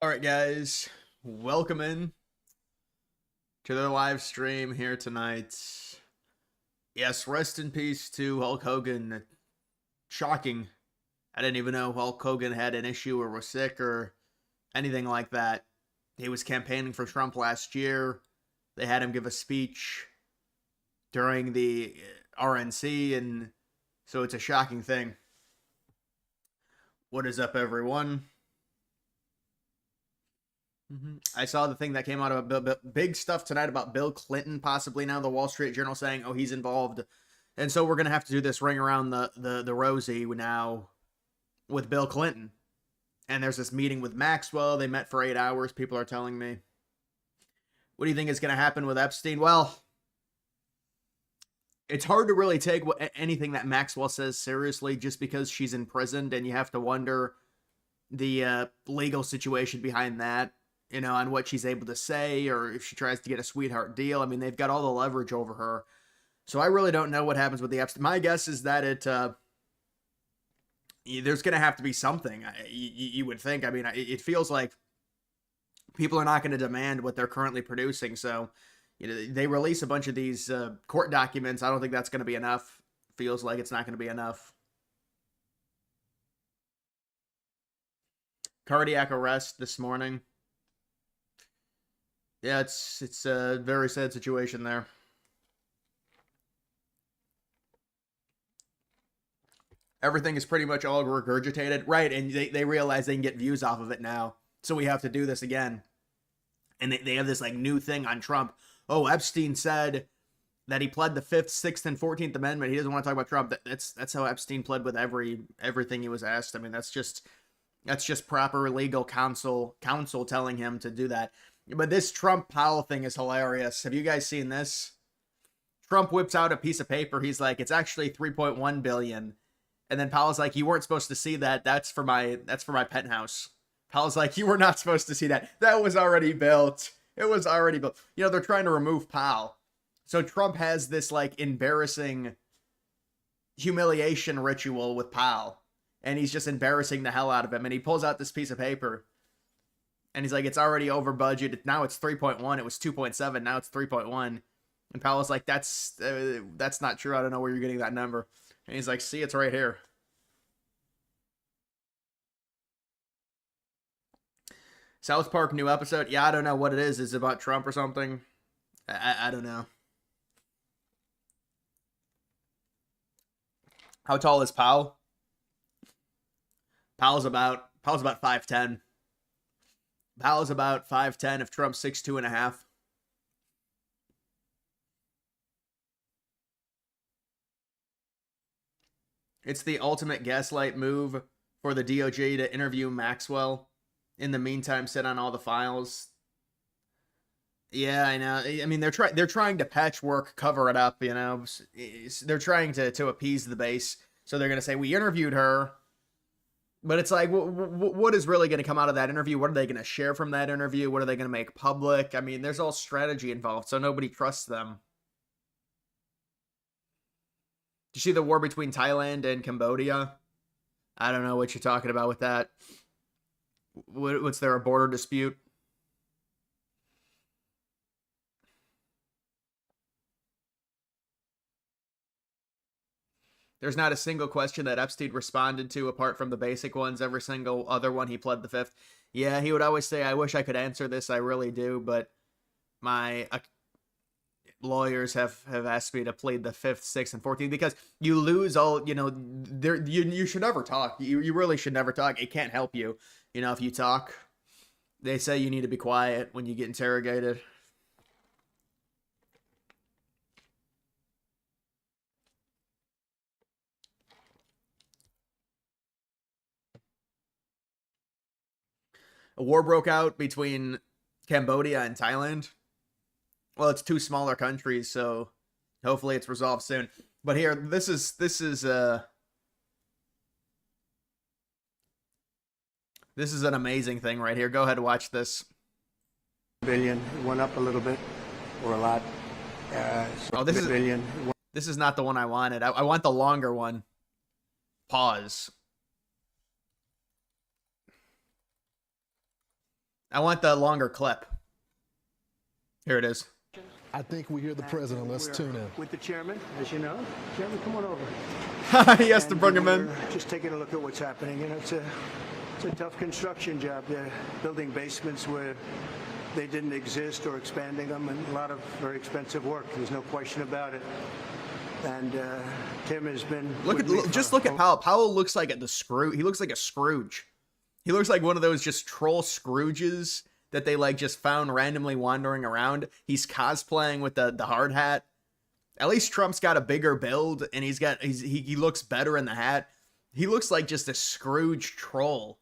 All right, guys, welcome in to the live stream here tonight. Yes, rest in peace to Hulk Hogan. Shocking. I didn't even know Hulk Hogan had an issue or was sick or anything like that. He was campaigning for Trump last year. They had him give a speech during the RNC, and so it's a shocking thing. What is up, everyone? I saw the thing that came out of big stuff tonight about Bill Clinton, possibly now the Wall Street Journal saying, oh, he's involved. And so we're going to have to do this ring around the rosy now with Bill Clinton. And there's this meeting with Maxwell. They met for 8 hours, people are telling me. What do you think is going to happen with Epstein? Well, it's hard to really take anything that Maxwell says seriously just because she's imprisoned, and you have to wonder the legal situation behind that. You know, on what she's able to say, or if she tries to get a sweetheart deal. I mean, they've got all the leverage over her. So I really don't know what happens with the Epstein. My guess is that there's going to have to be something, you would think. I mean, it feels like people are not going to demand what they're currently producing. So, you know, they release a bunch of these court documents. I don't think that's going to be enough. Feels like it's not going to be enough. Cardiac arrest this morning. Yeah, it's a very sad situation there. Everything is pretty much all regurgitated. Right, and they realize they can get views off of it now. So we have to do this again. And they have this like new thing on Trump. Oh, Epstein said that he pled the 5th, 6th, and 14th Amendment. He doesn't want to talk about Trump. That's how Epstein pled with everything he was asked. I mean, that's just proper legal counsel telling him to do that. But this Trump Powell thing is hilarious. Have you guys seen this? Trump whips out a piece of paper. He's like, it's actually 3.1 billion. And then Powell's like, you weren't supposed to see that. That's for my penthouse. Powell's like, you were not supposed to see that. That was already built. It was already built. You know, they're trying to remove Powell. So Trump has this like embarrassing humiliation ritual with Powell. And he's just embarrassing the hell out of him. And he pulls out this piece of paper. And he's like, it's already over budget. Now it's 3.1. It was 2.7. Now it's 3.1. And Powell's like, that's not true. I don't know where you're getting that number. And he's like, see, it's right here. South Park new episode. Yeah, I don't know what it is. Is it about Trump or something? I don't know. How tall is Powell? Powell's about 5'10". Powell's about 5'10" if Trump's 6'2.5". It's the ultimate gaslight move for the DOJ to interview Maxwell. In the meantime, sit on all the files. Yeah, I know. I mean, they're trying to patchwork, cover it up, you know. They're trying to appease the base. So they're going to say, we interviewed her. But it's like, what is really going to come out of that interview? What are they going to share from that interview? What are they going to make public? I mean, there's all strategy involved, so nobody trusts them. Do you see the war between Thailand and Cambodia? I don't know what you're talking about with that. What's there, a border dispute? There's not a single question that Epstein responded to apart from the basic ones. Every single other one, he pled the 5th. Yeah, he would always say, I wish I could answer this. I really do. But my lawyers have asked me to plead the 5th, 6th, and 14th because you lose all, you know, you should never talk. You really should never talk. It can't help you. You know, if you talk, they say you need to be quiet when you get interrogated. A war broke out between Cambodia and Thailand. Well, it's two smaller countries, so hopefully it's resolved soon. But here, this is an amazing thing right here. Go ahead and watch this. Billion. It went up a little bit, or a lot. Oh, this is not the one I wanted. I want the longer one. Pause. I want the longer clip. Here it is. I think we hear the president. Let's tune in. With the chairman, as you know. Chairman, come on over. He has to bring him in. We're just taking a look at what's happening. You know, it's a tough construction job. They're building basements where they didn't exist or expanding them, and a lot of very expensive work. There's no question about it. And Tim has been look at Powell. Powell looks like the Scrooge. He looks like a Scrooge. He looks like one of those just troll Scrooges that they like just found randomly wandering around. He's cosplaying with the hard hat. At least Trump's got a bigger build, and he looks better in the hat. He looks like just a Scrooge troll.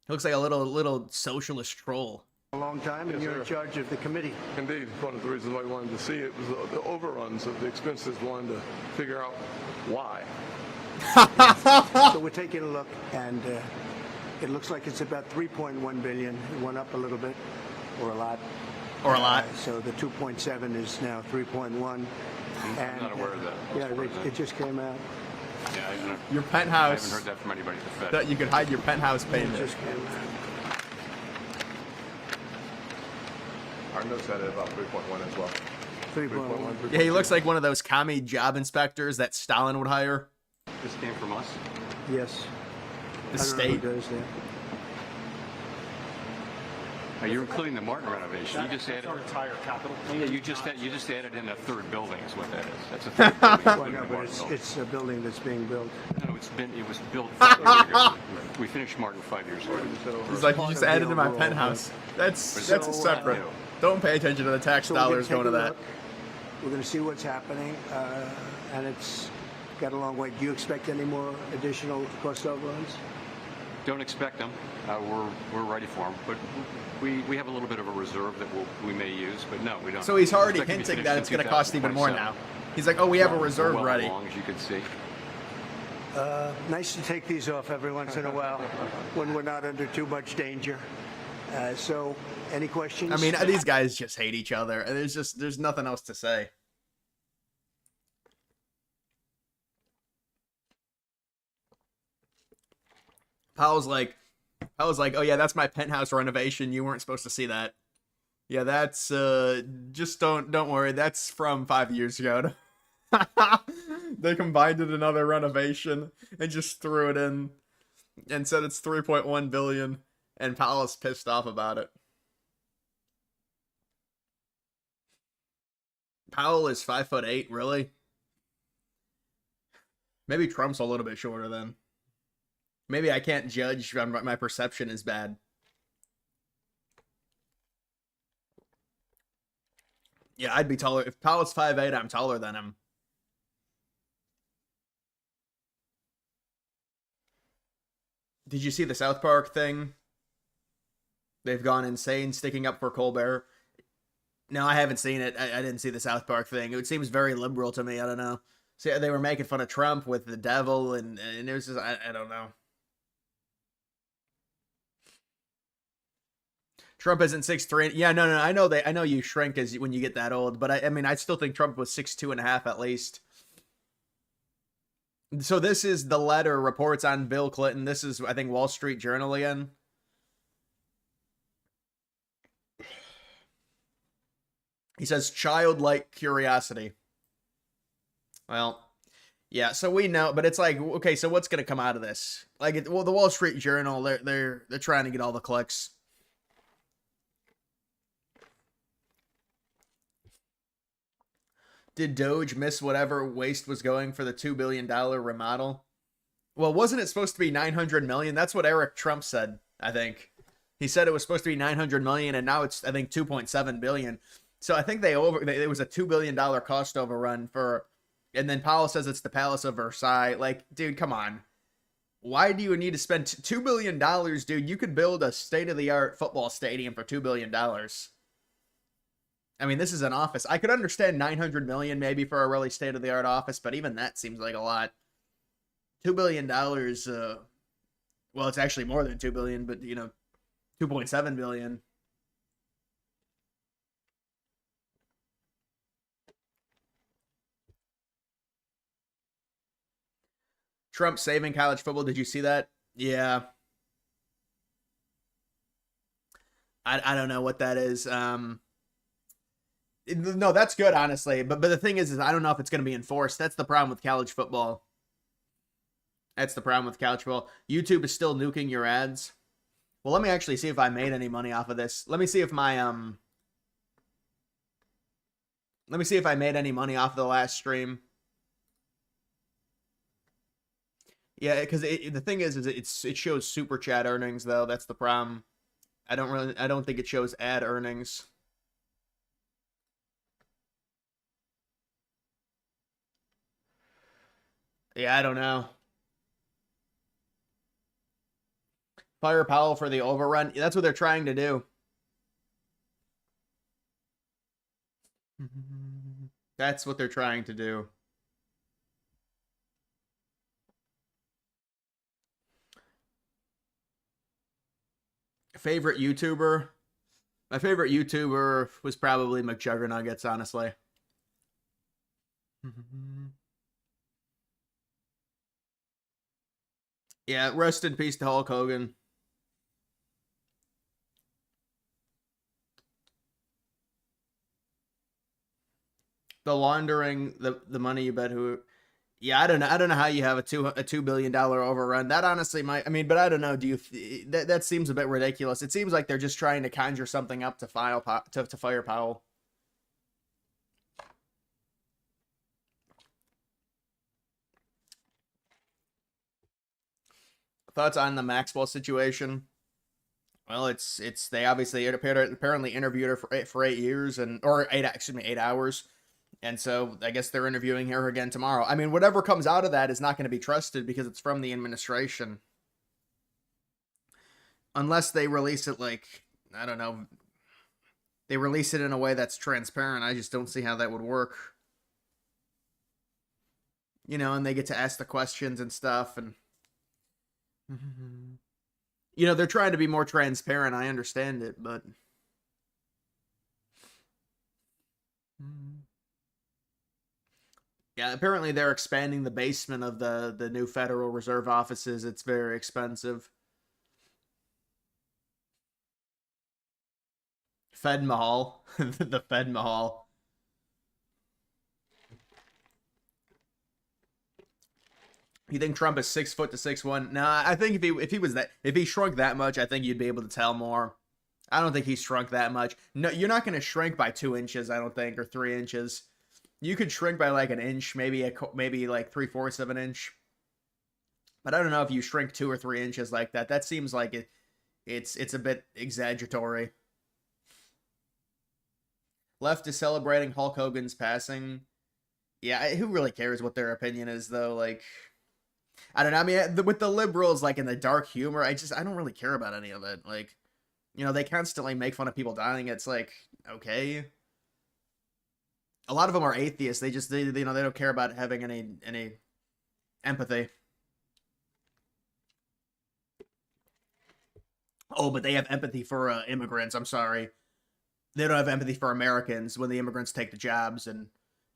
He looks like a little socialist troll. A long time, and you're in charge of the committee. Indeed, one of the reasons why I wanted to see it was the overruns of the expenses. Wanted to figure out why. So we're taking a look, and it looks like it's about 3.1 billion. It went up a little bit, or a lot. Or a lot. So the 2.7 is now 3.1. I'm not aware of that. Yeah, it just came out. Yeah, I don't, Your I penthouse. haven't heard that from anybody at the Fed. That you could hide your penthouse It payment. just came out. Our notes had it about 3.1 as well. 3.1. Yeah, he looks like one of those commie job inspectors that Stalin would hire. This came from us. Yes. The I don't know state. who does that. You're including the Martin renovation. You just added our entire capital. Yeah, you just added in a third building. Is what that is. That's a third building. Well, including no, the but Martin building. it's a building that's being built. No, it was built 5 years ago. We finished Martin 5 years ago. He's like, you just added to my overall, penthouse. That's a So, separate. new. Don't pay attention to the tax So we're gonna dollars take going to a that. look. We're going to see what's happening, and it's got a long way. Do you expect any more additional cost overruns? Don't expect them. We're ready for them, but we have a little bit of a reserve that we may use, but no, we don't. So he's already Expect to be hinting finished that in it's going to cost even more 2027. now. He's like, oh, we have a reserve well ready. along, as you can see. Nice to take these off every once in a while when we're not under too much danger. So, any questions? I mean, these guys just hate each other. There's nothing else to say. Powell's like, oh yeah, that's my penthouse renovation. You weren't supposed to see that. Yeah, that's just don't worry. That's from 5 years ago. They combined it another renovation and just threw it in and said it's 3.1 billion. And Powell's pissed off about it. Powell is 5'8", really? Maybe Trump's a little bit shorter then. Maybe I can't judge. My perception is bad. Yeah, I'd be taller. If Powell's 5'8", I'm taller than him. Did you see the South Park thing? They've gone insane sticking up for Colbert. No, I haven't seen it. I didn't see the South Park thing. It seems very liberal to me. I don't know. See, they were making fun of Trump with the devil, and it was just, I don't know. Trump isn't 6'3". Yeah, no. I know you shrink as when you get that old, but I mean, I still think Trump was 6'2.5" at least. So this is the letter reports on Bill Clinton. This is, I think, Wall Street Journal again. He says, childlike curiosity. Well, yeah, so we know, but it's like, okay, so what's going to come out of this? Like, well, the Wall Street Journal, they're trying to get all the clicks. Did Doge miss whatever waste was going for the $2 billion remodel? Well, wasn't it supposed to be 900 million? That's what Eric Trump said, I think. He said it was supposed to be 900 million, and now it's, I think, 2.7 billion. So I think it was a $2 billion cost overrun for, and then Powell says it's the Palace of Versailles. Like, dude, come on. Why do you need to spend $2 billion, dude? You could build a state-of-the-art football stadium for $2 billion. I mean, this is an office. I could understand 900 million maybe for a really state-of-the-art office, but even that seems like a lot. $2 billion, well, it's actually more than 2 billion, but, 2.7 billion. Trump saving college football. Did you see that? Yeah. I don't know what that is. No, that's good, honestly. But the thing is I don't know if it's going to be enforced. That's the problem with college football. That's the problem with college football. YouTube is still nuking your ads. Well, let me actually see if I made any money off of this. Let me see if my let me see if I made any money off of the last stream. Yeah, because the thing is it shows super chat earnings though. That's the problem. I don't think it shows ad earnings. Yeah, I don't know. Fire Powell for the overrun. That's what they're trying to do. That's what they're trying to do. Favorite YouTuber? My favorite YouTuber was probably McJuggernuggets, honestly. Yeah, rest in peace to Hulk Hogan. The laundering, the money you bet who. Yeah, I don't know how you have a $2 billion overrun. That honestly might. I mean, but I don't know. Do you? That seems a bit ridiculous. It seems like they're just trying to conjure something up to fire Powell. Thoughts on the Maxwell situation? Well, it's they obviously apparently interviewed her for 8 years or 8 hours. And so I guess they're interviewing her again tomorrow. I mean, whatever comes out of that is not going to be trusted because it's from the administration. Unless they release it like, I don't know, they release it in a way that's transparent. I just don't see how that would work. You know, and they get to ask the questions and stuff. And, you know, they're trying to be more transparent. I understand it, but. Yeah, apparently they're expanding the basement of the new Federal Reserve offices. It's very expensive. Fed Mahal. The Fed Mahal. You think Trump is 6 foot to 6'1"? Nah, I think if he shrunk that much, I think you'd be able to tell more. I don't think he's shrunk that much. No, you're not going to shrink by 2 inches, I don't think, or 3 inches. You could shrink by like an inch, maybe like 3/4 of an inch. But I don't know if you shrink 2 or 3 inches like that. That seems like it's a bit exaggeratory. Left is celebrating Hulk Hogan's passing. Yeah, who really cares what their opinion is though? Like, I don't know. I mean, with the liberals, like in the dark humor, I don't really care about any of it. Like, you know, they constantly make fun of people dying. It's like, okay. A lot of them are atheists. They don't care about having any empathy. Oh, but they have empathy for immigrants. I'm sorry. They don't have empathy for Americans when the immigrants take the jobs. And,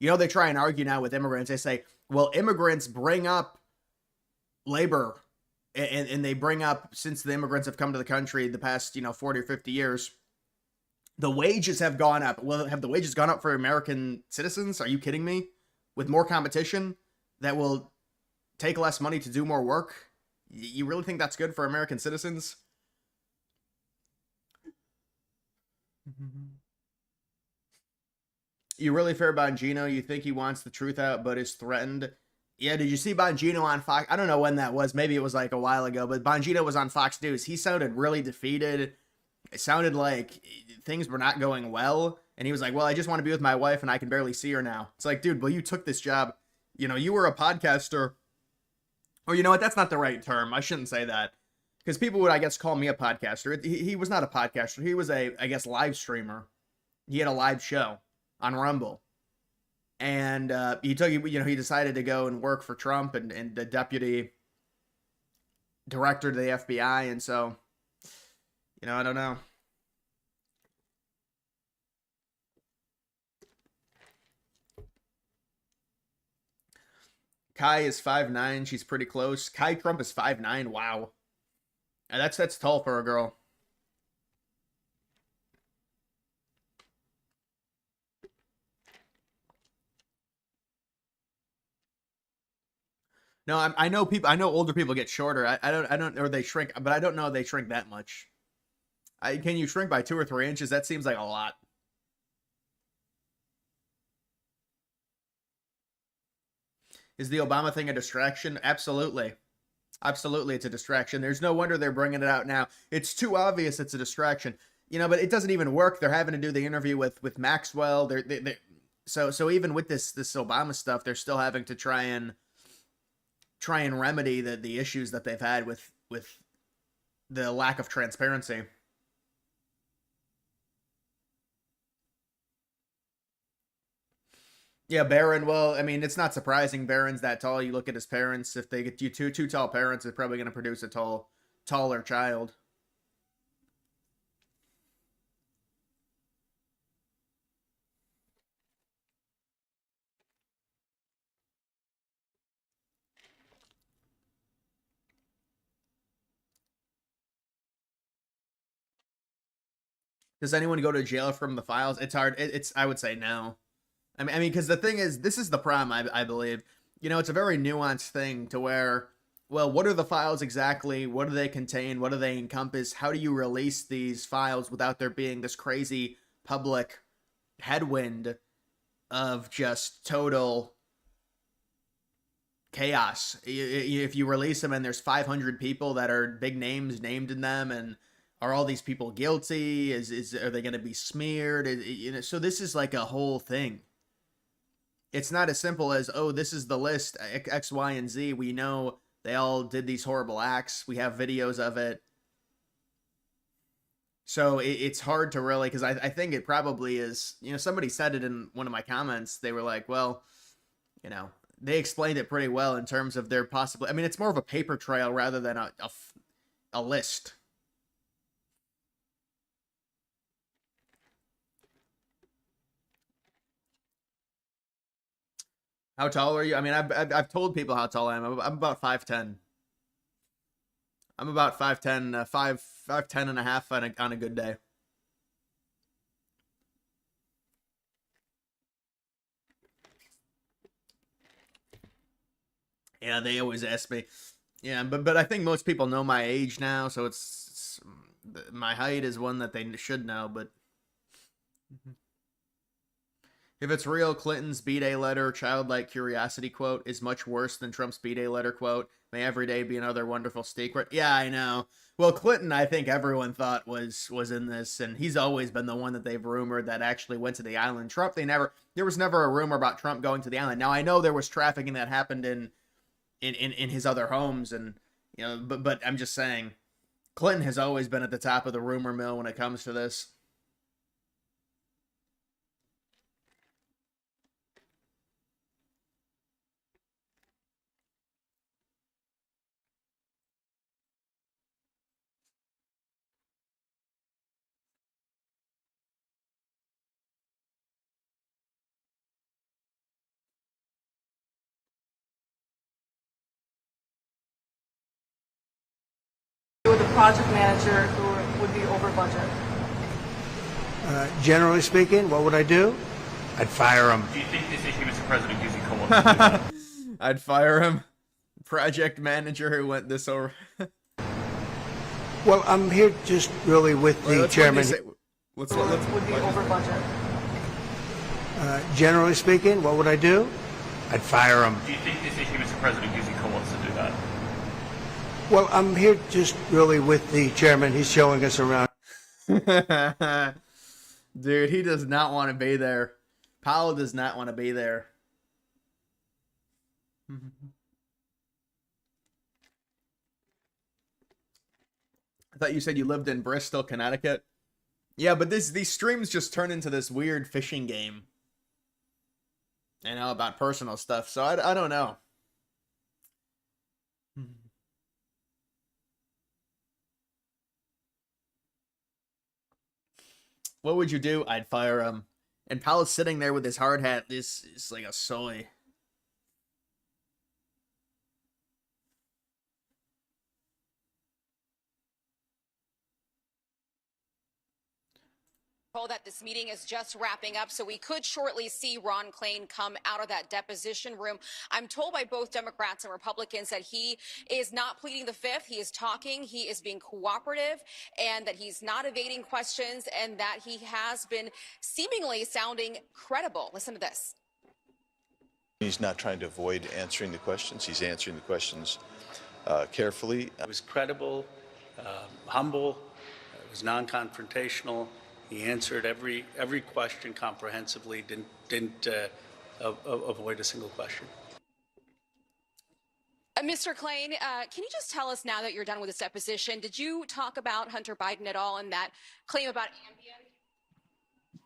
you know, they try and argue now with immigrants. They say, well, immigrants bring up labor. And they bring up, since the immigrants have come to the country the past, 40 or 50 years, the wages have gone up. Well, have the wages gone up for American citizens? Are you kidding me? With more competition that will take less money to do more work? You really think that's good for American citizens? You really fear Bongino? You think he wants the truth out but is threatened? Yeah, did you see Bongino on Fox? I don't know when that was. Maybe it was like a while ago, but Bongino was on Fox News. He sounded really defeated. It sounded like things were not going well. And he was like, well, I just want to be with my wife and I can barely see her now. It's like, dude, well, you took this job. You know, you were a podcaster. Or you know what? That's not the right term. I shouldn't say that. Because people would, I guess, call me a podcaster. He was not a podcaster. He was I guess, live streamer. He had a live show on Rumble. And he decided to go and work for Trump and the deputy director to the FBI. And so, I don't know. Kai is 5'9". She's pretty close. Kai Trump is 5'9". Wow. And that's tall for a girl. No, I know people. I know older people get shorter. I don't, or they shrink, but I don't know they shrink that much. Can you shrink by 2 or 3 inches? That seems like a lot. Is the Obama thing a distraction? Absolutely. Absolutely, it's a distraction. There's no wonder they're bringing it out now. It's too obvious it's a distraction. You know, but it doesn't even work. They're having to do the interview with Maxwell. So even with this Obama stuff, they're still having to try and remedy the issues that they've had with the lack of transparency. Yeah, Barron. Well, I mean, it's not surprising. Barron's that tall. You look at his parents. If they get you two tall parents, they're probably going to produce a taller child. Does anyone go to jail from the files? It's hard. It's I would say no. I mean, because the thing is, this is the problem. I believe. You know, it's a very nuanced thing to where, well, what are the files exactly? What do they contain? What do they encompass? How do you release these files without there being this crazy public headwind of just total chaos? If you release them and there's 500 people that are big names named in them, and are all these people guilty? Are they going to be smeared? You know, so this is like a whole thing. It's not as simple as, oh, this is the list, X, Y, and Z. We know they all did these horrible acts. We have videos of it. So it's hard to really, because I think it probably is, you know, somebody said it in one of my comments. They were like, well, you know, they explained it pretty well in terms of their possibly, I mean, it's more of a paper trail rather than a list. How tall are you? I mean, I've told people how tall I am. I'm about 5'10". I'm about 5'10", 5'10" and a half on a good day. Yeah, they always ask me. Yeah, but I think most people know my age now, so it's my height is one that they should know, but if it's real, Clinton's B-Day letter, childlike curiosity quote, is much worse than Trump's B-Day letter quote. May every day be another wonderful secret. Yeah, I know. Well, Clinton, I think everyone thought was in this, and he's always been the one that they've rumored that actually went to the island. Trump, there was never a rumor about Trump going to the island. Now, I know there was trafficking that happened in his other homes, and, you know, but I'm just saying, Clinton has always been at the top of the rumor mill when it comes to this. With a project manager who would be over budget? Generally speaking, what would I do? I'd fire him. Do you think this issue, Mr. President, gives you cause? I'd fire him. Project manager who went this over. Well, I'm here just really with the chairman. Let's Would be over budget? Generally speaking, what would I do? I'd fire him. Do you think this issue, Mr. President, gives you cause to do that? Well, I'm here just really with the chairman. He's showing us around. Dude, he does not want to be there. Powell does not want to be there. I thought you said you lived in Bristol, Connecticut. Yeah, but these streams just turn into this weird fishing game. You know, about personal stuff. So I don't know. What would you do? I'd fire him. And Powell's sitting there with his hard hat. This is like a soy. Told that this meeting is just wrapping up, so we could shortly see Ron Klain come out of that deposition room. I'm told by both Democrats and Republicans that he is not pleading the fifth. He is talking, he is being cooperative, and that he's not evading questions, and that he has been seemingly sounding credible. Listen to this. He's not trying to avoid answering the questions. He's answering the questions carefully. It was credible, humble, it was non-confrontational. He answered every question comprehensively, didn't avoid a single question. Mr. Klain, can you just tell us now that you're done with this deposition, did you talk about Hunter Biden at all and that claim about Ambien?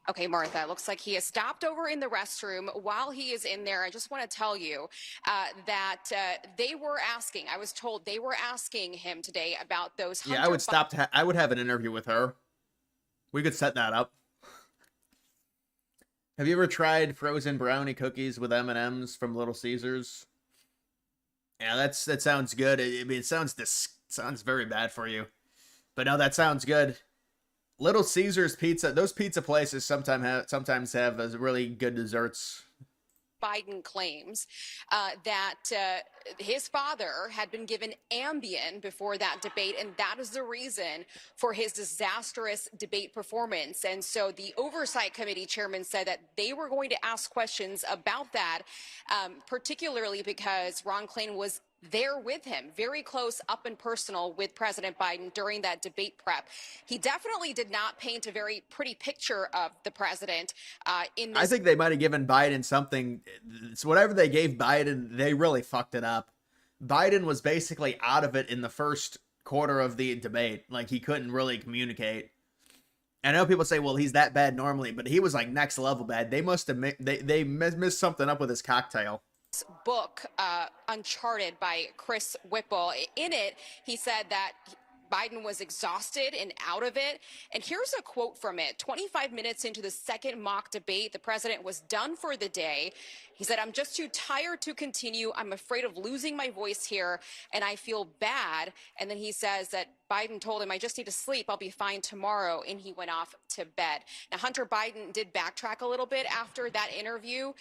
Okay, Martha, looks like he has stopped over in the restroom. While he is in there, I just want to tell you that they were asking, I was told they were asking him today about those Hunter Yeah, I would stop. I would have an interview with her. We could set that up. Have you ever tried frozen brownie cookies with M&Ms from Little Caesars? Yeah, that sounds good. I mean, it sounds very bad for you, but no, that sounds good. Little Caesars pizza. Those pizza places sometimes have those really good desserts. Biden claims that his father had been given Ambien before that debate, and that is the reason for his disastrous debate performance. And so the Oversight Committee chairman said that they were going to ask questions about that, particularly because Ron Klain was there with him, very close, up and personal with President Biden during that debate prep. He definitely did not paint a very pretty picture of the president in this. I think they might have given Biden something. It's whatever they gave Biden, they really fucked it up. Biden was basically out of it in the first quarter of the debate. Like, he couldn't really communicate. I know people say, well, he's that bad normally, but he was like next level bad. They must have they missed something up with his cocktail. Book, Uncharted by Chris Whipple. In it, he said that Biden was exhausted and out of it. And here's a quote from it. 25 minutes into the second mock debate, the president was done for the day. He said, "I'm just too tired to continue. I'm afraid of losing my voice here, and I feel bad." And then he says that Biden told him, "I just need to sleep. I'll be fine tomorrow." And he went off to bed. Now, Hunter Biden did backtrack a little bit after that interview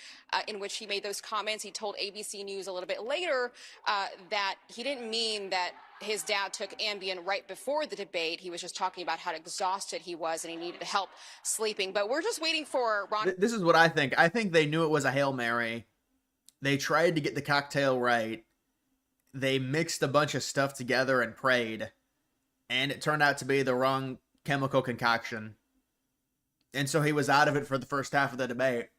in which he made those comments. He told ABC News a little bit later that he didn't mean that his dad took Ambien right before the debate. He was just talking about how exhausted he was and he needed help sleeping. But we're just waiting for Ron. This is what I think. I think they knew it was a Hail Mary. They tried to get the cocktail right. They mixed a bunch of stuff together and prayed. And it turned out to be the wrong chemical concoction. And so he was out of it for the first half of the debate.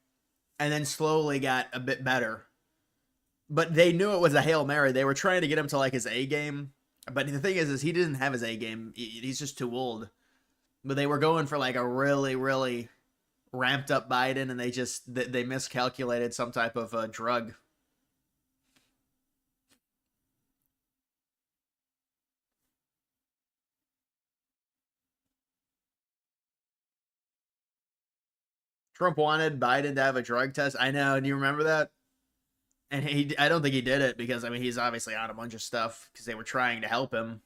And then slowly got a bit better. But they knew it was a Hail Mary. They were trying to get him to like his A game. But the thing is he didn't have his A game. He's just too old. But they were going for like a really, really ramped up Biden, and they miscalculated some type of drug. Trump wanted Biden to have a drug test. I know. Do you remember that? And I don't think he did it because, I mean, he's obviously on a bunch of stuff because they were trying to help him.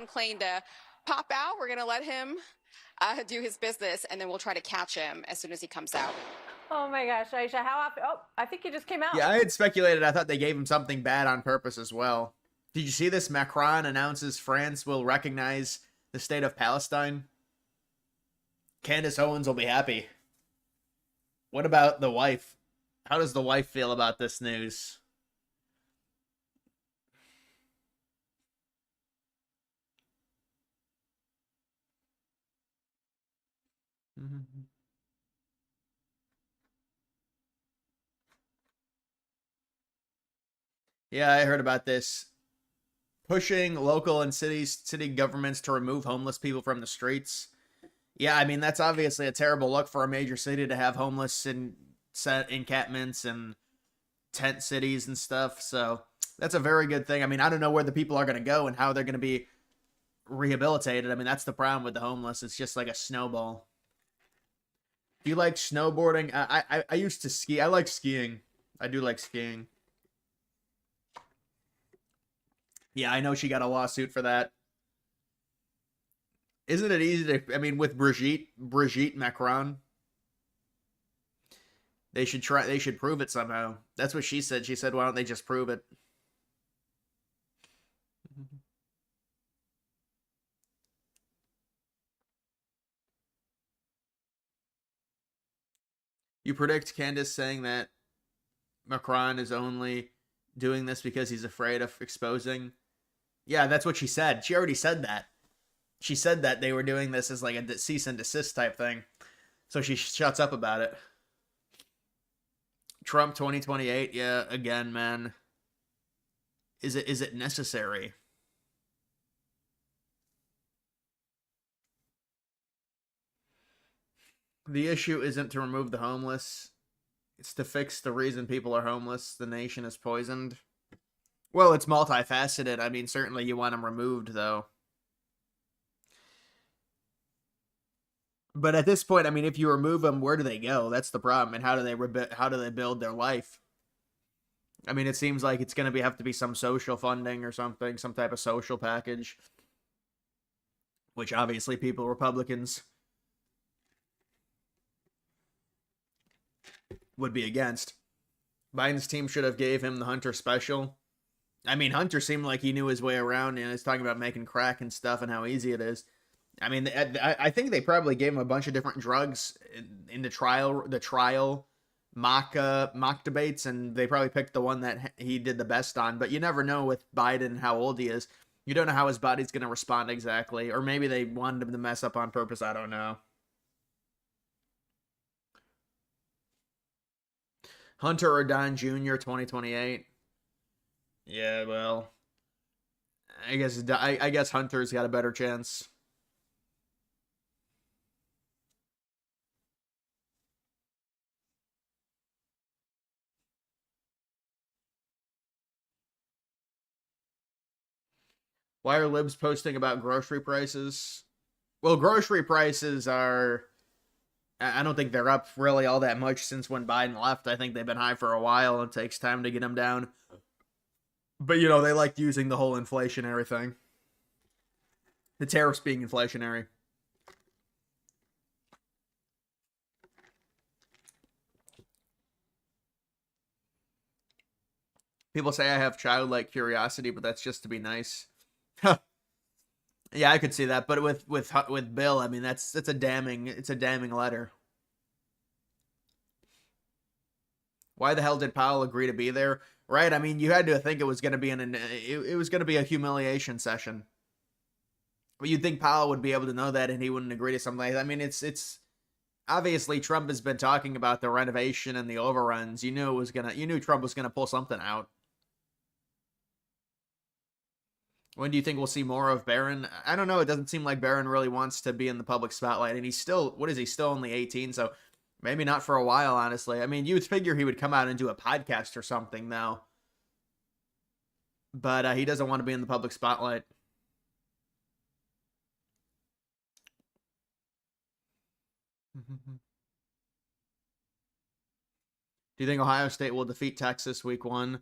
Klain to pop out. We're going to let him do his business, and then we'll try to catch him as soon as he comes out. Oh my gosh, Aisha, how often? Oh, I think he just came out. Yeah, I had speculated. I thought they gave him something bad on purpose as well. Did you see this? Macron announces France will recognize the state of Palestine. Candace Owens will be happy. What about the wife? How does the wife feel about this news? Yeah, I heard about this. Pushing local and city governments to remove homeless people from the streets. Yeah, I mean, that's obviously a terrible look for a major city to have homeless and set encampments and tent cities and stuff. So that's a very good thing. I mean, I don't know where the people are going to go and how they're going to be rehabilitated. I mean, that's the problem with the homeless. It's just like a snowball. Do you like snowboarding? I used to ski. I like skiing. I do like skiing. Yeah, I know she got a lawsuit for that. Isn't it easy to, I mean, with Brigitte Macron, they should prove it somehow. That's what she said. She said, why don't they just prove it? You predict Candace saying that Macron is only doing this because he's afraid of exposing? Yeah, that's what she said. She already said that. She said that they were doing this as like a cease and desist type thing. So she shuts up about it. Trump 2028, yeah, again, man. Is it necessary? The issue isn't to remove the homeless. It's to fix the reason people are homeless. The nation is poisoned. Well, it's multifaceted. I mean, certainly you want them removed, though. But at this point, I mean, if you remove them, where do they go? That's the problem. And how do they build their life? I mean, it seems like it's going to have to be some social funding or something, some type of social package, which obviously Republicans would be against. Biden's team should have gave him the Hunter special. I mean, Hunter seemed like he knew his way around, and he's talking about making crack and stuff and how easy it is. I mean, I think they probably gave him a bunch of different drugs in the trial mock debates, and they probably picked the one that he did the best on. But you never know with Biden and how old he is. You don't know how his body's going to respond exactly, or maybe they wanted him to mess up on purpose. I don't know. Hunter or Don Jr. 2028. Yeah, well, I guess Hunter's got a better chance. Why are libs posting about grocery prices? Well, grocery prices are, I don't think they're up really all that much since when Biden left. I think they've been high for a while. It takes time to get them down. But, you know, they like using the whole inflationary thing. The tariffs being inflationary. People say I have childlike curiosity, but that's just to be nice. Yeah, I could see that, but with Bill, I mean it's a damning letter. Why the hell did Powell agree to be there? Right? I mean, you had to think it was going to be it was going to be a humiliation session. But you'd think Powell would be able to know that, and he wouldn't agree to something like that. I mean, it's obviously Trump has been talking about the renovation and the overruns. You knew Trump was gonna pull something out. When do you think we'll see more of Barron? I don't know. It doesn't seem like Barron really wants to be in the public spotlight, and he's still, what is he, still only 18, so maybe not for a while, honestly. I mean, you would figure he would come out and do a podcast or something now. But he doesn't want to be in the public spotlight. Do you think Ohio State will defeat Texas week 1?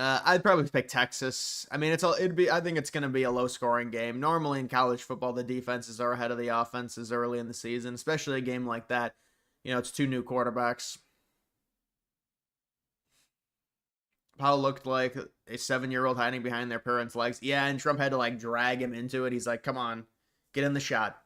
I'd probably pick Texas. I mean, I think it's going to be a low-scoring game. Normally in college football, the defenses are ahead of the offenses early in the season, especially a game like that. You know, it's 2 new quarterbacks. Powell looked like a 7-year-old hiding behind their parents' legs. Yeah, and Trump had to, like, drag him into it. He's like, come on, get in the shot.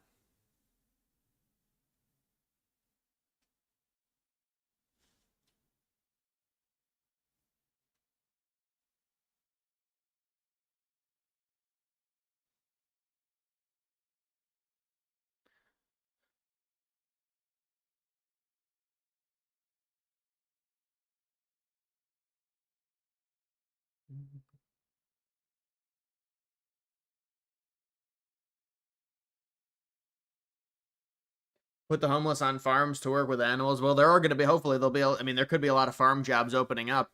Put the homeless on farms to work with animals. Well, there are going to be, hopefully there'll be, I mean, there could be a lot of farm jobs opening up.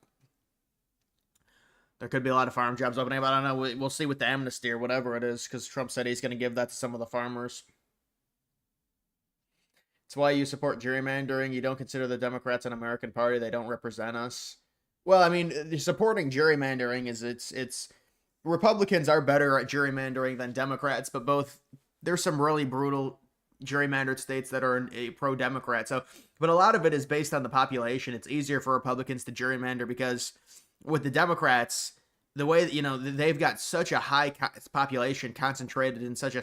I don't know. We'll see with the amnesty or whatever it is, because Trump said he's going to give that to some of the farmers. It's why you support gerrymandering. You don't consider the Democrats an American party. They don't represent us. Well, I mean, supporting gerrymandering is it's Republicans are better at gerrymandering than Democrats, but both There's some really brutal gerrymandered states that are pro-Democrat. So, but a lot of it is based on the population. It's easier for Republicans to gerrymander because with the Democrats, the way that, they've got such a high population concentrated in such a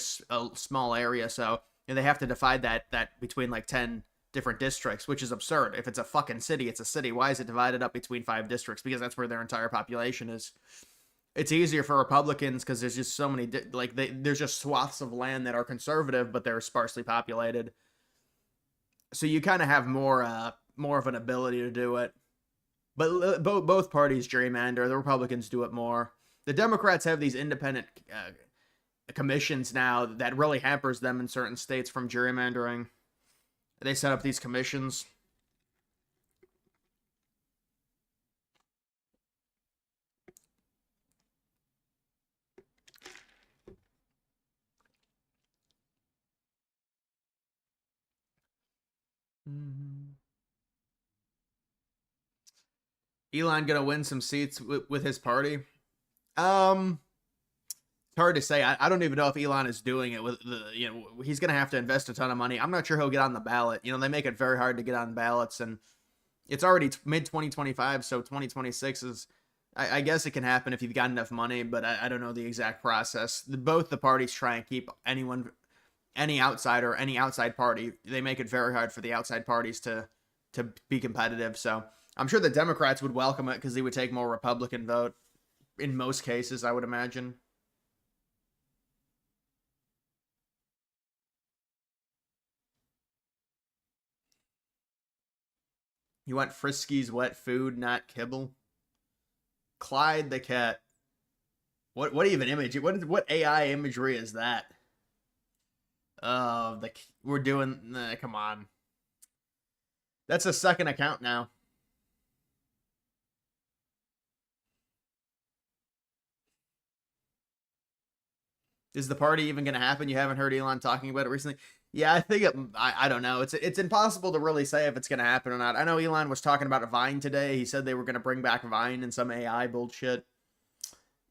small area, so they have to divide that between like 10 different districts, which is absurd. If it's a fucking city, it's a city. Why is it divided up between 5 districts? Because that's where their entire population is. It's easier for Republicans because there's just so many, there's just swaths of land that are conservative, but they're sparsely populated. So you kind of have more of an ability to do it. But both parties gerrymander. The Republicans do it more. The Democrats have these independent commissions now that really hampers them in certain states from gerrymandering. They set up these commissions. Elon gonna win some seats with his party? It's hard to say. I don't even know if Elon is doing it with he's gonna have to invest a ton of money. I'm not sure he'll get on the ballot. They make it very hard to get on ballots, and it's already mid 2025, so 2026 is. I guess it can happen if you've got enough money, but I don't know the exact process. Both the parties try and keep any outsider, any outside party. They make it very hard for the outside parties to be competitive. So I'm sure the Democrats would welcome it because they would take more Republican vote in most cases, I would imagine. You want Frisky's wet food, not kibble? Clyde the cat. What even image? What AI imagery is that? We're doing. Come on. That's a second account now. Is the party even going to happen? You haven't heard Elon talking about it recently? Yeah, I think I don't know. It's impossible to really say if it's going to happen or not. I know Elon was talking about Vine today. He said they were going to bring back Vine and some AI bullshit.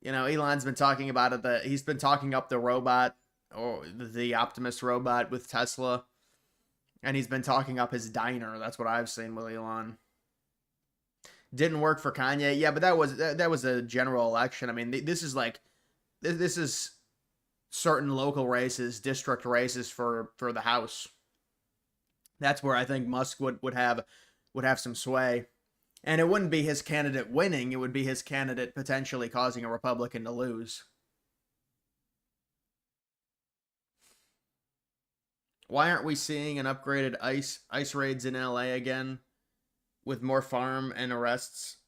Elon's been talking about it. He's been talking up the robot, or the Optimus robot with Tesla. And he's been talking up his diner. That's what I've seen with Elon. Didn't work for Kanye. Yeah, but that was a general election. I mean, this is certain local races, district races for the House. That's where I think Musk would have some sway. And it wouldn't be his candidate winning, it would be his candidate potentially causing a Republican to lose. Why aren't we seeing an upgraded ICE raids in LA again with more farm and arrests?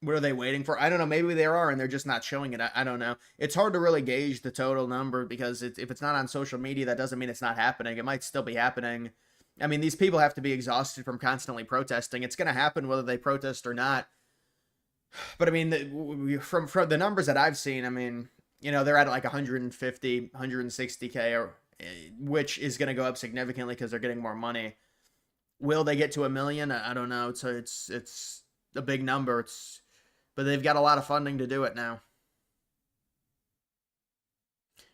What are they waiting for? I don't know. Maybe they are, and they're just not showing it. I don't know. It's hard to really gauge the total number because if it's not on social media, that doesn't mean it's not happening. It might still be happening. I mean, these people have to be exhausted from constantly protesting. It's going to happen whether they protest or not. But I mean, from the numbers that I've seen, I mean, they're at like 150, 160K, which is going to go up significantly because they're getting more money. Will they get to 1 million? I don't know. So it's a big number. But they've got a lot of funding to do it now.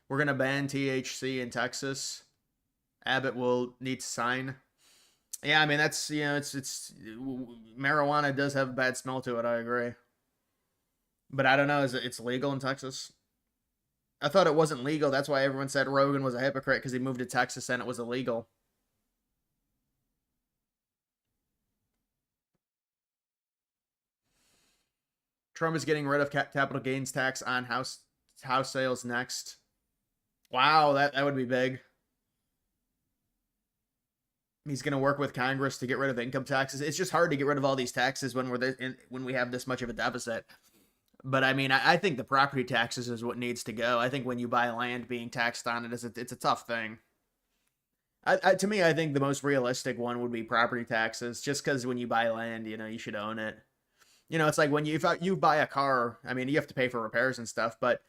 We're going to ban THC in Texas. Abbott will need to sign. Yeah, I mean, that's, it's marijuana does have a bad smell to it. I agree. But I don't know. It's legal in Texas? I thought it wasn't legal. That's why everyone said Rogan was a hypocrite because he moved to Texas and it was illegal. Trump is getting rid of capital gains tax on house sales next. Wow, that would be big. He's going to work with Congress to get rid of income taxes. It's just hard to get rid of all these taxes when we have this much of a deficit. But I mean, I think the property taxes is what needs to go. I think when you buy land, being taxed on it it's a tough thing. To me, I think the most realistic one would be property taxes, just because when you buy land, you should own it. It's like when if you buy a car, I mean, you have to pay for repairs and stuff, but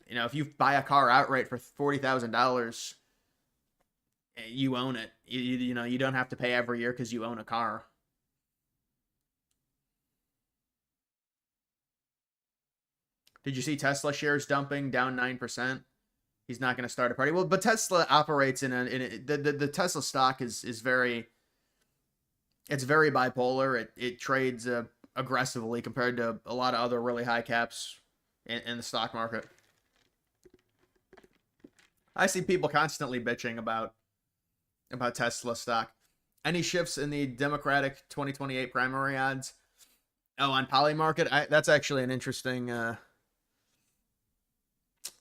if you buy a car outright for $40,000, you own it. You don't have to pay every year because you own a car. Did you see Tesla shares dumping down 9%? He's not going to start a party. Well, but Tesla operates the Tesla stock is very, it's very bipolar. It trades aggressively compared to a lot of other really high caps in the stock market. I see people constantly bitching about Tesla stock. Any shifts in the Democratic 2028 primary odds? Oh, on Polymarket, that's actually an interesting.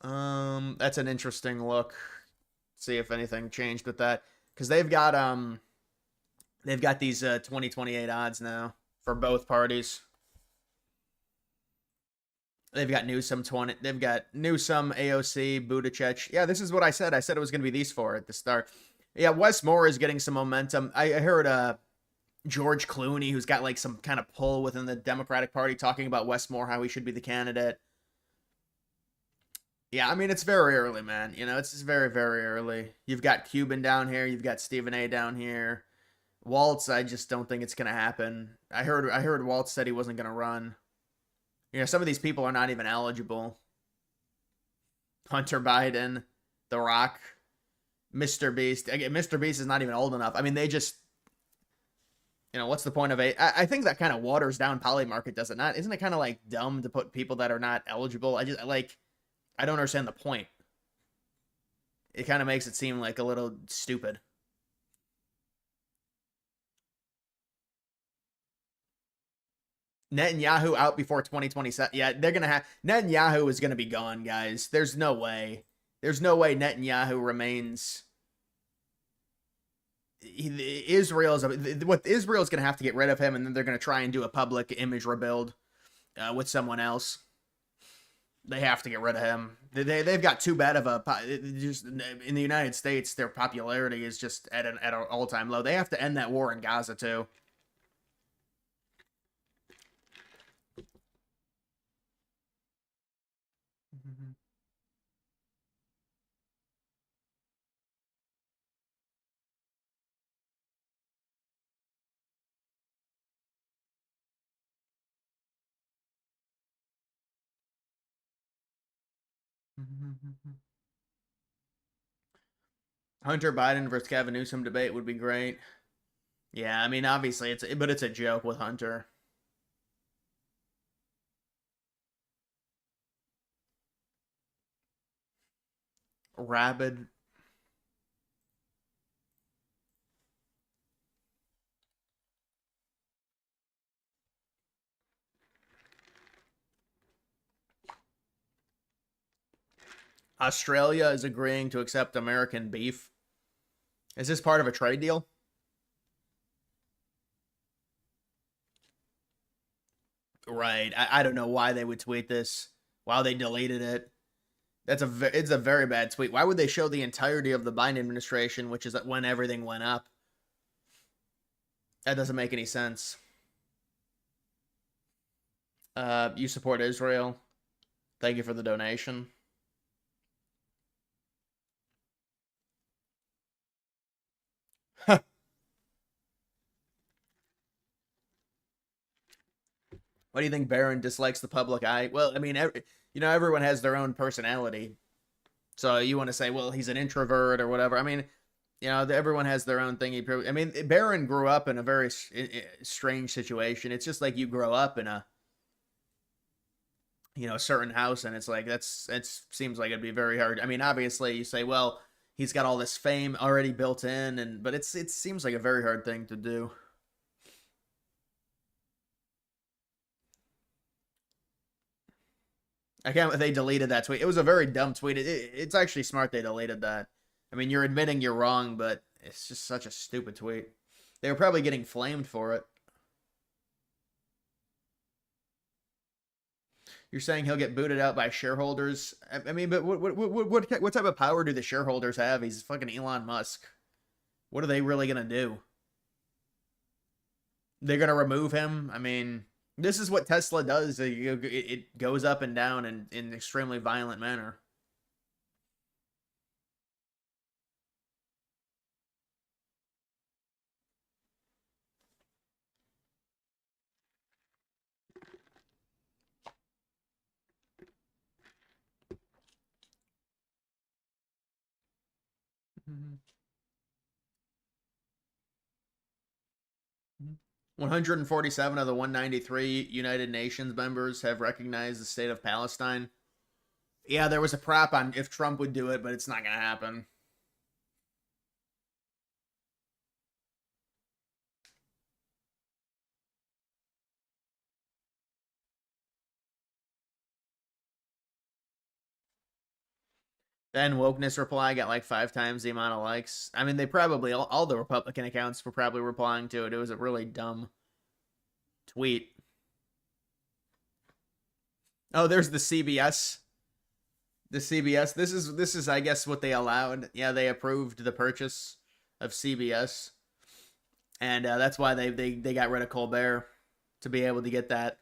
That's an interesting look. See if anything changed with that, because they've got these 2028 odds now for both parties. They've got Newsom 20. They've got Newsom, AOC, Buttigieg. Yeah, this is what I said. I said it was going to be these four at the start. Yeah, Wes Moore is getting some momentum. I heard George Clooney, who's got like some kind of pull within the Democratic Party, talking about Wes Moore, how he should be the candidate. Yeah, I mean, it's very early, man. You know, it's just very, very early. You've got Cuban down here. You've got Stephen A. down here. Waltz, I just don't think it's going to happen. I heard Waltz said he wasn't going to run. You know, some of these people are not even eligible. Hunter Biden, The Rock, Mr. Beast. Again, Mr. Beast is not even old enough. I mean, they just, you know, what's the point of it? I think that kind of waters down Polymarket, does it not? Isn't it kind of like dumb to put people that are not eligible? I don't understand the point. It kind of makes it seem like a little stupid. Netanyahu out before 2027. Yeah, they're going to have... Netanyahu is going to be gone, guys. There's no way. There's no way Netanyahu remains... Israel's going to have to get rid of him, and then they're going to try and do a public image rebuild with someone else. They have to get rid of him. They've got too bad of a... Just in the United States, their popularity is just at an all-time low. They have to end that war in Gaza, too. Hunter Biden versus Gavin Newsom debate would be great. Yeah, I mean, obviously, it's a joke with Hunter. Rabid. Australia is agreeing to accept American beef. Is this part of a trade deal? Right. I don't know why they would tweet this. Why they deleted it. It's a very bad tweet. Why would they show the entirety of the Biden administration, which is when everything went up? That doesn't make any sense. You support Israel. Thank you for the donation. Why do you think Barron dislikes the public eye? Well, I mean, everyone has their own personality. So you want to say, well, he's an introvert or whatever. I mean, everyone has their own thing. I mean, Barron grew up in a very strange situation. It's just like you grow up in a, certain house, and it's like, it seems like it'd be very hard. I mean, obviously you say, well, he's got all this fame already built in, but it seems like a very hard thing to do. I can't. They deleted that tweet. It was a very dumb tweet. It's actually smart they deleted that. I mean, you're admitting you're wrong, but it's just such a stupid tweet. They were probably getting flamed for it. You're saying he'll get booted out by shareholders? I mean, but what type of power do the shareholders have? He's fucking Elon Musk. What are they really gonna do? They're gonna remove him? I mean... This is what Tesla does. It goes up and down in an extremely violent manner. 147 of the 193 United Nations members have recognized the state of Palestine. Yeah, there was a prop on if Trump would do it, but it's not going to happen. Then wokeness reply got like 5 times the amount of likes. I mean, they probably, all the Republican accounts were probably replying to it. It was a really dumb tweet. Oh, there's the CBS. The CBS. This is I guess what they allowed. Yeah, they approved the purchase of CBS, and that's why they got rid of Colbert, to be able to get that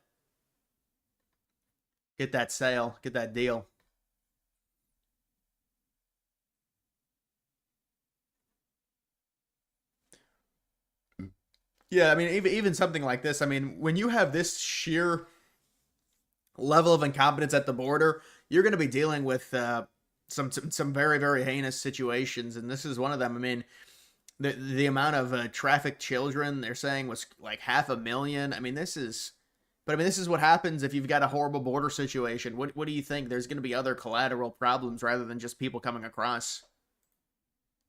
sale, get that deal. Yeah, I mean, even something like this. I mean, when you have this sheer level of incompetence at the border, you're going to be dealing with some very, very heinous situations, and this is one of them. I mean, the amount of trafficked children they're saying was like 500,000. I mean, this is what happens if you've got a horrible border situation. What do you think? There's going to be other collateral problems rather than just people coming across.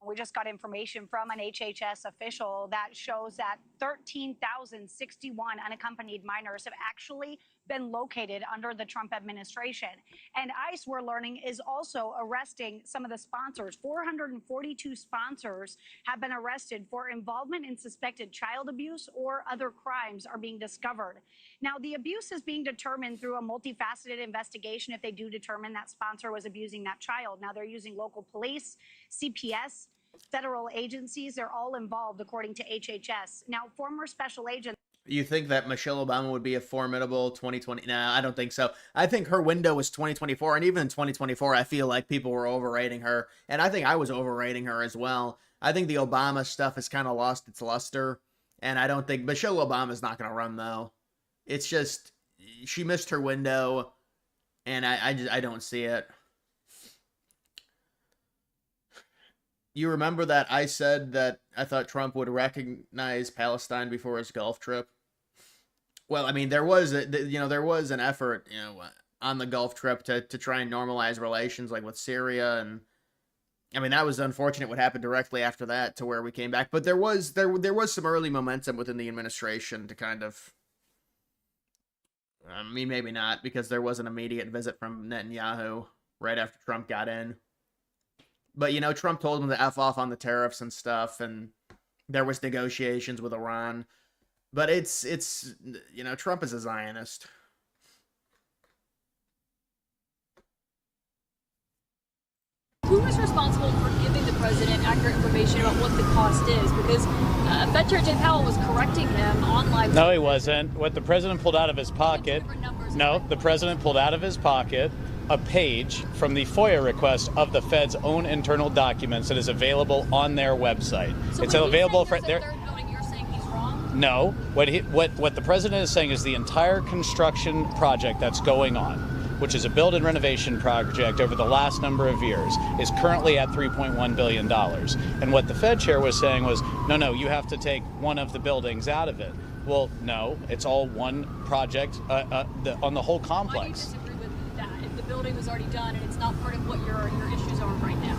We just got information from an HHS official that shows that 13,061 unaccompanied minors have actually been located under the Trump administration. And ICE, we're learning, is also arresting some of the sponsors. 442 sponsors have been arrested for involvement in suspected child abuse or other crimes are being discovered. Now, the abuse is being determined through a multifaceted investigation if they do determine that sponsor was abusing that child. Now, they're using local police, CPS, federal agencies. They're all involved, according to HHS. Now, former special agent. You think that Michelle Obama would be a formidable 2020? Nah, I don't think so. I think her window was 2024, and even in 2024, I feel like people were overrating her, and I think I was overrating her as well. I think the Obama stuff has kind of lost its luster, and I don't think Michelle Obama's not going to run, though. It's just, she missed her window, and I don't see it. You remember that I said that I thought Trump would recognize Palestine before his Gulf trip? Well, I mean, there was an effort, on the Gulf trip to try and normalize relations, like with Syria, and I mean, that was unfortunate what happened directly after that to where we came back. But there was some early momentum within the administration to kind of, I mean, maybe not, because there was an immediate visit from Netanyahu right after Trump got in. But, Trump told him to F off on the tariffs and stuff, and there was negotiations with Iran. But it's Trump is a Zionist. Who is responsible for giving the president accurate information about what the cost is? Because Fed Chair Jay Powell was correcting him on live. No, he wasn't. What the president pulled out of his pocket. No, the president pulled out of his pocket a page from the FOIA request of the Fed's own internal documents that is available on their website. So it's available for their. You're saying he's wrong? No, what the president is saying is the entire construction project that's going on, which is a build and renovation project over the last number of years, is currently at $3.1 billion. And what the Fed chair was saying was, no, you have to take one of the buildings out of it. Well, no, it's all one project on the whole complex. Why do you disagree with that? If the building was already done and it's not part of what your issues are right now?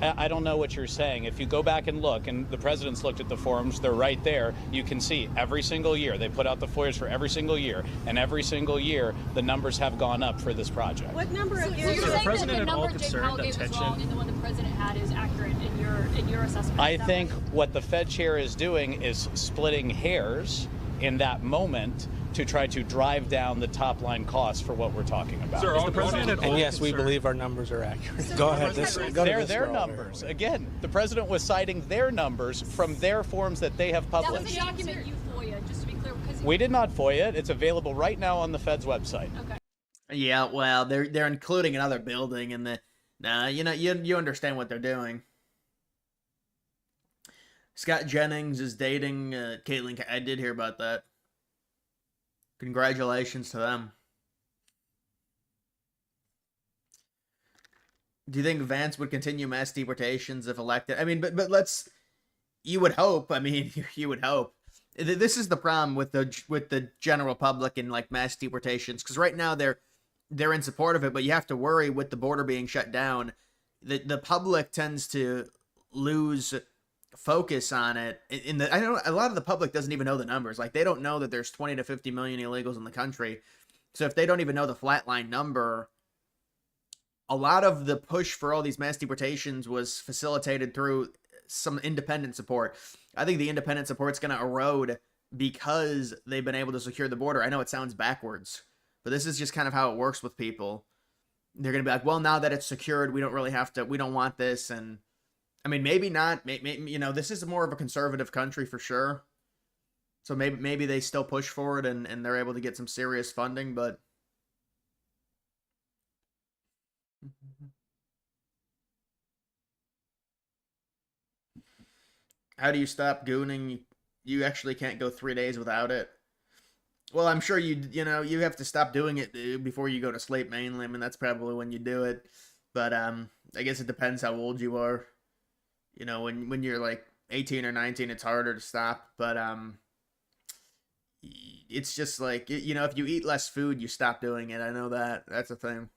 I don't know what you're saying. If you go back and look, and the president's looked at the forums, they're right there. You can see every single year they put out the FOIAs for every single year, and every single year the numbers have gone up for this project. What number of years? So you're saying that the number Jay Powell gave is wrong, and the one the president had is accurate in your assessment? I think what the Fed chair is doing is splitting hairs in that moment to try to drive down the top line costs for what we're talking about. Sir, the president and yes, we believe our numbers are accurate. So go ahead. They're their numbers. Again, the president was citing their numbers from their forms that they have published. That was the document you FOIA, just to be clear. We did not FOIA it. It's available right now on the Fed's website. Okay. Yeah, well, they're including another building in the. You understand what they're doing. Scott Jennings is dating Caitlyn. I did hear about that. Congratulations to them. Do you think Vance would continue mass deportations if elected? I mean, but you would hope. I mean, you would hope. This is the problem with the general public and like mass deportations, because right now they're in support of it, but you have to worry with the border being shut down. The public tends to lose focus on it. I know a lot of the public doesn't even know the numbers. Like, they don't know that there's 20 to 50 million illegals in the country. So if they don't even know the flatline number, a lot of the push for all these mass deportations was facilitated through some independent support. I think the independent support's going to erode because they've been able to secure the border. I know it sounds backwards, but this is just kind of how it works with people. They're going to be like, well, now that it's secured, we don't really have to, we don't want this. And I mean, maybe not, maybe, you know, this is more of a conservative country for sure. So maybe they still push for it and they're able to get some serious funding, but how do you stop gooning? You actually can't go 3 days without it. Well, I'm sure you know, you have to stop doing it before you go to sleep mainly. I mean, that's probably when you do it. But I guess it depends how old you are. You know, when you're like 18 or 19, it's harder to stop. But it's just like, you know, if you eat less food, you stop doing it. I know that. That's a thing.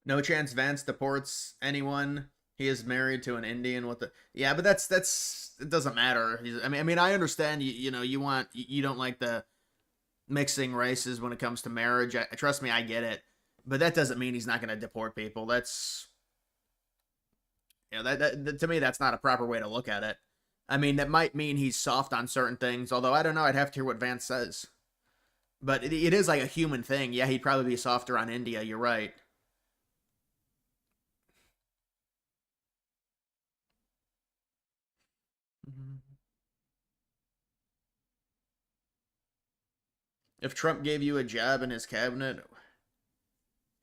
No chance Vance deports anyone. He is married to an Indian. What the? Yeah, but that's it doesn't matter. I mean, I understand. You know, you don't like the mixing races when it comes to marriage. Trust me, I get it. But that doesn't mean he's not going to deport people. That's, you know, that to me, that's not a proper way to look at it. I mean, that might mean he's soft on certain things. Although I don't know. I'd have to hear what Vance says. But it is like a human thing. Yeah, he'd probably be softer on India. You're right. If Trump gave you a job in his cabinet,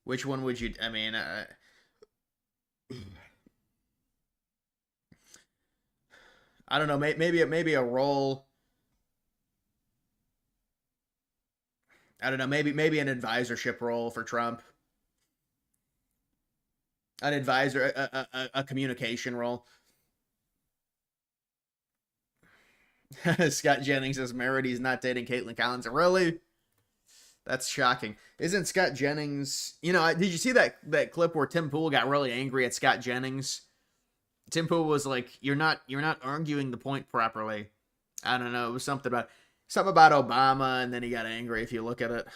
which one would you? I mean, I don't know. Maybe a role. I don't know. Maybe an advisorship role for Trump. An advisor, a communication role. Scott Jennings is married. He's not dating Caitlin Collins. Really? That's shocking. Isn't Scott Jennings... You know, did you see that clip where Tim Pool got really angry at Scott Jennings? Tim Pool was like, you're not arguing the point properly. I don't know. It was something about Obama, and then he got angry if you look at it.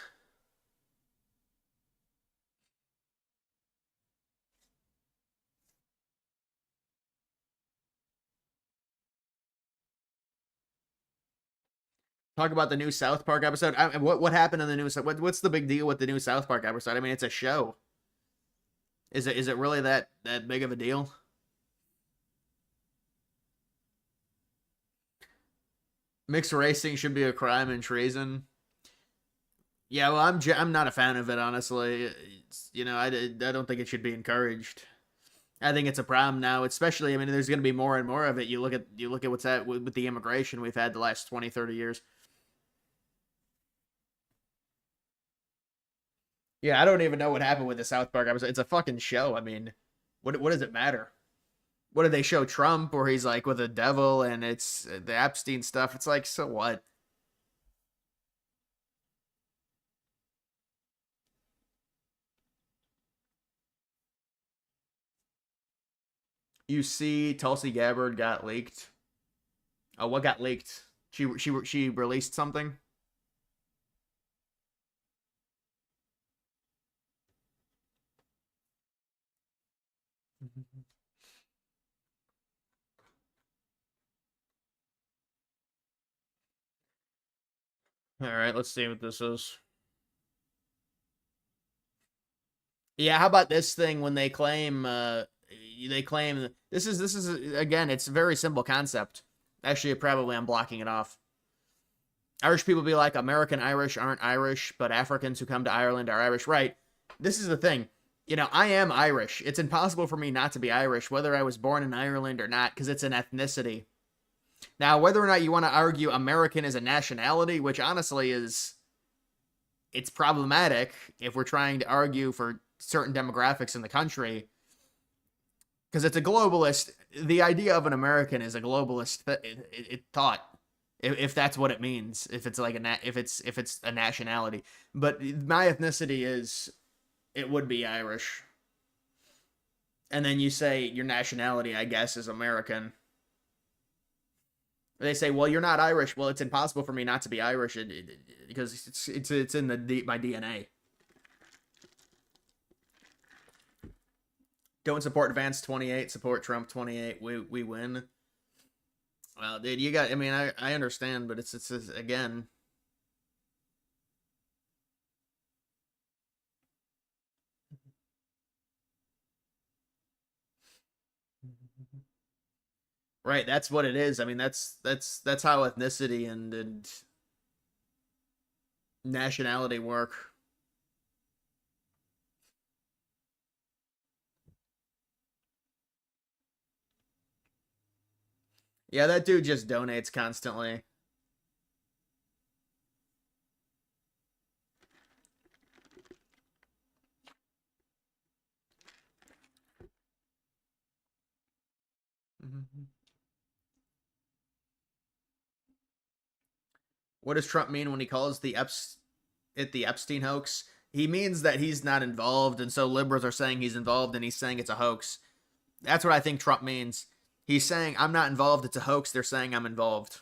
Talk about the new South Park episode. What happened in the new? What's the big deal with the new South Park episode? I mean, it's a show. Is it really that big of a deal? Mixed racing should be a crime and treason. Yeah, well, I'm not a fan of it, honestly. You know, I don't think it should be encouraged. I think it's a problem now, especially, I mean, there's going to be more and more of it. You look at what's that with the immigration we've had the last 20, 30 years. Yeah, I don't even know what happened with the South Park episode. It's a fucking show. I mean, what does it matter? What did they show Trump where he's like with a devil and it's the Epstein stuff? It's like, so what? You see, Tulsi Gabbard got leaked. Oh, what got leaked? She released something. All right, let's see what this is. Yeah, how about this thing when they claim this is again, it's a very simple concept. Actually, probably I'm blocking it off. Irish people be like, American Irish aren't Irish, but Africans who come to Ireland are Irish. Right. This is the thing. You know, I am Irish. It's impossible for me not to be Irish, whether I was born in Ireland or not, because it's an ethnicity. Now, whether or not you want to argue American is a nationality, which honestly is, it's problematic if we're trying to argue for certain demographics in the country, because it's a globalist. The idea of an American is a globalist thought, if that's what it means. If it's like if it's a nationality, but my ethnicity is, it would be Irish. And then you say your nationality, I guess, is American. They say, well, you're not Irish. Well, it's impossible for me not to be Irish because it's in my DNA. Don't support Vance 28, support Trump 28. We win. Well, dude, you got. I mean, I understand, but it's again. Right, that's what it is. I mean, that's how ethnicity and nationality work. Yeah, that dude just donates constantly. What does Trump mean when he calls the Epstein hoax? He means that he's not involved, and so liberals are saying he's involved, and he's saying it's a hoax. That's what I think Trump means. He's saying, I'm not involved, it's a hoax. They're saying I'm involved.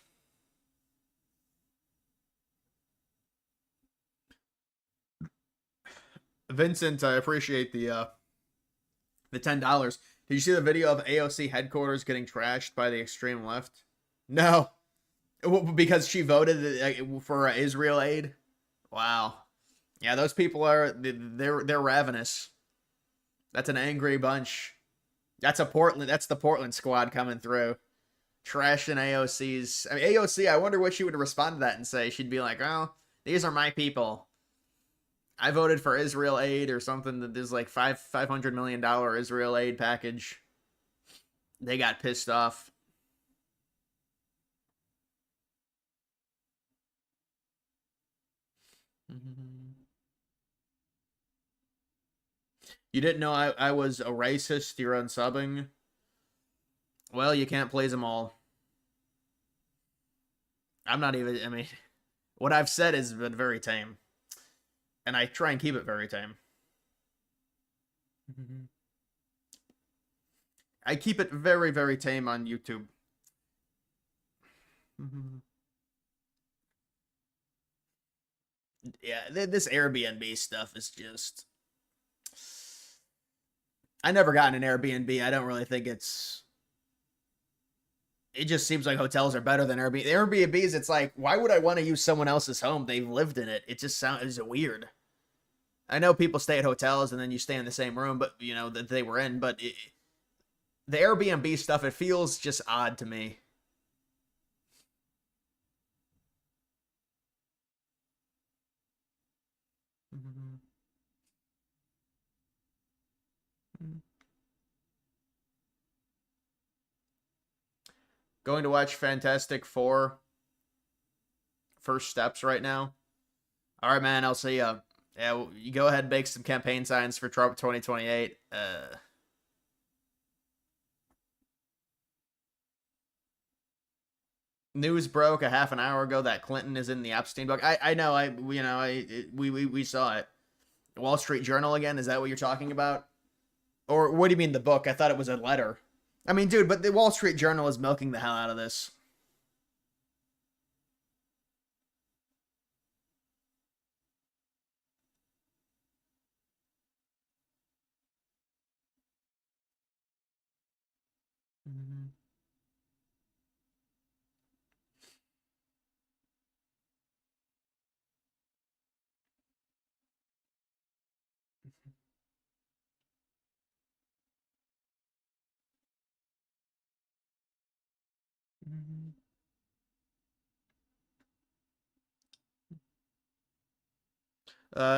Vincent, I appreciate the $10. Did you see the video of AOC headquarters getting trashed by the extreme left? No. Because she voted for Israel aid? Wow. Yeah, those people they're ravenous. That's an angry bunch. That's the Portland squad coming through. Trashing AOC's. I mean, AOC, I wonder what she would respond to that and say. She'd be like, oh, these are my people. I voted for Israel aid or something. That there's like $500 million Israel aid package. They got pissed off. You didn't know I was a racist? You're unsubbing? Well, you can't please them all. I'm not even, I mean, what I've said has been very tame. And I try and keep it very tame. I keep it very, very tame on YouTube. Yeah, this Airbnb stuff is just... I never got an Airbnb. I don't really think it's... It just seems like hotels are better than Airbnb. Airbnbs, it's like, why would I want to use someone else's home? They've lived in it. It just sounds weird. I know people stay at hotels and then you stay in the same room, but you know that they were in. But the Airbnb stuff, it feels just odd to me. Going to watch Fantastic Four First Steps right now. All right, man. I'll see ya. Yeah, you go ahead and make some campaign signs for Trump 2028. News broke a half an hour ago that Clinton is in the Epstein book. I know. We saw it. Wall Street Journal again. Is that what you're talking about? Or what do you mean the book? I thought it was a letter. I mean, dude, but the Wall Street Journal is milking the hell out of this.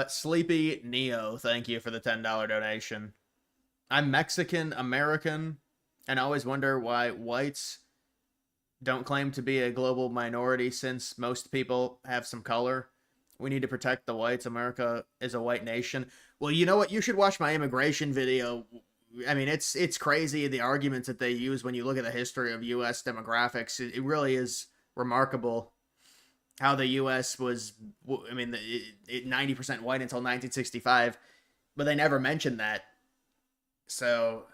Sleepy Neo, thank you for the $10 donation. I'm Mexican American and I always wonder why whites don't claim to be a global minority since most people have some color. We need to protect the whites. America is a white nation. Well, you know what? You should watch my immigration video. I mean, it's crazy, the arguments that they use when you look at the history of U.S. demographics. It really is remarkable how the U.S. was, I mean, 90% white until 1965, but they never mentioned that. So,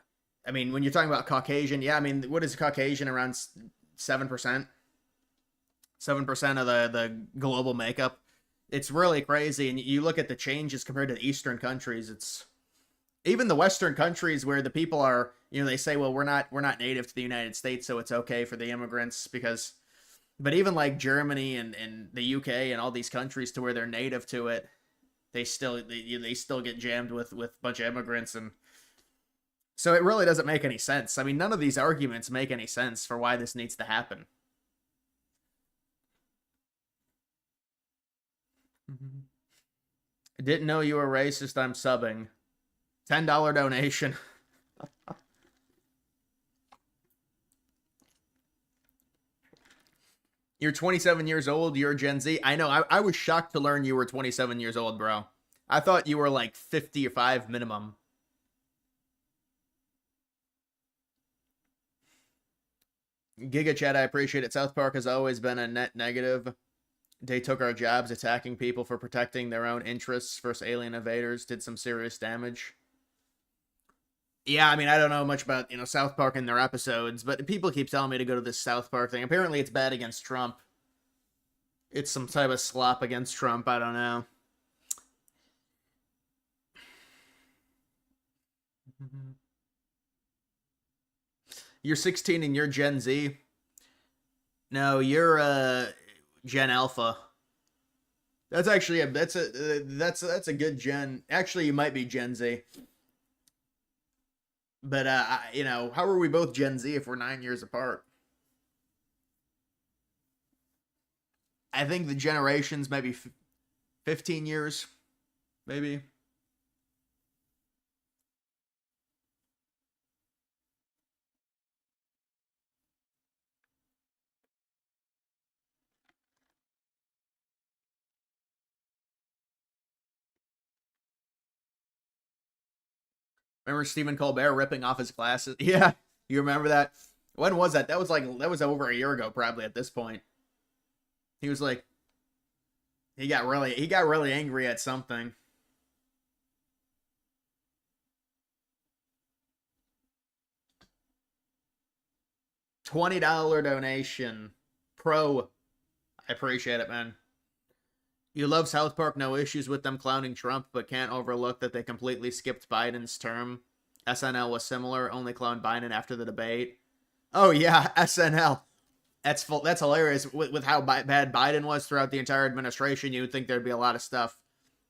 I mean, when you're talking about Caucasian, yeah, I mean, what is Caucasian? Around 7%? 7% of the global makeup. It's really crazy, and you look at the changes compared to the Eastern countries, it's... Even the Western countries where the people are, you know, they say, well, we're not native to the United States, so it's okay for the immigrants because... But even like Germany and the UK and all these countries to where they're native to it, they still get jammed with a bunch of immigrants, and so it really doesn't make any sense. I mean, none of these arguments make any sense for why this needs to happen. I didn't know you were racist. I'm subbing. $10 donation. You're 27 years old. You're Gen Z. I know. I was shocked to learn you were 27 years old, bro. I thought you were like 55 minimum. Giga Chat, I appreciate it. South Park has always been a net negative. They took our jobs attacking people for protecting their own interests versus alien invaders. Did some serious damage. Yeah, I mean, I don't know much about, South Park and their episodes, but people keep telling me to go to this South Park thing. Apparently it's bad against Trump. It's some type of slop against Trump. I don't know. You're 16 and you're Gen Z? No, you're, Gen Alpha. That's actually that's a good gen. Actually, you might be Gen Z. But how are we both Gen Z if we're 9 years apart? I think the generations maybe 15 years, maybe. Remember Stephen Colbert ripping off his glasses? Yeah, you remember that? When was that? That was over a year ago, probably at this point. He was like, he got really angry at something. $20 donation. Pro. I appreciate it, man. You love South Park, no issues with them clowning Trump, but can't overlook that they completely skipped Biden's term. SNL was similar, only cloned Biden after the debate. Oh yeah, SNL. That's hilarious. With how bad Biden was throughout the entire administration, you would think there'd be a lot of stuff.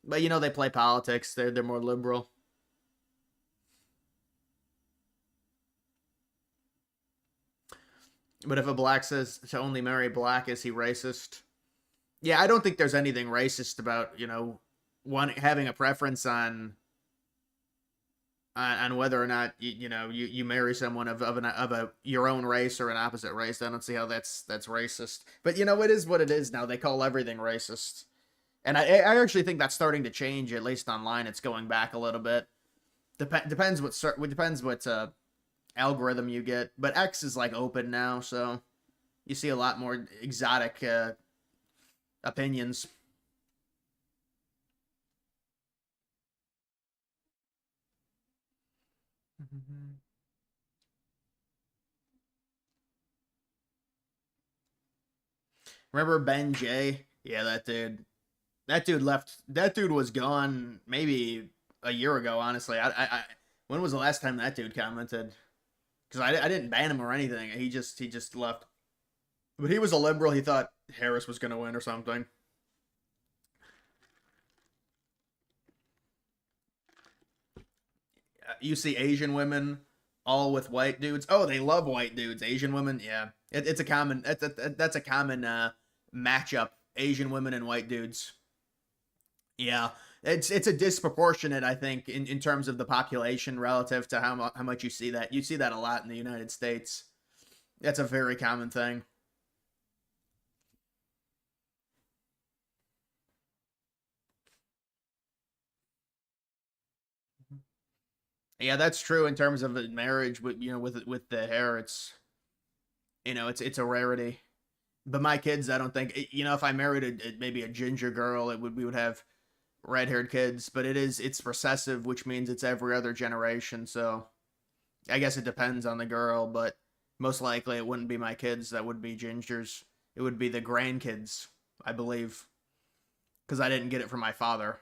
But they play politics. They're more liberal. But if a black says to only marry black, is he racist? Yeah, I don't think there's anything racist about, having a preference on whether or not you marry someone of your own race or an opposite race. I don't see how that's racist. But it is what it is now. They call everything racist, and I actually think that's starting to change. At least online, it's going back a little bit. Depends what algorithm you get. But X is like open now, so you see a lot more exotic opinions. Remember Ben J? Yeah, that dude. That dude left. That dude was gone maybe a year ago, honestly. When was the last time that dude commented? Because I didn't ban him or anything. He just left. But he was a liberal. He thought Harris was going to win or something. You see Asian women all with white dudes. Oh, they love white dudes. Asian women, yeah. That's a common matchup. Asian women and white dudes. Yeah. It's a disproportionate, I think, in terms of the population relative to how much you see that. You see that a lot in the United States. That's a very common thing. Yeah, that's true in terms of marriage. With with the hair, it's it's a rarity. But my kids, I don't think if I married maybe a ginger girl, we would have red-haired kids. But it's recessive, which means it's every other generation. So I guess it depends on the girl, but most likely it wouldn't be my kids that would be gingers. It would be the grandkids, I believe, because I didn't get it from my father.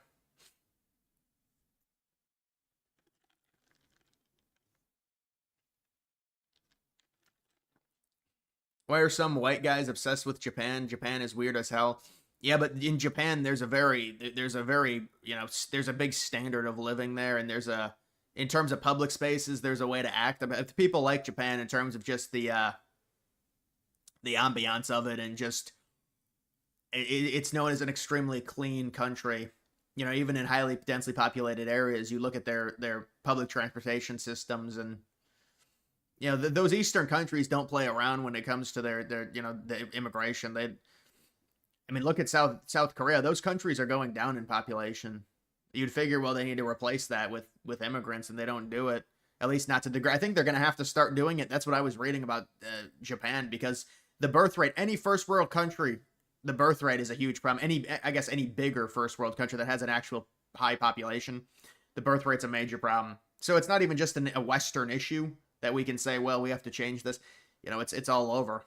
Why are some white guys obsessed with Japan? Japan is weird as hell. Yeah, but in Japan, there's a big standard of living there, and in terms of public spaces, there's a way to act. If people like Japan in terms of just the ambiance of it, and just it's known as an extremely clean country. Even in highly densely populated areas, you look at their public transportation systems, and those Eastern countries don't play around when it comes to their the immigration. Look at South Korea. Those countries are going down in population. You'd figure, well, they need to replace that with immigrants, and they don't do it. At least not to the degree. I think they're going to have to start doing it. That's what I was reading about Japan, because the birth rate, any first world country, the birth rate is a huge problem. Any bigger first world country that has an actual high population, the birth rate's a major problem. So it's not even just a Western issue that we can say, well, we have to change this. It's all over.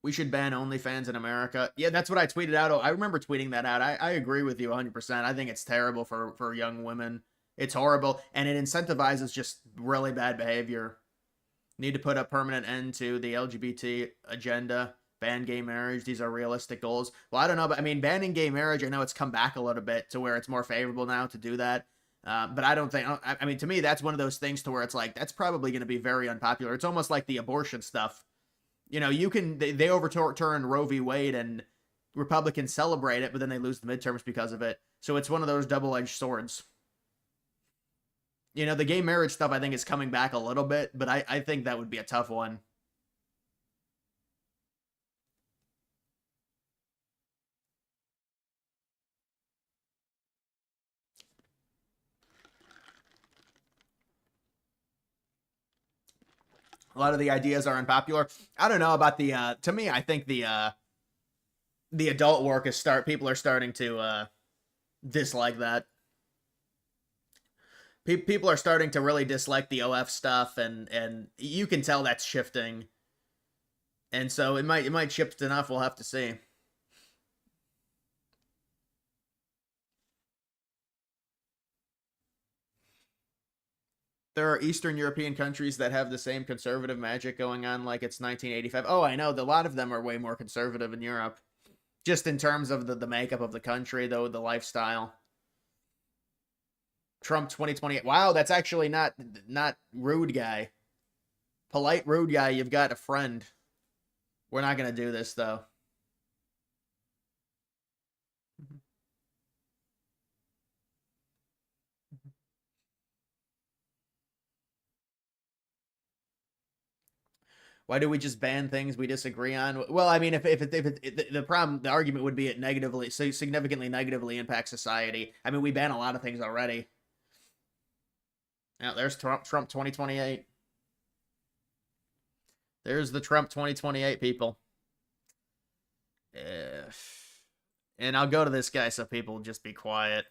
We should ban OnlyFans in America. Yeah, that's what I tweeted out. I remember tweeting that out. I agree with you 100%. I think it's terrible for young women. It's horrible, and it incentivizes just really bad behavior. Need to put a permanent end to the LGBT agenda. Ban gay marriage. These are realistic goals. Well, I don't know, but banning gay marriage, I know it's come back a little bit to where it's more favorable now to do that. But I don't think, to me, that's one of those things to where it's like, that's probably going to be very unpopular. It's almost like the abortion stuff. They overturn Roe v. Wade, and Republicans celebrate it, but then they lose the midterms because of it. So it's one of those double-edged swords. The gay marriage stuff, I think, is coming back a little bit, but I think that would be a tough one. A lot of the ideas are unpopular. I don't know about to me, I think the adult work people are starting to dislike that. People are starting to really dislike the OF stuff, and you can tell that's shifting. And so it might shift enough, we'll have to see. There are Eastern European countries that have the same conservative magic going on like it's 1985. Oh, I know. A lot of them are way more conservative in Europe. Just in terms of the makeup of the country, though, the lifestyle. Trump 2028. Wow, that's actually not rude guy. Polite rude guy, you've got a friend. We're not going to do this, though. Why do we just ban things we disagree on? Well, if the problem, the argument would be it significantly negatively impacts society. We ban a lot of things already. Now, there's Trump 2028. There's the Trump 2028, people. And I'll go to this guy so people just be quiet.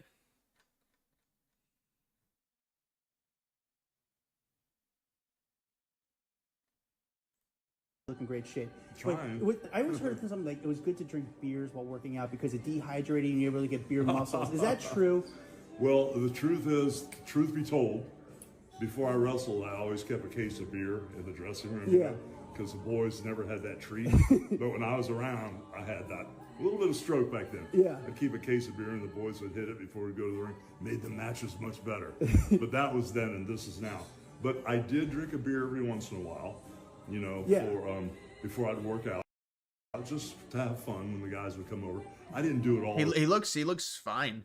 Look in great shape. I always heard something like it was good to drink beers while working out because it dehydrated and you're able to get beer muscles. Is that true? Well, the truth is, truth be told, before I wrestled, I always kept a case of beer in the dressing room. Yeah. Because the boys never had that treat. But when I was around, I had that. A little bit of stroke back then. Yeah. I'd keep a case of beer and the boys would hit it before we go to the ring. Made the matches much better. But that was then and this is now. But I did drink a beer every once in a while. For before I'd work out. just to have fun when the guys would come over. I didn't do it all. He looks fine.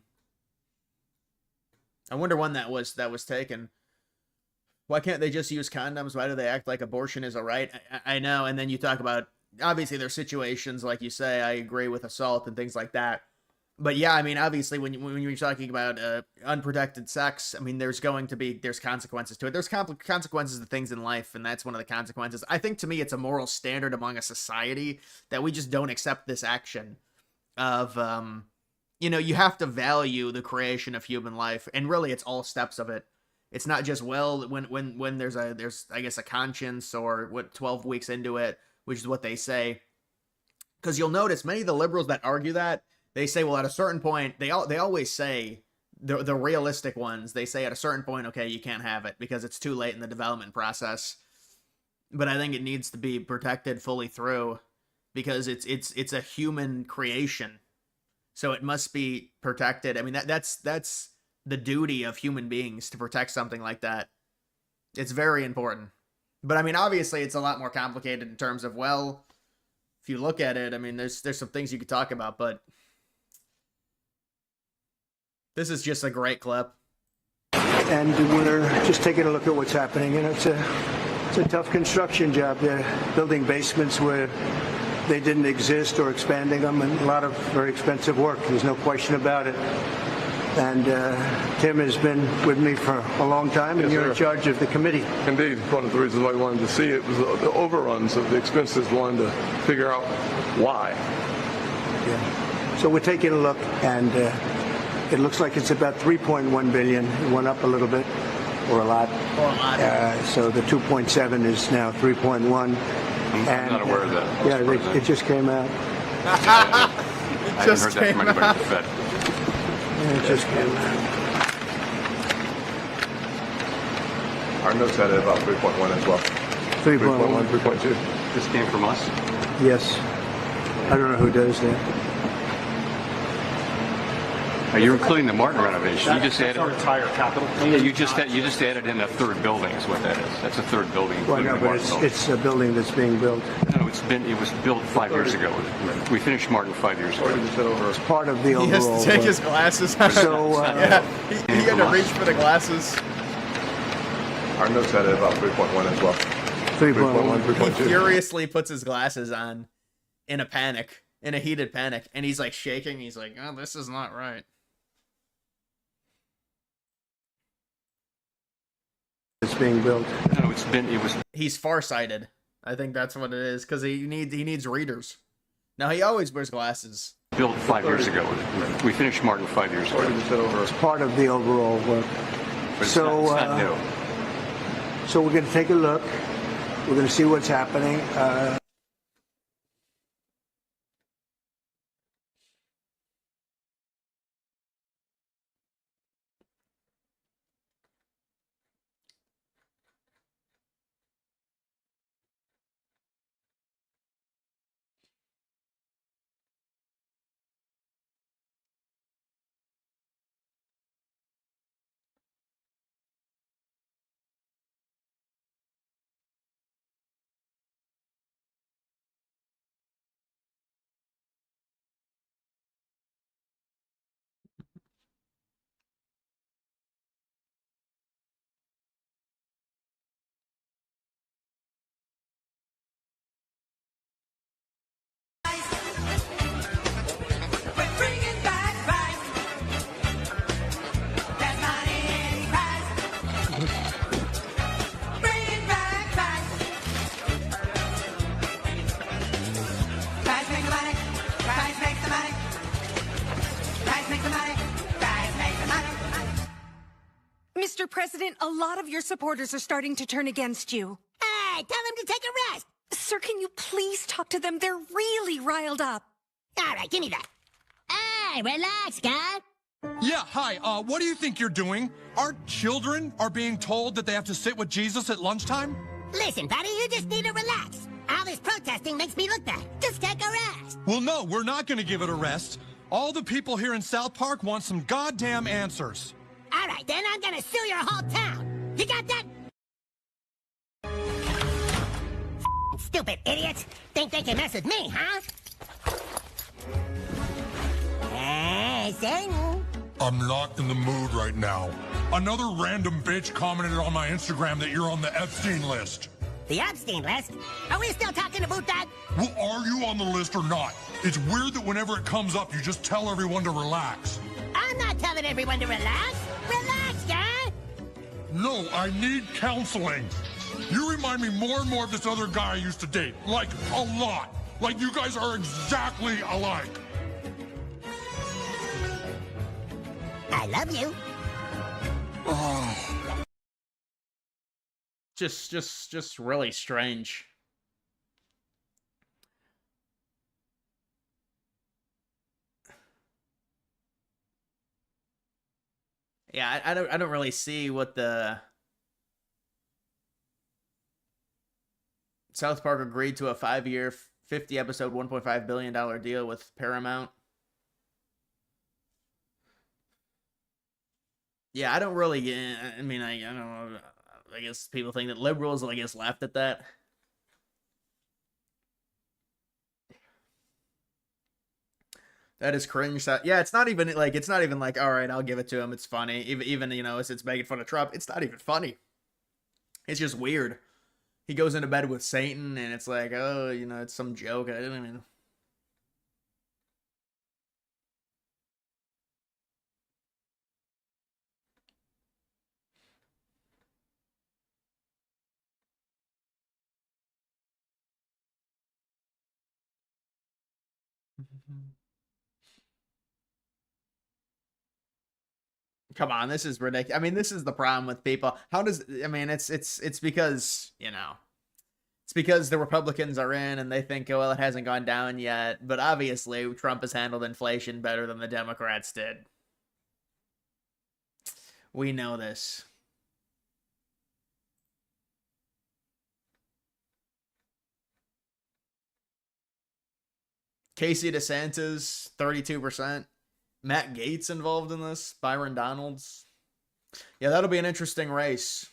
I wonder when that was taken. Why can't they just use condoms? Why do they act like abortion is a right? I know. And then you talk about, obviously there's situations like you say, I agree with assault and things like that. But yeah, I mean, obviously when you're talking about unprotected sex, I mean, there's consequences to it. There's consequences to things in life, and that's one of the consequences. I think to me, it's a moral standard among a society that we just don't accept this action of, you have to value the creation of human life, and really it's all steps of it. It's not just, well, when there's I guess a conscience, or 12 weeks into it, which is what they say. Because you'll notice many of the liberals that argue that, they say, well, at a certain point, they always say, the realistic ones, they say at a certain point, okay, you can't have it because it's too late in the development process. But I think it needs to be protected fully through, because it's a human creation, so it must be protected. I mean, that's the duty of human beings, to protect something like that. It's very important. But I mean, obviously, it's a lot more complicated in terms of, well, if you look at it, I mean, there's some things you could talk about, but this is just a great clip. And we're just taking a look at what's happening. It's a tough construction job. They're building basements where they didn't exist, or expanding them, and a lot of very expensive work. There's no question about it. And Tim has been with me for a long time, and you're in charge of the committee. Indeed. One of the reasons why I wanted to see it was the overruns of the expenses. Wanted to figure out why. Yeah. So we're taking a look, and it looks like it's about $3.1 billion. It went up a little bit, or a lot. So the 2.7 is now 3.1. I'm not aware of that. Yeah, it just came out. I haven't heard that from anybody at the Fed. It just came out. Our notes had it about 3.1 as well. 3.1, 3.2. This came from us? Yes. I don't know who does that. You're including the Martin renovation. You just added our entire capital. Yeah, you just added in a third building. Is what that is. That's a third building. Well, no, but it's a building that's being built. No, it was built 5 years ago. We finished Martin 5 years ago. It's part of the overall. He has to take his glasses off. So yeah, he had to reach for the glasses. Our notes had it about 3.1 as well. 3.1, 3.2. He furiously puts his glasses on in a panic, in a heated panic, and he's like shaking. He's like, "Oh, this is not right." It's being built. No, He's farsighted. I think that's what it is, because he needs readers. Now, he always wears glasses. Built 5 years ago. We finished Martin 5 years ago. It's part of the overall work. But it's So not new. So we're going to take a look. We're going to see what's happening. Mr. President, a lot of your supporters are starting to turn against you. Hey, tell them to take a rest. Sir, can you please talk to them? They're really riled up. All right, give me that. Hey, relax, guy. Yeah, hi. What do you think you're doing? Our children are being told that they have to sit with Jesus at lunchtime? Listen, buddy, you just need to relax. All this protesting makes me look bad. Just take a rest. Well, no, we're not going to give it a rest. All the people here in South Park want some goddamn answers. All right, then I'm gonna sue your whole town. You got that? Stupid idiots. Think they can mess with me, huh? Hey, Satan. I'm not in the mood right now. Another random bitch commented on my Instagram that you're on the Epstein list. The Epstein list? Are we still talking about that? Well, are you on the list or not? It's weird that whenever it comes up, you just tell everyone to relax. I'm not telling everyone to relax. Relax, guy. No, I need counseling. You remind me more and more of this other guy I used to date. Like, a lot. Like, you guys are exactly alike. I love you. Oh. Just really strange. Yeah, I don't really see what the South Park agreed to a 5-year, 50-episode, $1.5 billion deal with Paramount. Yeah, I don't really get. I mean, I don't know. I guess people think that liberals, I guess, laughed at that. That is cringe. Yeah, it's not even like, all right, I'll give it to him. It's funny. Even you know, it's making fun of Trump. It's not even funny. It's just weird. He goes into bed with Satan, and it's like, oh, you know, it's some joke. I didn't even. Come on, this is ridiculous. I mean, this is the problem with people. How does I mean? It's because you know, it's because the Republicans are in and they think, oh, well, it hasn't gone down yet. But obviously, Trump has handled inflation better than the Democrats did. We know this. Casey DeSantis, 32%. Matt Gaetz involved in this. Byron Donalds. Yeah, that'll be an interesting race.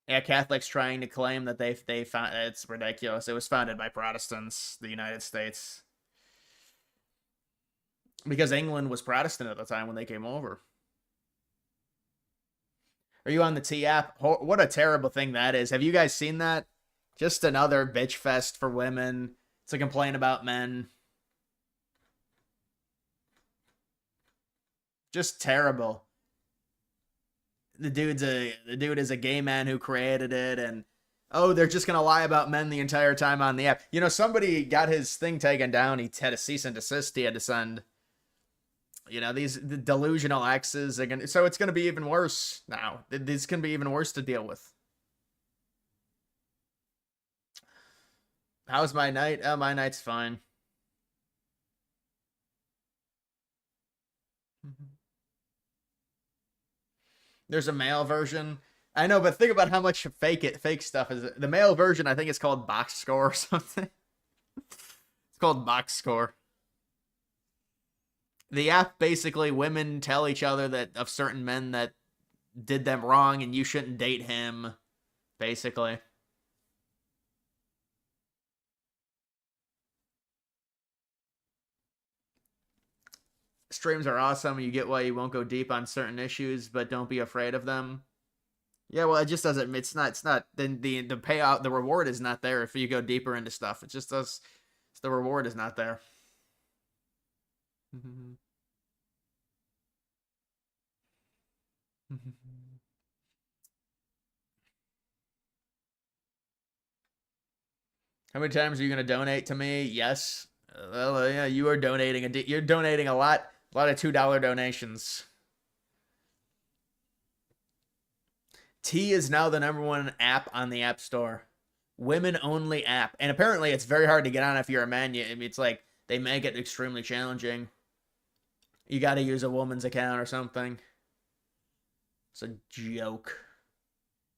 Yeah, Catholics trying to claim that they found it's ridiculous. It was founded by Protestants, the United States. Because England was Protestant at the time when they came over. Are you on the T app? What a terrible thing that is. Have you guys seen that? Just another bitch fest for women. It's a complaint about men. Just terrible. The dude is a gay man who created it, and oh, they're just gonna lie about men the entire time on the app. You know, somebody got his thing taken down. He had a cease and desist he had to send. You know, the delusional exes are gonna, so it's gonna be even worse now. This can be even worse to deal with. How's my night? Oh, my night's fine. There's a male version. I know, but think about how much fake stuff is. The male version, I think it's called Box Score or something. It's called Box Score. The app, basically, women tell each other that of certain men that did them wrong and you shouldn't date him, basically. Streams are awesome. You get why you won't go deep on certain issues, but don't be afraid of them. Yeah, well, it just doesn't. It's not. Then the payout, the reward is not there if you go deeper into stuff. It just does. The reward is not there. How many times are you going to donate to me? Yes. Well, yeah, you are donating. You're donating a lot of $2 donations. T is now the #1 app on the App Store. Women-only app. And apparently it's very hard to get on if you're a man. It's like they make it extremely challenging. You got to use a woman's account or something. It's a joke.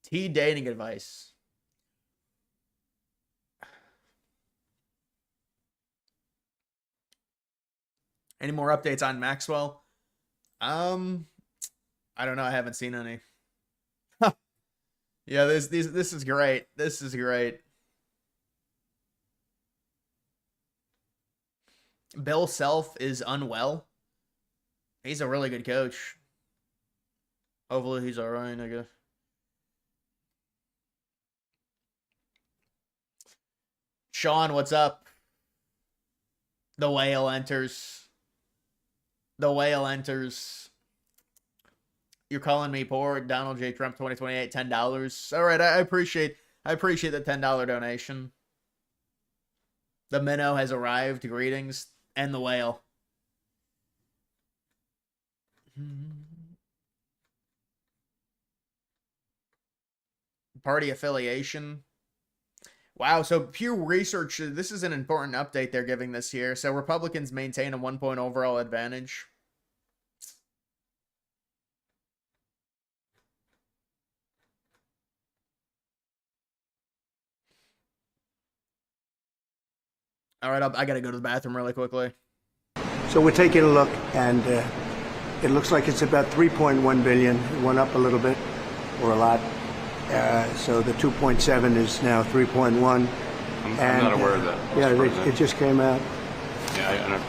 T dating advice. Any more updates on Maxwell? I don't know. I haven't seen any. Yeah, this is great. This is great. Bill Self is unwell. He's a really good coach. Hopefully he's alright, I guess. Sean, what's up? The whale enters. The whale enters. You're calling me poor, Donald J. Trump 2028, $10. All right, I appreciate the $10 donation. The minnow has arrived. Greetings. And the whale. Party affiliation. Wow, so Pew Research, this is an important update they're giving this year. So Republicans maintain a 1-point overall advantage. All right, I got to go to the bathroom really quickly. So we're taking a look, and it looks like it's about 3.1 billion. It went up a little bit, or a lot. So the 2.7 is now 3.1. I'm not aware of that. Yeah, it just came out. Yeah,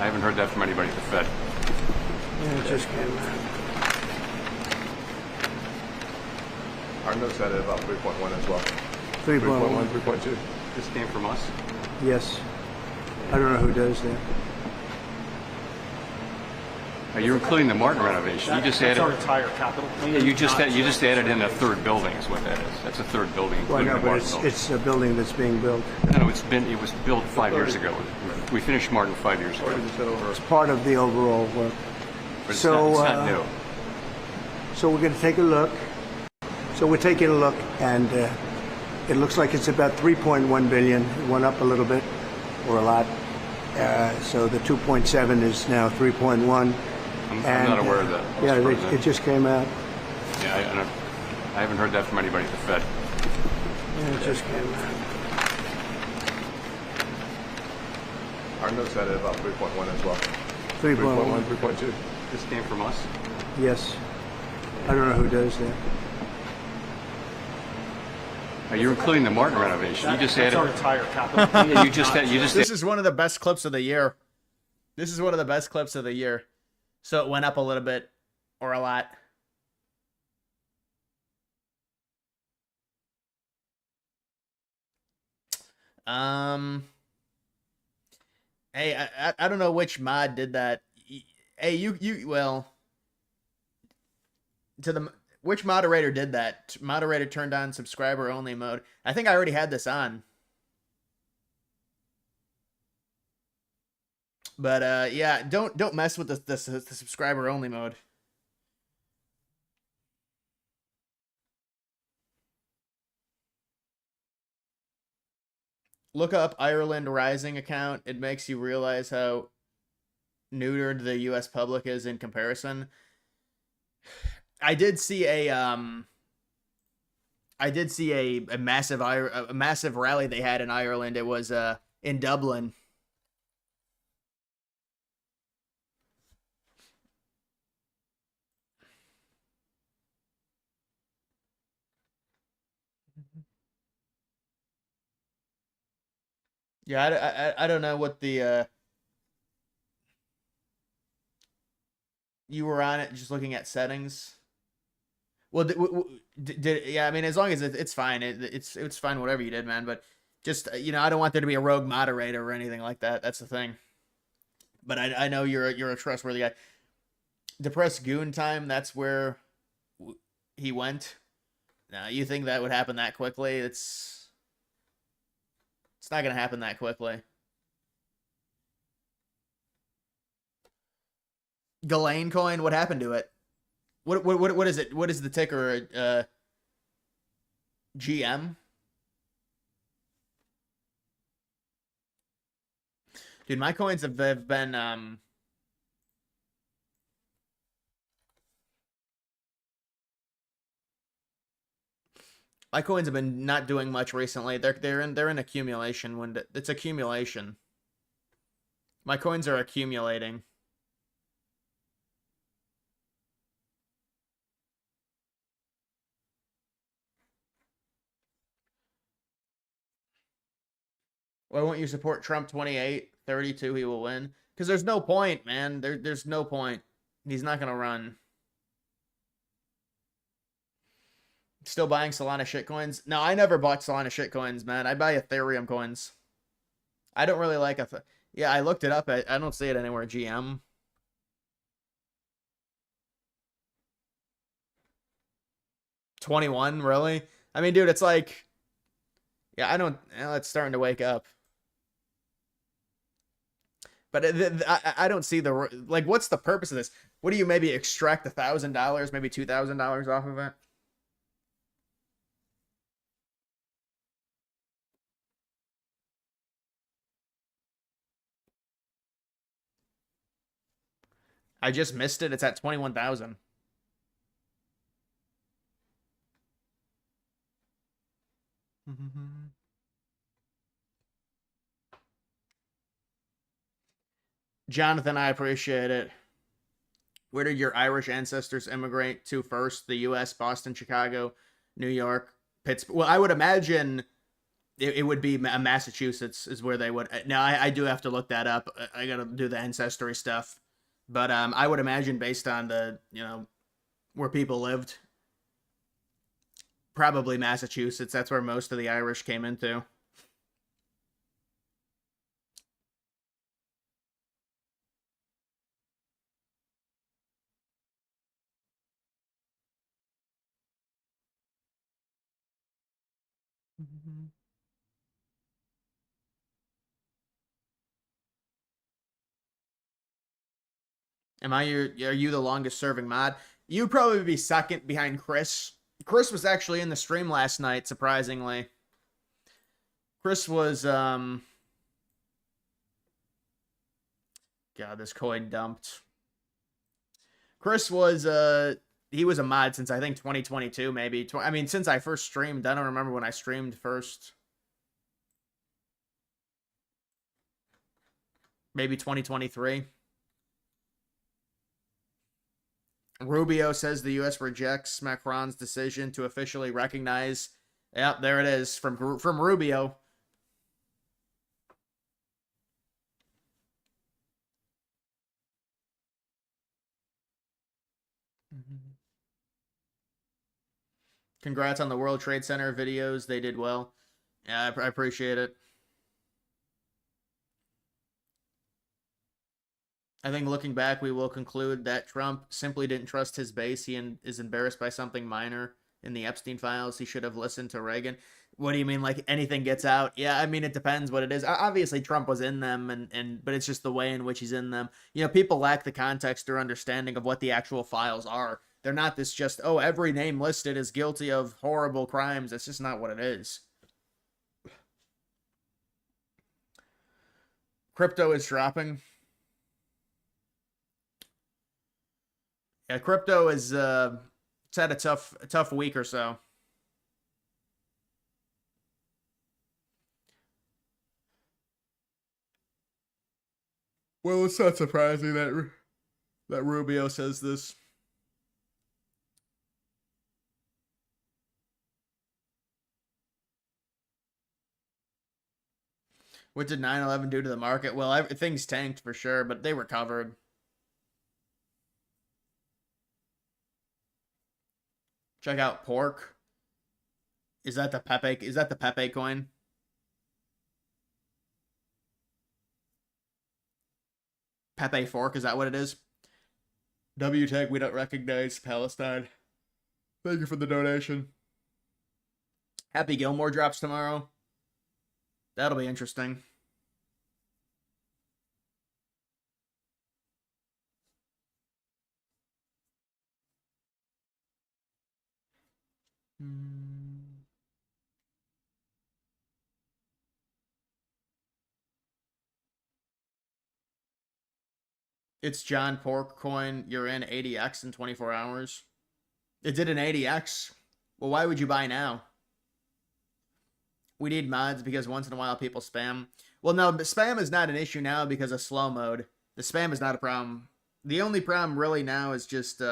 I haven't heard that from anybody at the Fed. Yeah, it just came out. Our notes had it about 3.1 as well. 3.1. 3.2. This came from us? Yes. I don't know who does that. You're including the Martin renovation. You just added our entire capital. Yeah, you just added in a third building is what that is. That's a third building. Well, no, including the but Martin building. it's a building that's being built. No, it was built 5 years ago. We finished Martin 5 years ago. It's part of the overall work. But it's So, not new. So we're going to take a look. So we're taking a look, and it looks like it's about 3.1 billion. It went up a little bit, or a lot. So the 2.7 is now 3.1. I'm not aware of that. Yeah, it just came out. Yeah, I haven't heard that from anybody at the Fed. Yeah, it just came out. Our notes had it about 3.1 as well. 3.1. 3.2. This came from us? Yes. I don't know who does that. You're including the Martin renovation. You just added our entire capital. Yeah, you just This is one of the best clips of the year. This is one of the best clips of the year. So it went up a little bit, or a lot. Hey, I don't know which mod did that. Hey, well, which moderator did that? Moderator turned on subscriber only mode. I think I already had this on. But yeah, don't mess with the subscriber only mode. Look up Ireland Rising account. It makes you realize how neutered the US public is in comparison. I did see a massive rally they had in Ireland. It was in Dublin. Yeah, I don't know what the you were on it just looking at settings. Well, yeah, I mean, as long as it's fine, it's fine whatever you did, man. But just I don't want there to be a rogue moderator or anything like that. That's the thing. But I know you're a trustworthy guy. Depressed Goon Time. That's where he went. Now, you think that would happen that quickly? It's not gonna happen that quickly. Klain coin. What happened to it? What is it? What is the ticker? GM. Dude, my coins have been my coins have been not doing much recently. They're in accumulation when it's accumulation. My coins are accumulating. Why won't you support Trump 28, 32, he will win? Because there's no point, man. There's no point. He's not going to run. Still buying Solana shitcoins? No, I never bought Solana shitcoins, man. I buy Ethereum coins. I don't really like yeah, I looked it up. I don't see it anywhere. GM. $21, really? I mean, dude, it's like, yeah, I don't. It's starting to wake up. But I don't see the like. What's the purpose of this? What do you maybe extract $1,000, maybe $2,000 off of it? I just missed it. It's at 21,000. Jonathan, I appreciate it. Where did your Irish ancestors immigrate to first? The U.S., Boston, Chicago, New York, Pittsburgh. Well, I would imagine it would be Massachusetts is where they would. Now, I do have to look that up. I got to do the ancestry stuff. But I would imagine based on the, where people lived, probably Massachusetts. That's where most of the Irish came into. Are you the longest serving mod? You'd probably be second behind Chris. Chris was actually in the stream last night, surprisingly. Chris was God, this coin dumped. Chris was he was a mod since I think 2022, maybe. I mean, since I first streamed. I don't remember when I streamed first. Maybe 2023. Rubio says the U.S. rejects Macron's decision to officially recognize. Yep, there it is from Rubio. Congrats on the World Trade Center videos. They did well. Yeah, I appreciate it. I think looking back, we will conclude that Trump simply didn't trust his base. He is embarrassed by something minor in the Epstein files. He should have listened to Reagan. What do you mean, like anything gets out? Yeah, I mean, it depends what it is. Obviously, Trump was in them, but it's just the way in which he's in them. People lack the context or understanding of what the actual files are. They're not this just, oh, every name listed is guilty of horrible crimes. That's just not what it is. Crypto is dropping. Yeah, crypto is it's had a tough week or so. Well, it's not surprising that Rubio says this. What did 9/11 do to the market? Well, things tanked for sure, but they recovered. Check out pork. Is that the Pepe? Is that the Pepe coin? Pepe fork, is that what it is? WTech, we don't recognize Palestine. Thank you for the donation. Happy Gilmore drops tomorrow. That'll be interesting. It's John Pork coin. You're in 80x in 24 hours. It did an 80x. Well, why would you buy now? We need mods because once in a while people spam. Well, no, but spam is not an issue now because of slow mode. The spam is not a problem. The only problem really now is just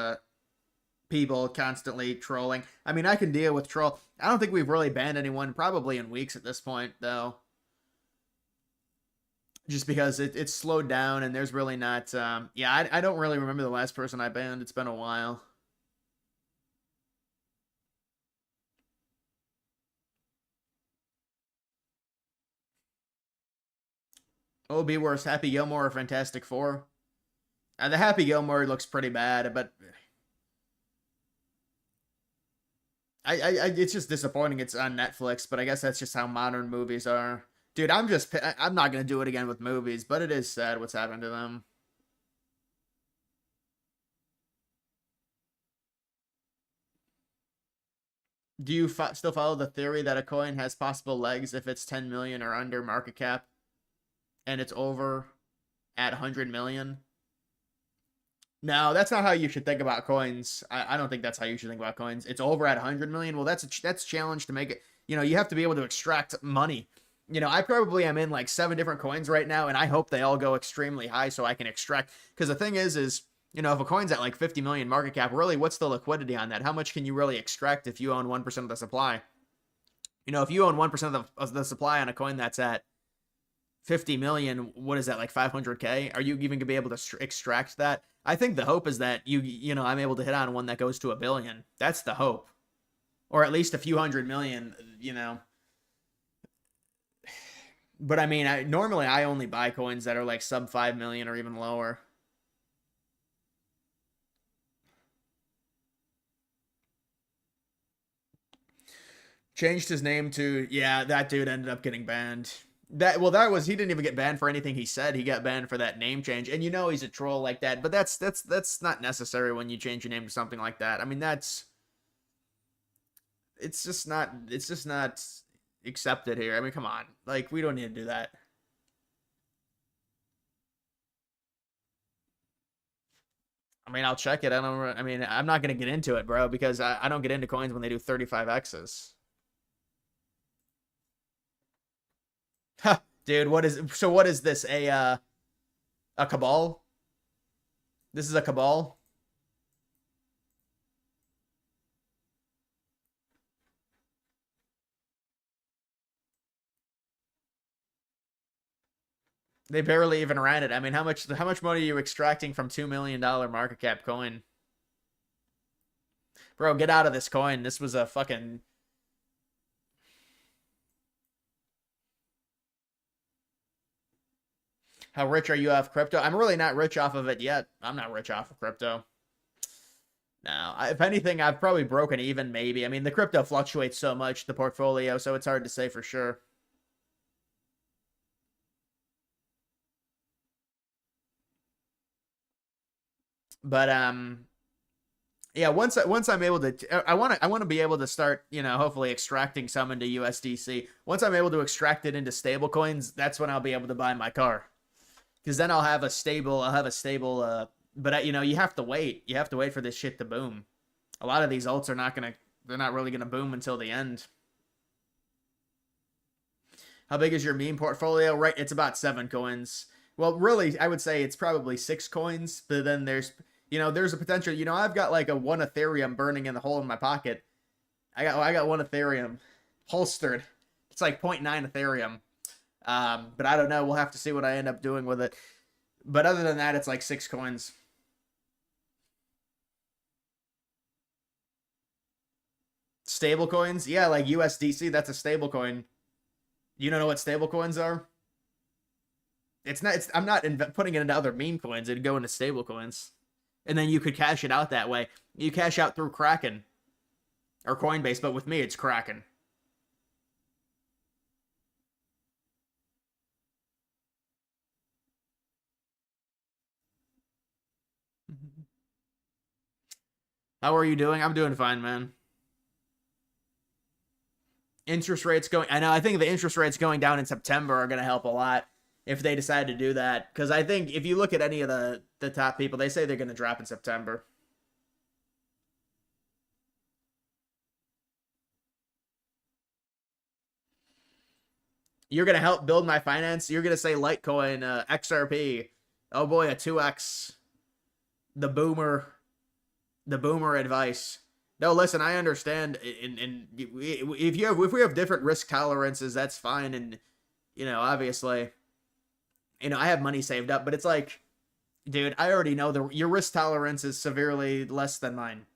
people constantly trolling. I mean, I can deal with troll. I don't think we've really banned anyone probably in weeks at this point, though. just because it's slowed down and there's really not. Yeah, I don't really remember the last person I banned. It's been a while. What would be worse, Happy Gilmore or Fantastic Four? The Happy Gilmore looks pretty bad, but it's just disappointing it's on Netflix, but I guess that's just how modern movies are. Dude, I'm not going to do it again with movies, but it is sad what's happened to them. Do you still follow the theory that a coin has possible legs if it's 10 million or under market cap and it's over at 100 million? No, that's not how you should think about coins. I don't think that's how you should think about coins. It's over at 100 million. Well, that's a challenge to make it. You know, you have to be able to extract money. You know, I probably am in like 7 different coins right now, and I hope they all go extremely high so I can extract. Because the thing is, you know, if a coin's at like 50 million market cap, really, what's the liquidity on that? How much can you really extract if you own 1% of the supply? You know, if you own 1% of the supply on a coin that's at 50 million, what is that, like 500K? Are you even going to be able to extract that? I think the hope is that you know, I'm able to hit on one that goes to 1 billion. That's the hope. Or at least a few hundred million, you know. But I mean, normally I only buy coins that are like sub 5 million or even lower. Changed his name to, yeah, that dude ended up getting banned. He didn't even get banned for anything he said. He got banned for that name change. And you know he's a troll like that, but that's not necessary when you change your name to something like that. I mean, it's just not accepted here. I mean, come on. Like, we don't need to do that. I mean, I'll check it. I mean, I'm not going to get into it, bro, because I don't get into coins when they do 35Xs. Dude, what is this? A cabal? This is a cabal? They barely even ran it. I mean, how much money are you extracting from $2 million market cap coin? Bro, get out of this coin. This was a fucking... How rich are you off crypto? I'm really not rich off of it yet. I'm not rich off of crypto. No, if anything, I've probably broken even, maybe. I mean, the crypto fluctuates so much, the portfolio, so it's hard to say for sure. But yeah, once I'm able to, I want to be able to start, you know, hopefully extracting some into USDC. Once I'm able to extract it into stable coins, that's when I'll be able to buy my car. Because then I'll have a stable, but you know, you have to wait. You have to wait for this shit to boom. A lot of these alts they're not really gonna boom until the end. How big is your meme portfolio? Right, it's about 7 coins. Well, really, I would say it's probably 6 coins, but then there's a potential, you know, I've got like a 1 Ethereum burning in the hole in my pocket. I got 1 Ethereum holstered. It's like 0.9 Ethereum. But I don't know. We'll have to see what I end up doing with it. But other than that, it's like 6 coins. Stable coins? Yeah, like USDC, that's a stable coin. You don't know what stable coins are? I'm not putting it into other meme coins. It'd go into stable coins. And then you could cash it out that way. You cash out through Kraken. Or Coinbase, but with me, it's Kraken. How are you doing? I'm doing fine, man. Interest rates going... I know, I think the interest rates going down in September are going to help a lot if they decide to do that. Because I think if you look at any of the top people, they say they're going to drop in September. You're going to help build my finance? You're going to say Litecoin, XRP. Oh boy, a 2X. The boomer advice. No, listen, I understand, and if we have different risk tolerances, that's fine, and you know, obviously, You know, I have money saved up, but it's like, dude, I already know your risk tolerance is severely less than mine.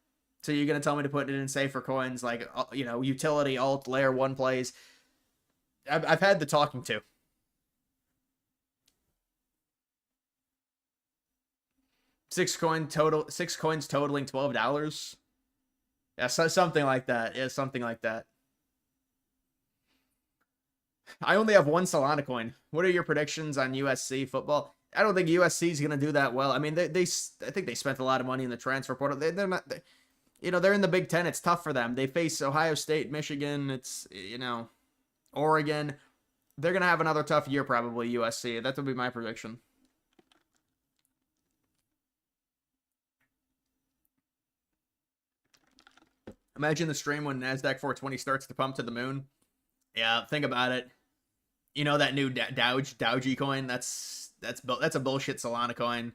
So you're going to tell me to put it in safer coins like, you know, utility, alt, layer 1 plays. I've had the talking to. Six coins totaling $12. Yeah, something like that. Yeah, something like that. I only have one Solana coin. What are your predictions on USC football? I don't think USC is going to do that well. I mean, I think they spent a lot of money in the transfer portal. They're not, you know, they're in the Big Ten. It's tough for them. They face Ohio State, Michigan. It's, you know, Oregon. They're going to have another tough year, probably, USC. That would be my prediction. Imagine the stream when NASDAQ 420 starts to pump to the moon. Yeah, think about it. You know that new Doge coin? That's a bullshit Solana coin.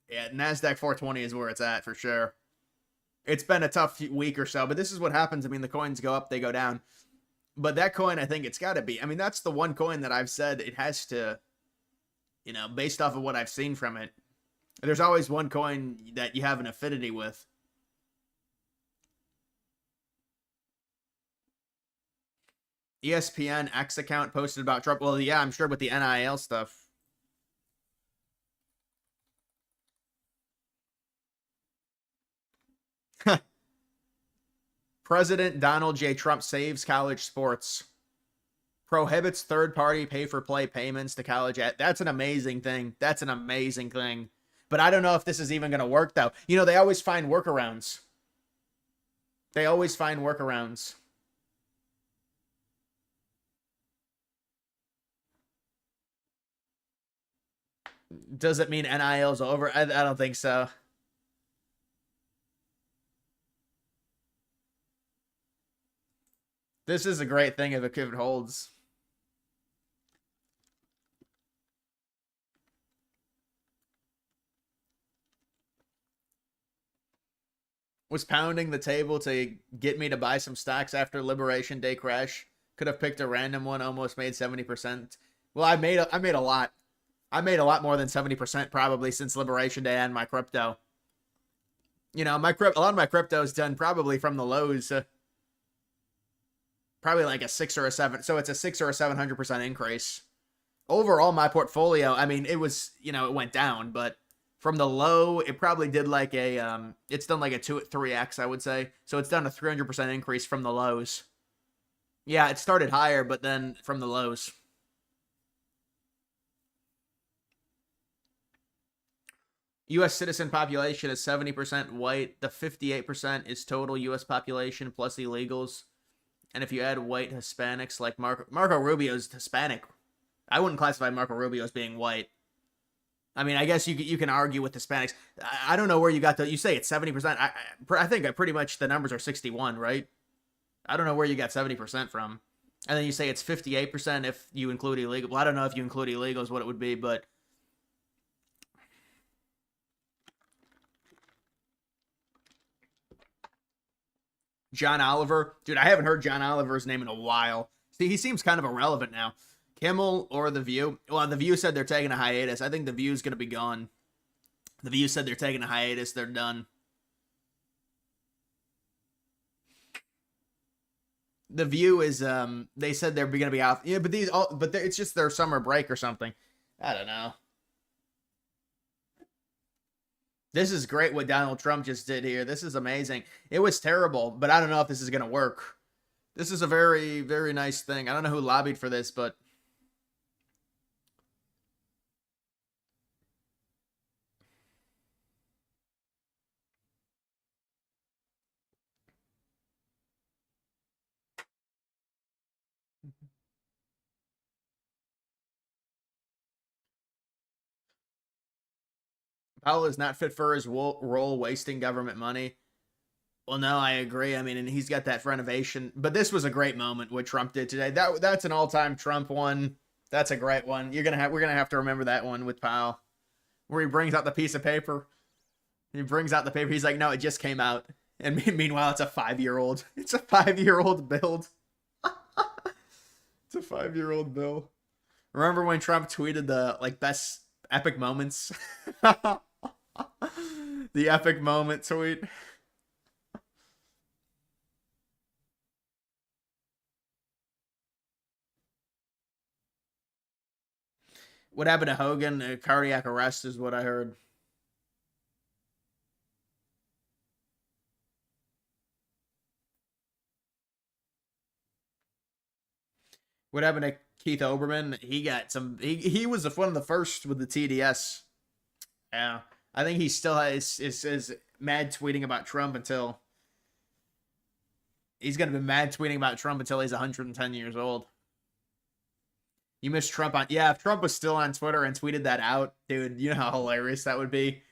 Yeah, NASDAQ 420 is where it's at for sure. It's been a tough week or so, but this is what happens. I mean, the coins go up, they go down. But that coin, I think it's got to be. I mean, that's the one coin that I've said it has to, you know, based off of what I've seen from it. There's always one coin that you have an affinity with. ESPN X account posted about Trump. Well, yeah, I'm sure with the NIL stuff. President Donald J. Trump saves college sports. Prohibits third-party pay-for-play payments to college. That's an amazing thing. That's an amazing thing. But I don't know if this is even going to work, though. You know, they always find workarounds. They always find workarounds. Does it mean NIL's over? I don't think so. This is a great thing if it holds. Was pounding the table to get me to buy some stocks after Liberation Day crash. Could have picked a random one, almost made 70%. Well, I made a lot. I made a lot more than 70% probably since Liberation Day and my crypto. You know, a lot of my crypto is done probably from the lows. Probably like a 6 or a 7. So it's a 6 or a 700% increase. Overall, my portfolio, I mean, it was, you know, it went down, but from the low, it probably did like a, it's done like a 3x, I would say. So it's done a 300% increase from the lows. Yeah, it started higher, but then from the lows. U.S. citizen population is 70% white. The 58% is total U.S. population plus illegals. And if you add white Hispanics like Marco Rubio's Hispanic, I wouldn't classify Marco Rubio as being white. I mean, I guess you can argue with Hispanics. I don't know where you got you say it's 70%. I think pretty much the numbers are 61, right? I don't know where you got 70% from. And then you say it's 58% if you include illegal. Well, I don't know if you include illegals what it would be, but John Oliver. Dude, I haven't heard John Oliver's name in a while. See, he seems kind of irrelevant now. Kimmel or The View? Well, The View said they're taking a hiatus. I think The View's going to be gone. The View said they're taking a hiatus. They're done. The View is, they said they're going to be off. Yeah, but it's just their summer break or something. I don't know. This is great what Donald Trump just did here. This is amazing. It was terrible, but I don't know if this is going to work. This is a very, very nice thing. I don't know who lobbied for this, but Powell is not fit for his role, wasting government money. Well, no, I agree. I mean, and he's got that renovation. But this was a great moment what Trump did today. That's an all-time Trump one. That's a great one. We're gonna have to remember that one with Powell, where he brings out the piece of paper. He brings out the paper. He's like, "No, it just came out." And meanwhile, it's a 5-year-old. It's a 5-year-old build. It's a 5-year-old bill. Remember when Trump tweeted the like best epic moments? The epic moment tweet. What happened to Hogan? A cardiac arrest is what I heard. What happened to Keith Olbermann? He got some. He was one of the first with the TDS. Yeah, I think he still is mad tweeting about Trump until he's gonna be mad tweeting about Trump until he's 110 years old. You missed Trump on. Yeah, if Trump was still on Twitter and tweeted that out, dude, you know how hilarious that would be.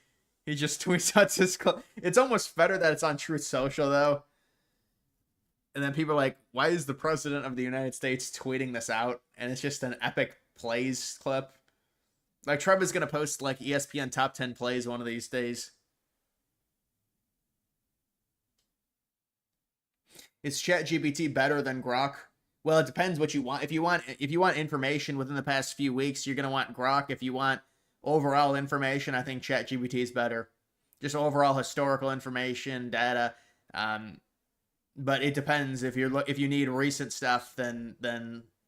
He just tweets out his. It's almost better that it's on Truth Social though. And then people are like, why is the president of the United States tweeting this out? And it's just an epic plays clip. Like, Trump is going to post, like, ESPN top 10 plays one of these days. Is ChatGPT better than Grok? Well, it depends what you want. If you want information within the past few weeks, you're going to want Grok. If you want overall information, I think ChatGPT is better. Just overall historical information, data, but it depends. If you need recent stuff, then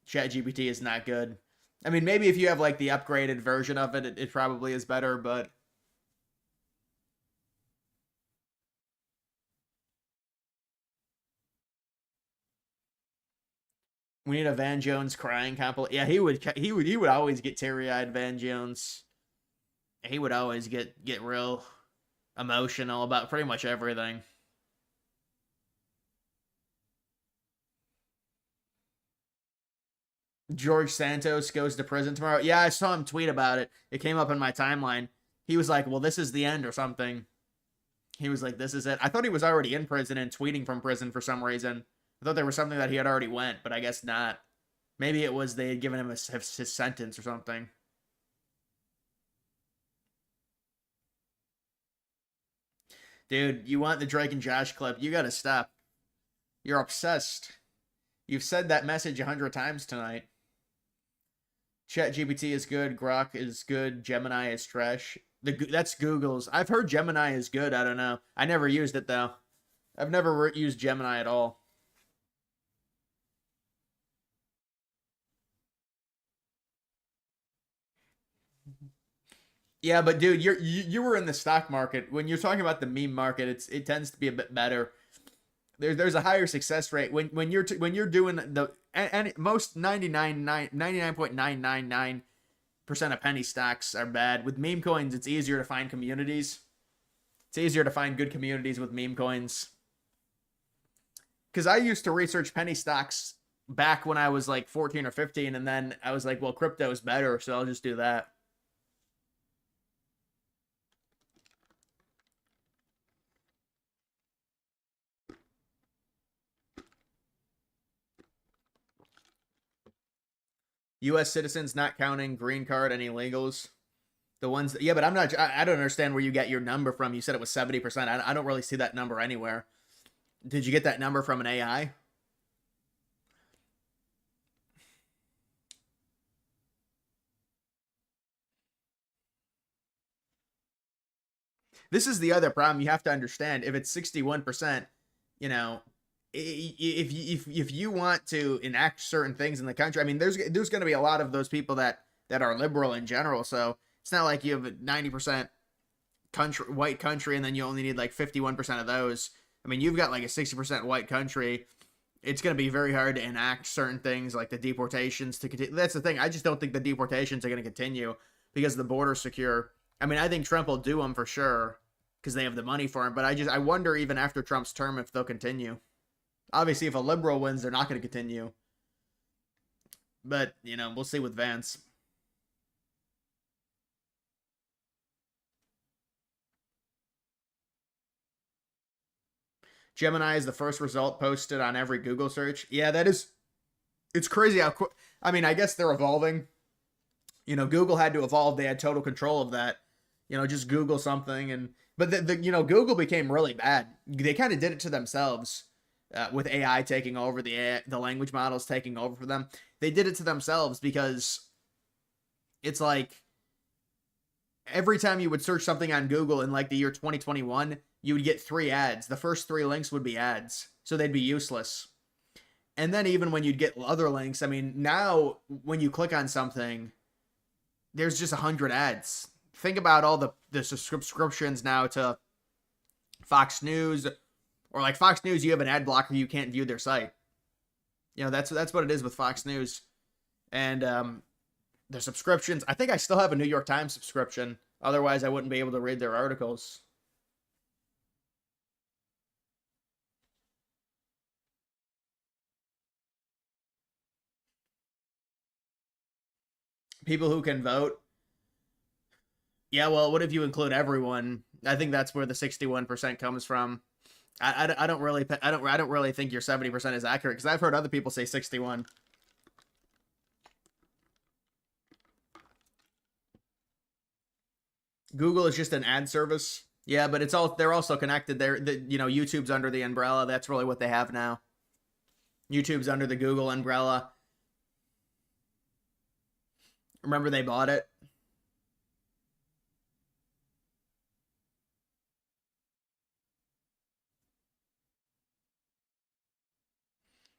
ChatGPT is not good. I mean, maybe if you have like the upgraded version of it, it probably is better, but we need a Van Jones crying compilation. Yeah, he would always get teary-eyed, Van Jones. He would always get real emotional about pretty much everything. George Santos goes to prison tomorrow. Yeah, I saw him tweet about it. It came up in my timeline. He was like, well, this is the end or something. He was like, this is it. I thought he was already in prison and tweeting from prison for some reason. I thought there was something that he had already went, but I guess not. Maybe it was they had given him his sentence or something. Dude, you want the Drake and Josh clip. You gotta stop. You're obsessed. You've said that message 100 times tonight. ChatGPT is good. Grok is good. Gemini is trash. That's Google's. I've heard Gemini is good. I don't know. I never used it, though. I've never used Gemini at all. Yeah, but dude, you were in the stock market. When you're talking about the meme market, it tends to be a bit better. There's a higher success rate when you're doing the and most 99.999% of penny stocks are bad. With meme coins, it's easier to find communities. It's easier to find good communities with meme coins. Because I used to research penny stocks back when I was like 14 or 15, and then I was like, well, crypto is better, so I'll just do that. U.S. citizens not counting green card and illegals. The ones that, yeah, but I don't understand where you get your number from. You said it was 70%. I don't really see that number anywhere. Did you get that number from an AI? This is the other problem you have to understand. If it's 61%, you know, if you want to enact certain things in the country, I mean, there's going to be a lot of those people that are liberal in general. So it's not like you have a 90% white country and then you only need like 51% of those. I mean, you've got like a 60% white country. It's going to be very hard to enact certain things like the deportations to continue. That's the thing. I just don't think the deportations are going to continue because the border's secure. I mean, I think Trump will do them for sure because they have the money for him. But I wonder even after Trump's term if they'll continue. Obviously, if a liberal wins, they're not going to continue. But, you know, we'll see with Vance. Gemini is the first result posted on every Google search. Yeah, it's crazy how quick. I mean, I guess they're evolving. You know, Google had to evolve. They had total control of that. You know, just Google something. But Google became really bad. They kind of did it to themselves. With AI taking over, the language models taking over for them. They did it to themselves because it's like every time you would search something on Google in like the year 2021, you would get 3 ads. The first 3 links would be ads, so they'd be useless. And then even when you'd get other links, I mean, now when you click on something, there's just 100 ads. Think about all the subscriptions now to Fox News, or like Fox News, you have an ad blocker, you can't view their site. You know, that's what it is with Fox News. And their subscriptions, I think I still have a New York Times subscription. Otherwise, I wouldn't be able to read their articles. People who can vote. Yeah, well, what if you include everyone? I think that's where the 61% comes from. I don't really think your 70% is accurate, because I've heard other people say 61. Google is just an ad service. Yeah, but they're also connected. YouTube's under the umbrella. That's really what they have now. YouTube's under the Google umbrella. Remember they bought it?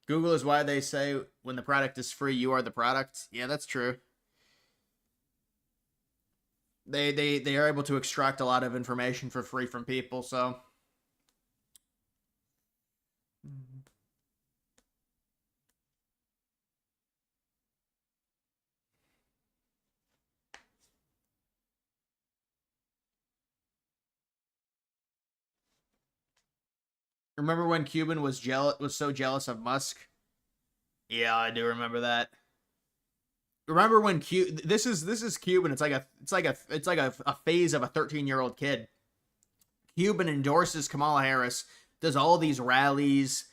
Google is why they say when the product is free, you are the product. Yeah, that's true. They are able to extract a lot of information for free from people, so. Remember when Cuban was so jealous of Musk? Yeah, I do remember that. Remember when this is Cuban. It's like a phase of a 13-year-old kid. Cuban endorses Kamala Harris, does all these rallies,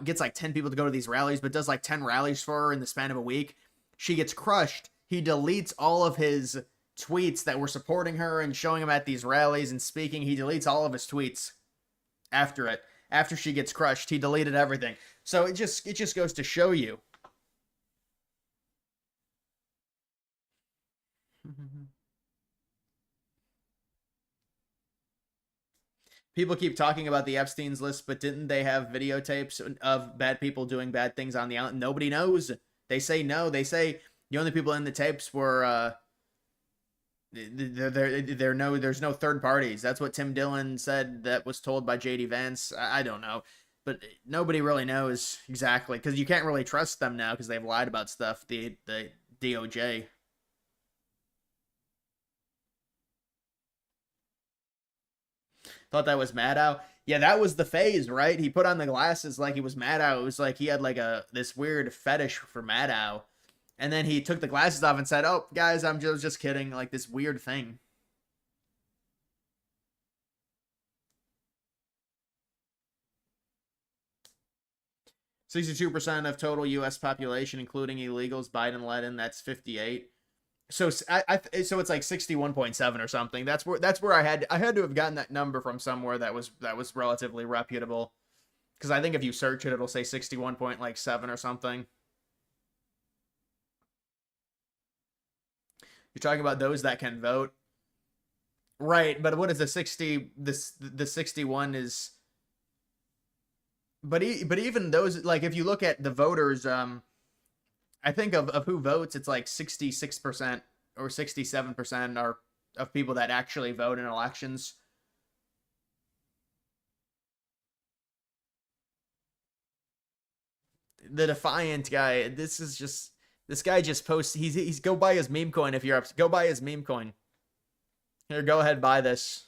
gets like 10 people to go to these rallies, but does like 10 rallies for her in the span of a week. She gets crushed. He deletes all of his tweets that were supporting her and showing him at these rallies and speaking. He deletes all of his tweets after she gets crushed. He deleted everything. So it just goes to show you. People keep talking about the Epstein's list, but didn't they have videotapes of bad people doing bad things on the island? Nobody knows. They say no. They say the only people in the tapes were there's no third parties. That's what Tim Dillon said. That was told by JD Vance. I don't know, but nobody really knows exactly, because you can't really trust them now because they've lied about stuff. The DOJ. Thought that was Maddow. Yeah, that was the phase, right? He put on the glasses like he was Maddow. It was like he had like this weird fetish for Maddow. And then he took the glasses off and said, "Oh, guys, I'm just kidding." Like this weird thing. "62% of total U.S. population, including illegals, Biden led in. That's 58. So so it's like 61.7 or something. That's where I had to have gotten that number from somewhere that was relatively reputable. Because I think if you search it, it'll say 61.7 or something. You're talking about those that can vote, right? But what is the 60? The 61 is. But even those, like if you look at the voters, I think of who votes, it's like 66% or 67% are of people that actually vote in elections. The Defiant guy, this guy just posts, he's go buy his meme coin if you're up. Go buy his meme coin. Here, go ahead, buy this.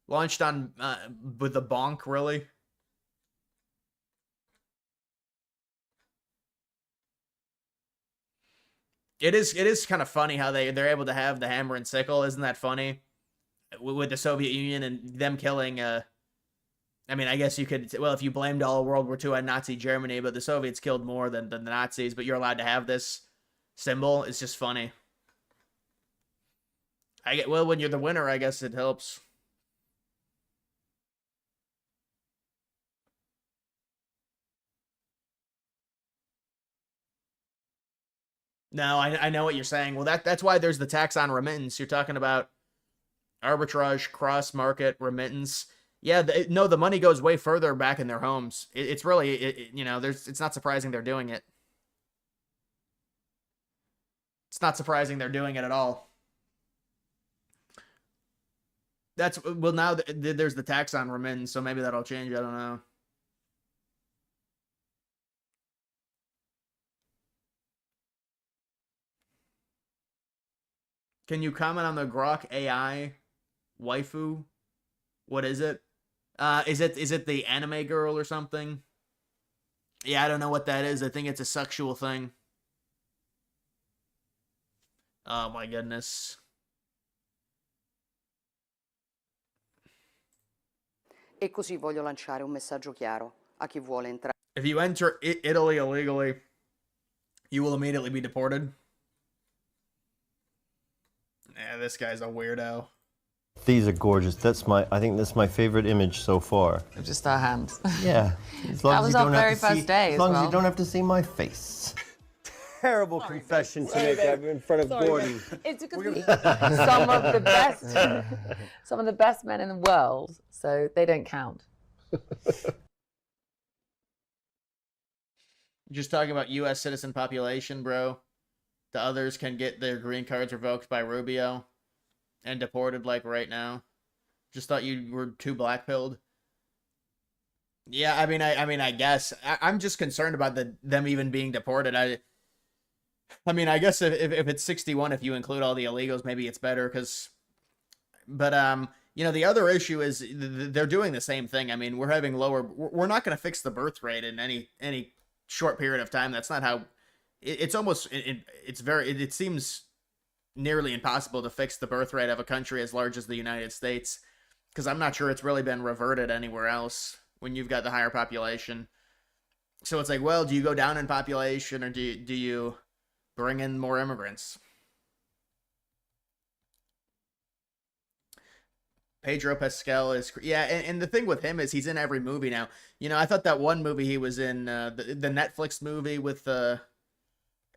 Launched on with the bonk, really? It is kind of funny how they're able to have the hammer and sickle. Isn't that funny? With the Soviet Union and them killing. I mean, I guess you could. Well, if you blamed all of World War II on Nazi Germany, but the Soviets killed more than the Nazis. But you're allowed to have this symbol. It's just funny. Well, when you're the winner, I guess it helps. No, I know what you're saying. Well, that's why there's the tax on remittance. You're talking about arbitrage, cross-market remittance. Yeah, no, the money goes way further back in their homes. It's really, you know, it's not surprising they're doing it. It's not surprising they're doing it at all. Well, now there's the tax on remittance, so maybe that'll change. I don't know. Can you comment on the Grok AI waifu? What is it? Is it the anime girl or something? Yeah, I don't know what that is. I think it's a sexual thing. Oh my goodness. E così voglio lanciare un messaggio chiaro a chi vuole entrare. If you enter Italy illegally, you will immediately be deported. Yeah, this guy's a weirdo. These are gorgeous. I think that's my favorite image so far. Just our hands. Yeah. As long That as was you our don't have very to first see, day as as long as well. you don't have to see my face. Terrible confession to make in front of Gordon. It's because some of the best men in the world, so they don't count. Just talking about U.S. citizen population, bro. The others can get their green cards revoked by Rubio and deported like right now. Just thought you were too black-pilled. Yeah, I mean, I guess I'm just concerned about them even being deported. I mean, I guess if it's 61, if you include all the illegals, maybe it's better. But you know, the other issue is they're doing the same thing. I mean, we're having lower. We're not going to fix the birth rate in any short period of time. That's not how. It's almost. It seems nearly impossible to fix the birth rate of a country as large as the United States, because I'm not sure it's really been reverted anywhere else when you've got the higher population. So it's like, well, do you go down in population or do you bring in more immigrants? Pedro Pascal is, yeah, and the thing with him is he's in every movie now. You know, I thought that one movie he was in, the Netflix movie with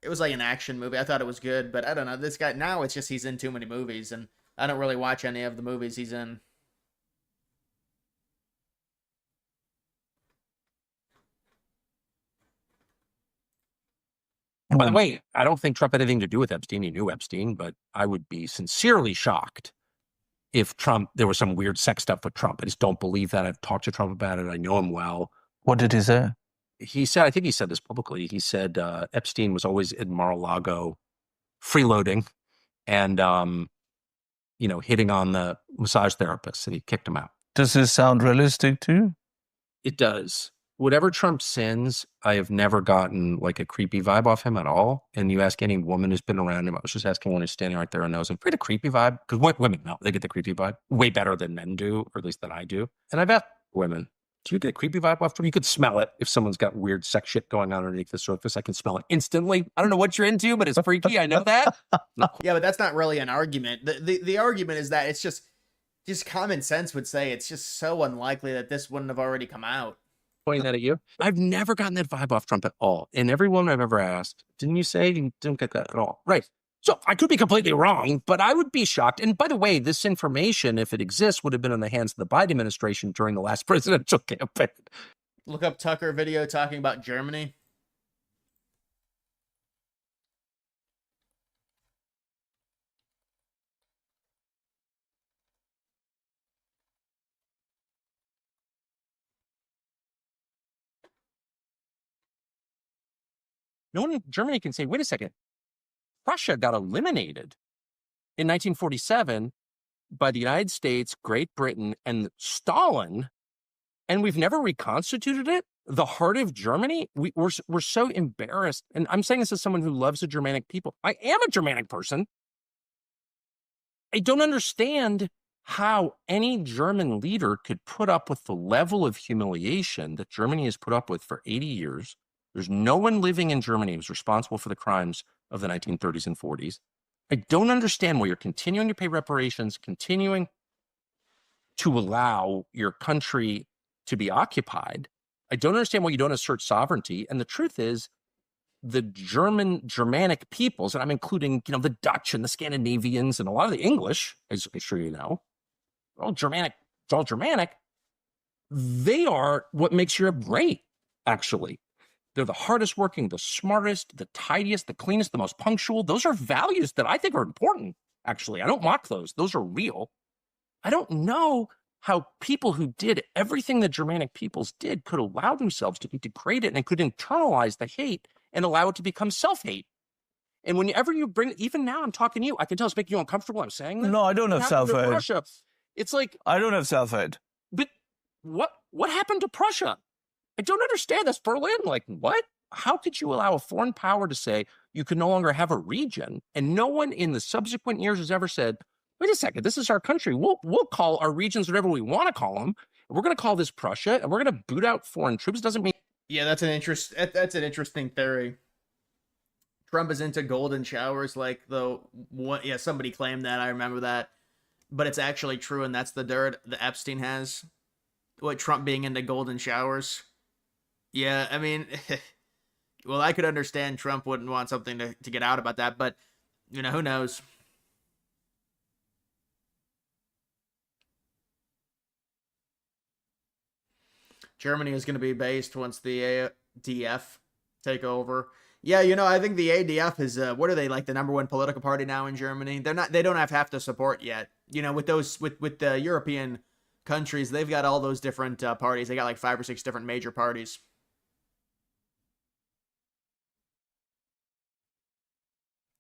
it was like an action movie. I thought it was good, but I don't know. This guy, now it's just he's in too many movies, and I don't really watch any of the movies he's in. And by the way, I don't think Trump had anything to do with Epstein. He knew Epstein, but I would be sincerely shocked if there was some weird sex stuff with Trump. I just don't believe that. I've talked to Trump about it. I know him well. What did he say? He said, I think he said this publicly. He said Epstein was always in Mar-a-Lago freeloading and, you know, hitting on the massage therapists, and he kicked him out. Does this sound realistic to you? It does. Whatever Trump sends, I have never gotten like a creepy vibe off him at all. And you ask any woman who's been around him, I was just asking one who's standing right there and knows him, pretty creepy vibe. Because women know, they get the creepy vibe way better than men do, or at least than I do. And I've asked women, do you get a creepy vibe off Trump? You could smell it if someone's got weird sex shit going on underneath the surface. I can smell it instantly. I don't know what you're into, but it's freaky. I know that. Yeah, but that's not really an argument. The argument is that it's just common sense would say it's just so unlikely that this wouldn't have already come out. Pointing that at you. I've never gotten that vibe off Trump at all. And every woman I've ever asked, didn't you say you didn't get that at all? Right. So I could be completely wrong, but I would be shocked. And by the way, this information, if it exists, would have been in the hands of the Biden administration during the last presidential campaign. Look up Tucker video talking about Germany. No one in Germany can say, wait a second, Russia got eliminated in 1947 by the United States, Great Britain, and Stalin, and we've never reconstituted it? The heart of Germany? We're so embarrassed. And I'm saying this as someone who loves the Germanic people. I am a Germanic person. I don't understand how any German leader could put up with the level of humiliation that Germany has put up with for 80 years. There's no one living in Germany who's responsible for the crimes of the 1930s and 40s. I don't understand why you're continuing to pay reparations, continuing to allow your country to be occupied. I don't understand why you don't assert sovereignty. And the truth is, the Germanic peoples, and I'm including, the Dutch and the Scandinavians and a lot of the English, as I'm sure you know, all Germanic, it's all Germanic. They are what makes Europe great, actually. They're the hardest working, the smartest, the tidiest, the cleanest, the most punctual. Those are values that I think are important, actually. I don't mock those. Those are real. I don't know how people who did everything the Germanic peoples did could allow themselves to be degraded and could internalize the hate and allow it to become self-hate. And whenever you bring, even now I'm talking to you, I can tell it's making you uncomfortable. I'm saying that. No, I don't have self-hate. Russia, it's like, I don't have self-hate. but what happened to Prussia? I don't understand this. Berlin, like, what? How could you allow a foreign power to say you can no longer have a region? And no one in the subsequent years has ever said, wait a second, this is our country. We'll call our regions whatever we want to call them. We're going to call this Prussia, and we're going to boot out foreign troops. Doesn't mean. Yeah, that's an interesting theory. Trump is into golden showers, like somebody claimed that. I remember that, but it's actually true, and that's the dirt that Epstein has. What, Trump being into golden showers? Yeah, I mean, well, I could understand Trump wouldn't want something to get out about that, but who knows? Germany is going to be based once the ADF take over. Yeah, I think the ADF is what are they, like the number one political party now in Germany? They don't have to support yet. With the European countries, they've got all those different parties. They got like 5 or 6 different major parties.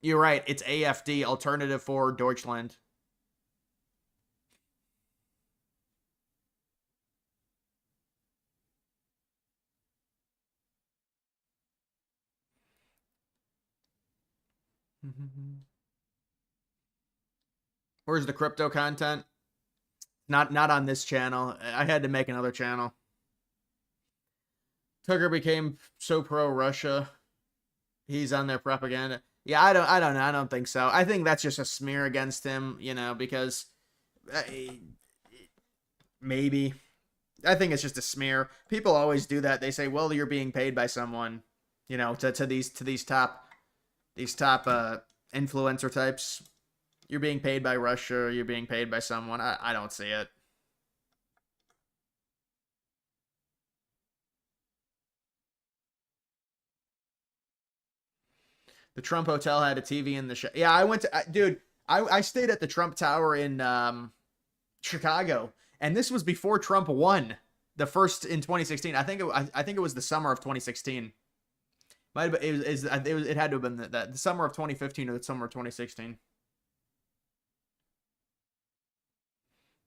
You're right. It's AFD, Alternative for Deutschland. Where's the crypto content? Not on this channel. I had to make another channel. Tucker became so pro-Russia. He's on their propaganda. Yeah, I don't know. I don't think so. I think that's just a smear against him, because maybe. I think it's just a smear. People always do that. They say, "Well, you're being paid by someone," to these top influencer types. You're being paid by Russia. You're being paid by someone. I don't see it. The Trump Hotel had a TV in the show. Yeah, I went to, dude, I stayed at the Trump Tower in Chicago, and this was before Trump won the first in 2016. I think it was the summer of 2016. It had to have been the summer of 2015 or the summer of 2016.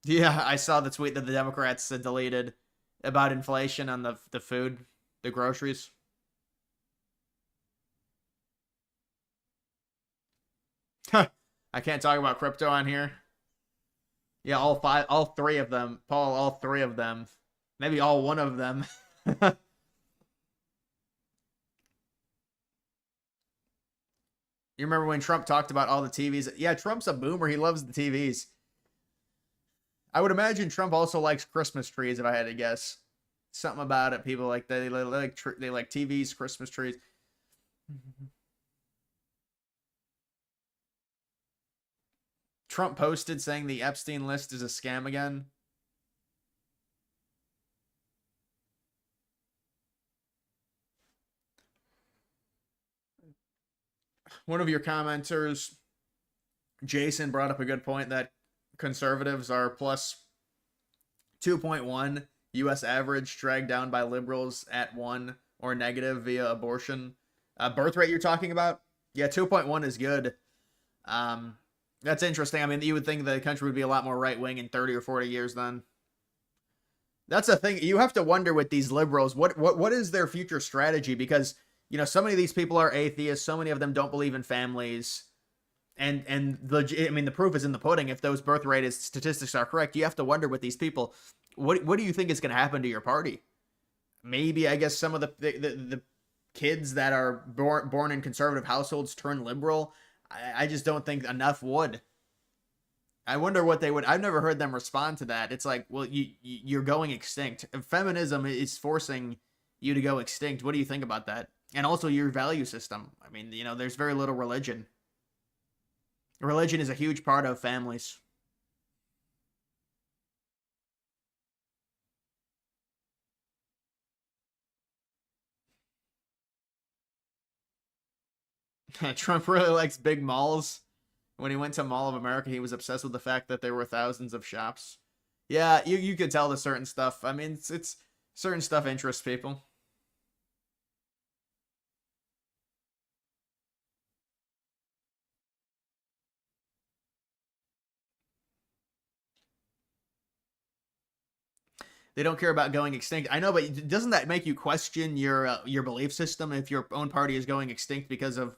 Yeah, I saw the tweet that the Democrats deleted about inflation on the food, the groceries. I can't talk about crypto on here. Yeah, all 3 of them. Paul, all 3 of them. Maybe all 1 of them. You remember when Trump talked about all the TVs? Yeah, Trump's a boomer. He loves the TVs. I would imagine Trump also likes Christmas trees, if I had to guess. Something about it. People like that. They like TVs, Christmas trees. Trump posted saying the Epstein list is a scam again. One of your commenters, Jason, brought up a good point that conservatives are plus 2.1 U.S. average, dragged down by liberals at 1 or negative via abortion. Birth rate you're talking about? Yeah, 2.1 is good. That's interesting. I mean, you would think the country would be a lot more right-wing in 30 or 40 years then. That's the thing. You have to wonder with these liberals, what is their future strategy? Because, so many of these people are atheists. So many of them don't believe in families. And the proof is in the pudding. If those birth rate statistics are correct, you have to wonder with these people, what do you think is going to happen to your party? Maybe, I guess, some of the kids that are born in conservative households turn liberal. I just don't think enough would. I wonder what they would. I've never heard them respond to that. It's like, well, you're going extinct. Feminism is forcing you to go extinct. What do you think about that? And also your value system. I mean, you know, there's very little religion. Religion is a huge part of families. Trump really likes big malls. When he went to Mall of America, he was obsessed with the fact that there were thousands of shops. Yeah, you could tell the certain stuff. I mean, it's certain stuff interests people. They don't care about going extinct. I know, but doesn't that make you question your belief system if your own party is going extinct because of,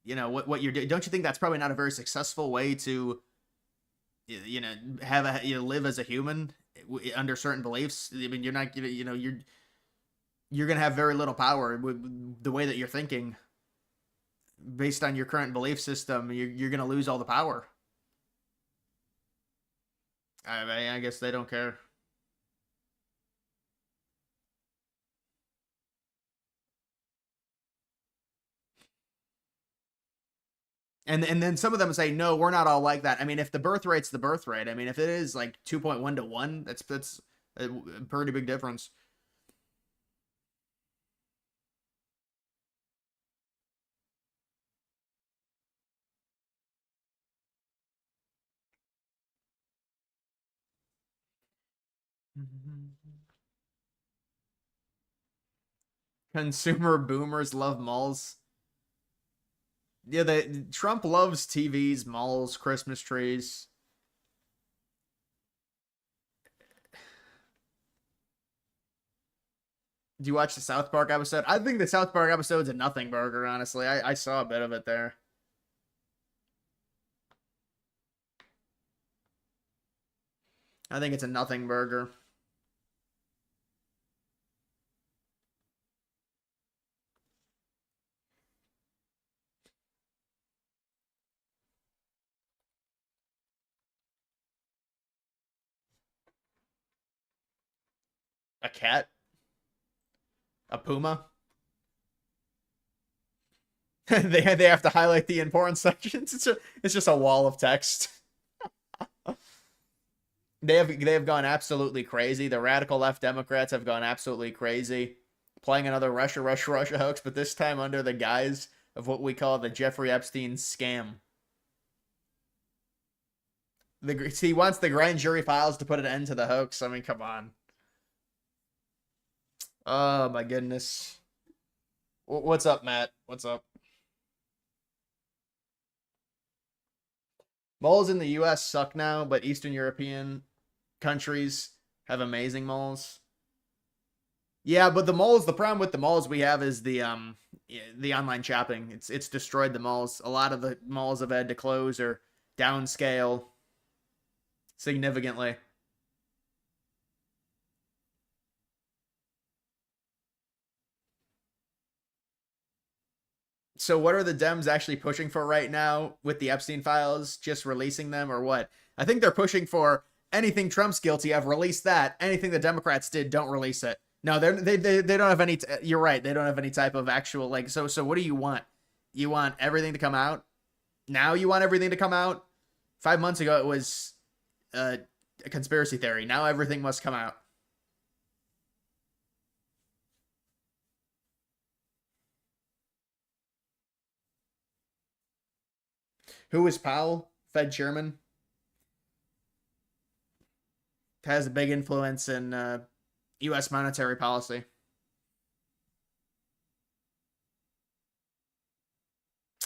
you know, what you're doing? Don't you think that's probably not a very successful way to, you know, live as a human under certain beliefs? I mean, you're not, you know, you're gonna have very little power with the way that you're thinking based on your current belief system. You're gonna lose all the power. I guess they don't care. And then some of them say, no, we're not all like that. I mean, if the birth rate's the birth rate, I mean, if it is like 2.1 to 1, that's a pretty big difference. Consumer boomers love malls. Yeah, Trump loves TVs, malls, Christmas trees. Do you watch the South Park episode? I think the South Park episode's a nothing burger, honestly. I saw a bit of it there. I think it's a nothing burger. A cat? A puma? they have to highlight the important sections. It's just a wall of text. They have gone absolutely crazy. The radical left Democrats have gone absolutely crazy, playing another Russia hoax, but this time under the guise of what we call the Jeffrey Epstein scam. He wants the grand jury files to put an end to the hoax. I mean, come on. Oh my goodness. What's up, Matt? What's up? Malls in the US suck now, but Eastern European countries have amazing malls. Yeah, but the problem with the malls we have is the online shopping. It's destroyed the malls. A lot of the malls have had to close or downscale significantly. So what are the Dems actually pushing for right now with the Epstein files? Just releasing them or what? I think they're pushing for anything Trump's guilty of, release that. Anything the Democrats did, don't release it. No, they don't have any. You're right. They don't have any type of actual like. So what do you want? You want everything to come out? Now you want everything to come out? 5 months ago it was a conspiracy theory. Now everything must come out. Who is Powell? Fed chairman. Has a big influence in U.S. monetary policy.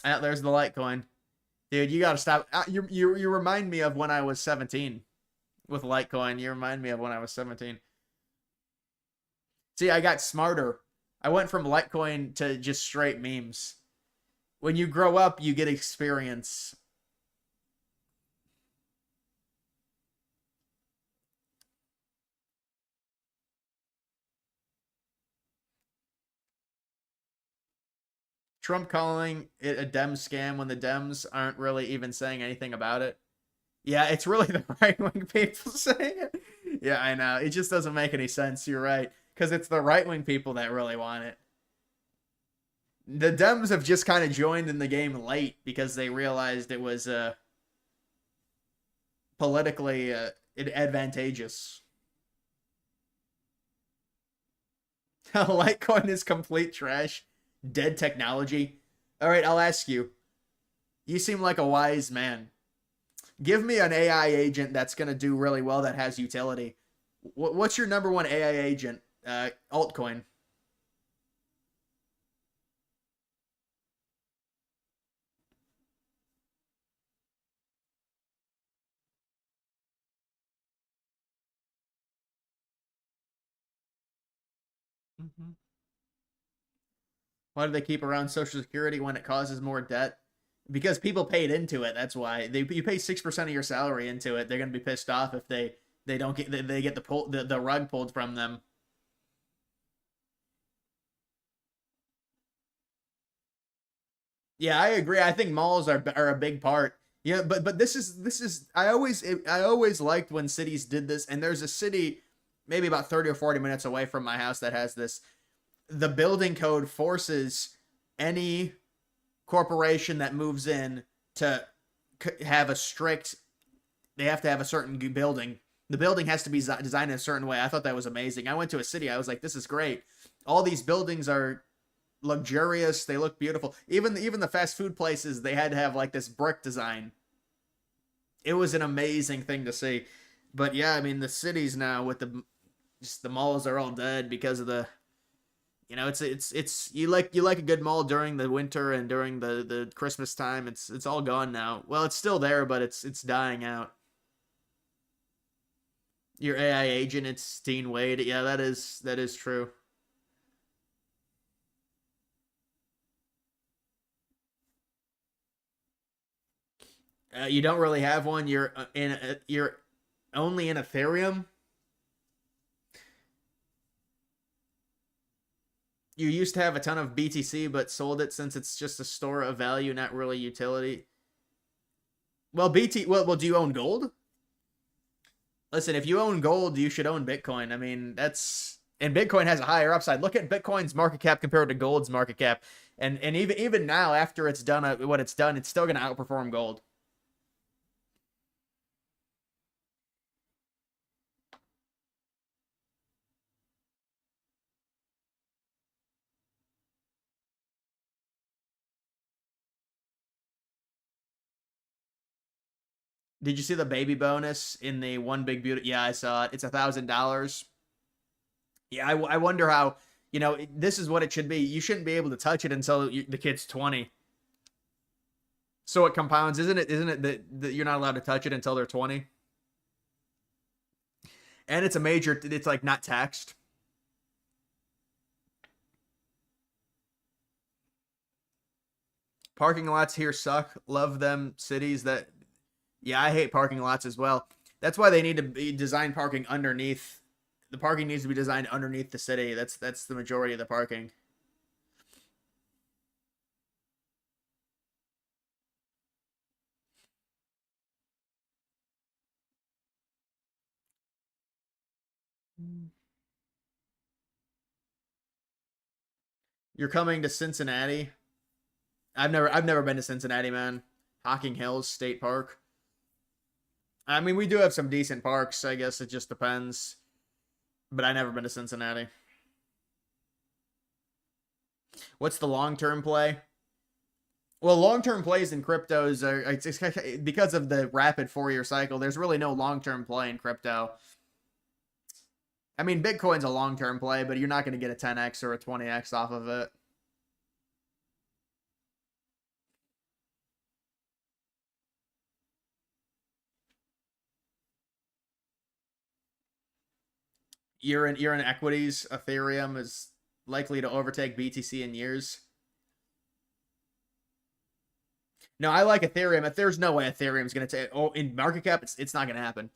There's the Litecoin. Dude, you gotta stop. You remind me of when I was 17 with Litecoin. You remind me of when I was 17. See, I got smarter. I went from Litecoin to just straight memes. When you grow up, you get experience. Trump calling it a Dem scam when the Dems aren't really even saying anything about it. Yeah, it's really the right-wing people saying it. Yeah, I know. It just doesn't make any sense. You're right. Because it's the right-wing people that really want it. The Dems have just kind of joined in the game late because they realized it was politically advantageous. Litecoin is complete trash. Dead technology. All right, I'll ask you. You seem like a wise man. Give me an AI agent that's going to do really well that has utility. What's your number one AI agent? Altcoin. Why do they keep around Social Security when it causes more debt? Because people paid into it. That's why you pay 6% of your salary into it. They're gonna be pissed off if they don't get they get the rug pulled from them. Yeah, I agree. I think malls are a big part. Yeah, but this is I always liked when cities did this. And there's a city maybe about 30 or 40 minutes away from my house that has this. The building code forces any corporation that moves in to have a strict, they have to have a certain building. The building has to be designed in a certain way. I thought that was amazing. I went to a city. I was like, this is great. All these buildings are luxurious. They look beautiful. Even the fast food places, they had to have like this brick design. It was an amazing thing to see. But yeah, I mean, the cities now with the malls are all dead because of the, you know, it's you like a good mall during the winter and during the Christmas time. It's all gone now. Well, it's still there, but it's dying out. Your AI agent, it's Dean Wade. Yeah, that is true. You don't really have one. You're only in Ethereum. You used to have a ton of BTC, but sold it since it's just a store of value, not really utility. Well, well, do you own gold? Listen, if you own gold, you should own Bitcoin. I mean, and Bitcoin has a higher upside. Look at Bitcoin's market cap compared to gold's market cap, and even now, after it's done what it's done, it's still going to outperform gold. Did you see the baby bonus in the One Big Beauty? Yeah, I saw it. It's $1,000. Yeah, I wonder how, you know, this is what it should be. You shouldn't be able to touch it until the kid's 20. So it compounds, isn't it? Isn't it that you're not allowed to touch it until they're 20? And it's it's like not taxed. Parking lots here suck. Love them. Cities that, yeah, I hate parking lots as well. That's why they need to be design parking underneath. The parking needs to be designed underneath the city. That's the majority of the parking. You're coming to Cincinnati? I've never been to Cincinnati, man. Hocking Hills State Park. I mean, we do have some decent parks. I guess it just depends. But I've never been to Cincinnati. What's the long-term play? Well, long-term plays in cryptos are because of the rapid 4-year cycle. There's really no long-term play in crypto. I mean, Bitcoin's a long-term play, but you're not going to get a 10x or a 20x off of it. You're in equities. Ethereum is likely to overtake BTC in years. No, I like Ethereum. If there's no way Ethereum's going to take, in market cap, it's not going to happen.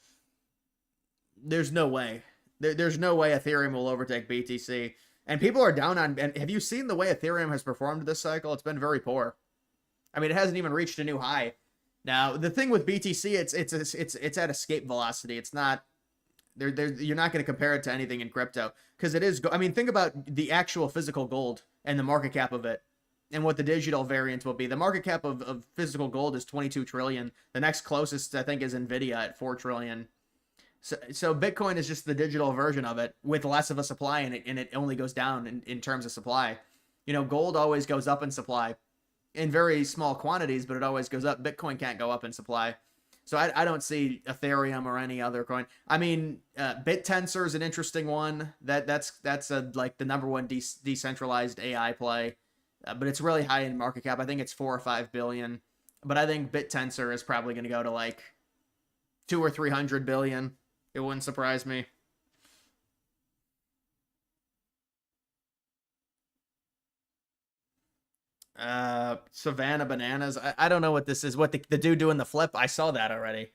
There's no way. There's no way Ethereum will overtake BTC. And people are down on, and have you seen the way Ethereum has performed this cycle? It's been very poor. I mean, it hasn't even reached a new high. Now, the thing with BTC, it's at escape velocity. It's not, you're not going to compare it to anything in crypto because it is. I mean, think about the actual physical gold and the market cap of it. and what the digital variant will be. The market cap of physical gold is 22 trillion. The next closest, I think, is Nvidia at 4 trillion. So Bitcoin is just the digital version of it with less of a supply in it, and it only goes down in terms of supply. You know, gold always goes up in supply in very small quantities, but it always goes up. Bitcoin can't go up in supply. So I don't see Ethereum or any other coin. I mean, BitTensor is an interesting one. That's like the number one decentralized AI play, but it's really high in market cap. I think it's 4 or 5 billion. But I think BitTensor is probably going to go to like 200 or 300 billion. It wouldn't surprise me. Savannah Bananas. I don't know what this is. What the dude doing the flip? I saw that already.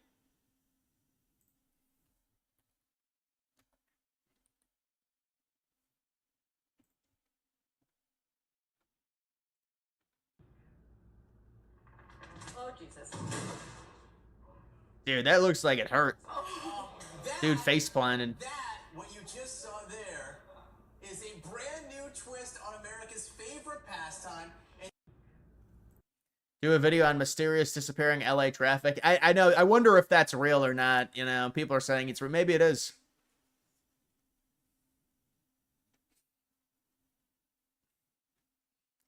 Oh, Jesus. Dude, that looks like it hurt. Dude, face planted. What you just saw there is a brand new twist on America's favorite pastime. Do a video on mysterious disappearing LA traffic. I know. I wonder if that's real or not. You know, people are saying it's real. Maybe it is.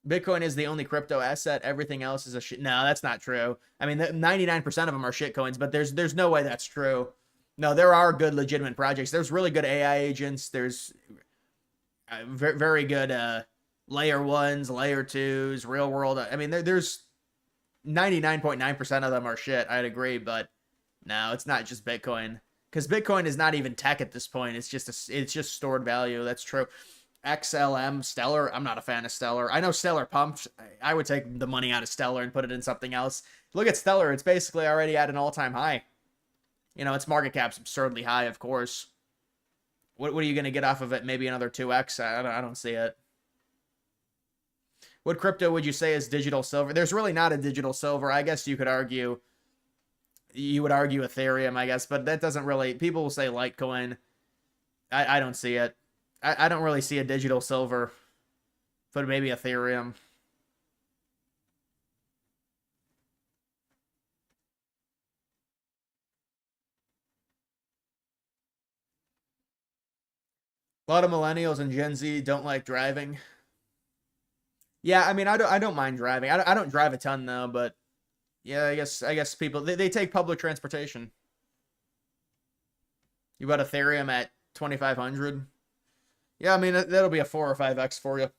Bitcoin is the only crypto asset. Everything else is a shit. No, that's not true. I mean, 99% of them are shit coins, but there's no way that's true. No, there are good, legitimate projects. There's really good AI agents. There's very, very good layer ones, layer twos, real world. I mean, there's 99.9% of them are shit. I'd agree, but no, it's not just Bitcoin, because Bitcoin is not even tech at this point. It's just stored value. That's true. XLM, Stellar. I'm not a fan of Stellar. I know Stellar pumped. I would take the money out of Stellar and put it in something else. Look at Stellar. It's basically already at an all-time high. You know, its market cap's absurdly high, of course. What are you going to get off of it? Maybe another 2x? I don't see it. What crypto would you say is digital silver? There's really not a digital silver. I guess you would argue Ethereum, I guess, but that doesn't really, people will say Litecoin. I don't see it. I don't really see a digital silver, but maybe Ethereum. A lot of millennials and Gen Z don't like driving. Yeah, I mean, I don't mind driving. I don't drive a ton though, but yeah, I guess people they take public transportation. You got Ethereum at 2,500. Yeah, I mean, that'll be a 4 or 5x for you.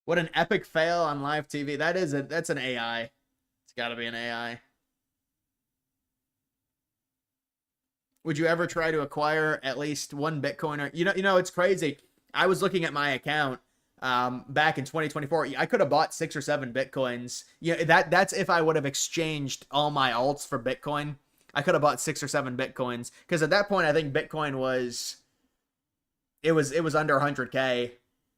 What an epic fail on live TV. That's an AI. It's got to be an AI. Would you ever try to acquire at least one Bitcoin? Or, you know, it's crazy. I was looking at my account back in 2024. I could have bought 6 or 7 Bitcoins. Yeah, that's if I would have exchanged all my alts for Bitcoin. I could have bought 6 or 7 Bitcoins, because at that point I think Bitcoin was under 100K,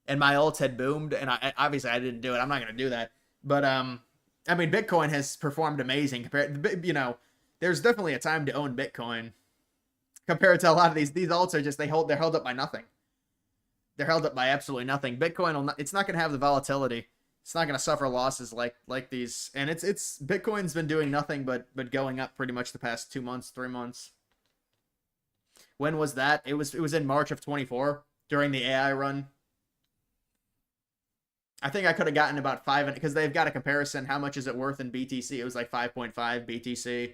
and my alts had boomed, and I obviously I didn't do it. I'm not gonna do that. But I mean, Bitcoin has performed amazing compared. You know, there's definitely a time to own Bitcoin. Compared to a lot of these alts are just they're held up by nothing. They're held up by absolutely nothing. Bitcoin it's not going to have the volatility. It's not going to suffer losses like these. And it's Bitcoin's been doing nothing but going up pretty much the past 2 months, 3 months. When was that? It was in March of 24 during the AI run. I think I could have gotten about 5, because they've got a comparison. How much is it worth in BTC? It was like 5.5 BTC,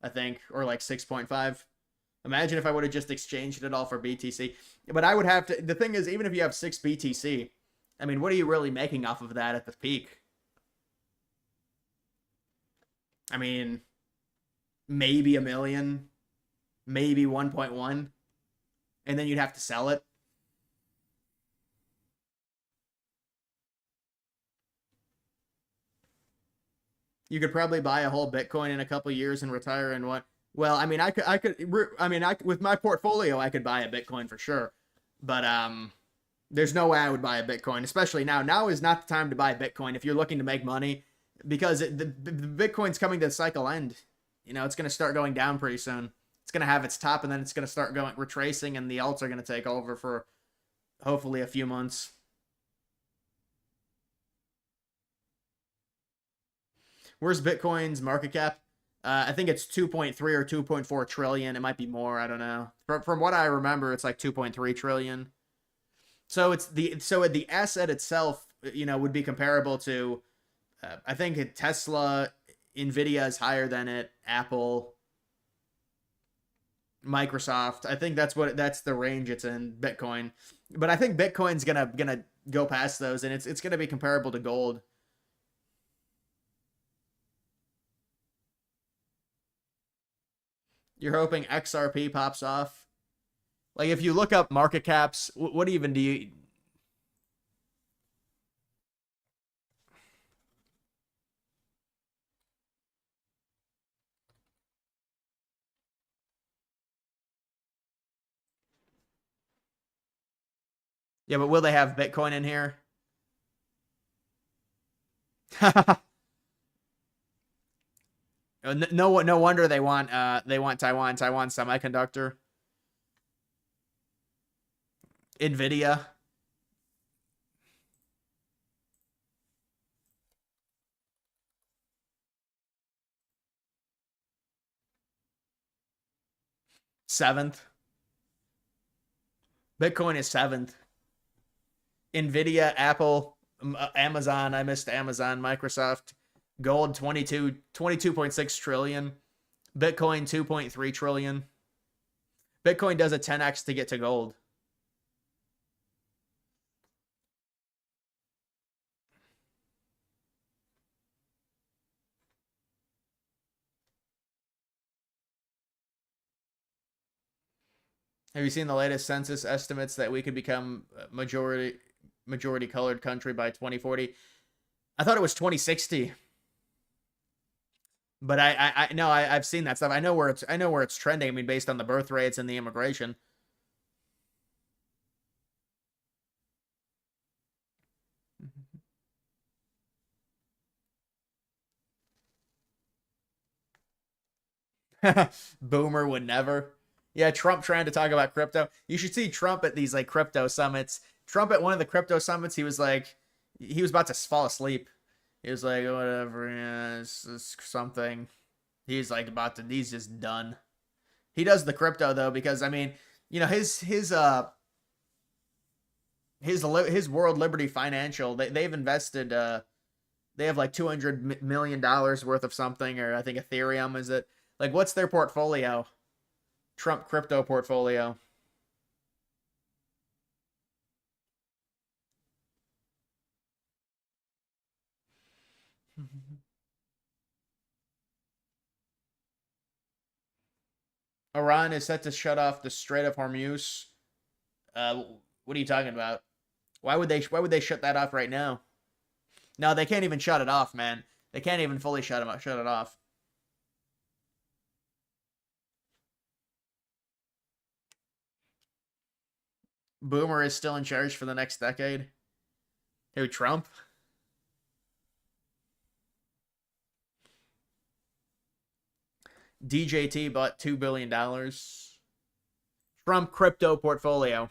I think, or like 6.5. Imagine if I would have just exchanged it all for BTC. But I would have to... The thing is, even if you have 6 BTC, I mean, what are you really making off of that at the peak? I mean, maybe $1 million, maybe 1.1, and then you'd have to sell it. You could probably buy a whole Bitcoin in a couple years and retire in what... Well, I mean, with my portfolio, I could buy a Bitcoin for sure. But, There's no way I would buy a Bitcoin, especially now. Now is not the time to buy Bitcoin if you're looking to make money, because the Bitcoin's coming to the cycle end. You know, it's going to start going down pretty soon. It's going to have its top, and then it's going to start going retracing, and the alts are going to take over for hopefully a few months. Where's Bitcoin's market cap? I think it's 2.3 or 2.4 trillion. It might be more. I don't know. From what I remember, it's like 2.3 trillion. So it's the asset itself, you know, would be comparable to, I think Tesla, Nvidia is higher than it, Apple, Microsoft. I think that's the range it's in, Bitcoin. But I think Bitcoin's gonna go past those, and it's gonna be comparable to gold. You're hoping XRP pops off. Like, if you look up market caps, what even do you... Yeah, but will they have Bitcoin in here? No wonder they want Taiwan Semiconductor. Nvidia. Seventh. Bitcoin is seventh. Nvidia, Apple, Amazon. I missed Amazon, Microsoft. Gold 22.6 trillion. Bitcoin 2.3 trillion. Bitcoin does a 10x to get to gold. Have you seen the latest census estimates that we could become a majority colored country by 2040? I thought it was 2060. But I know I've seen that stuff. I know where it's trending. I mean, based on the birth rates and the immigration. Boomer would never. Yeah, Trump trying to talk about crypto. You should see Trump at these like crypto summits. Trump at one of the crypto summits, he was about to fall asleep. He was like, whatever, yeah, it's something. He's just done. He does the crypto though, because I mean, you know, his World Liberty Financial, they've invested, they have like $200 million worth of something, or I think Ethereum is it. Like, what's their portfolio? Trump crypto portfolio. Iran is set to shut off the Strait of Hormuz. What are you talking about? Why would they shut that off right now? No, they can't even shut it off, man. They can't even fully shut it off. Boomer is still in charge for the next decade. Who, Trump? DJT bought $2 billion. Trump crypto portfolio.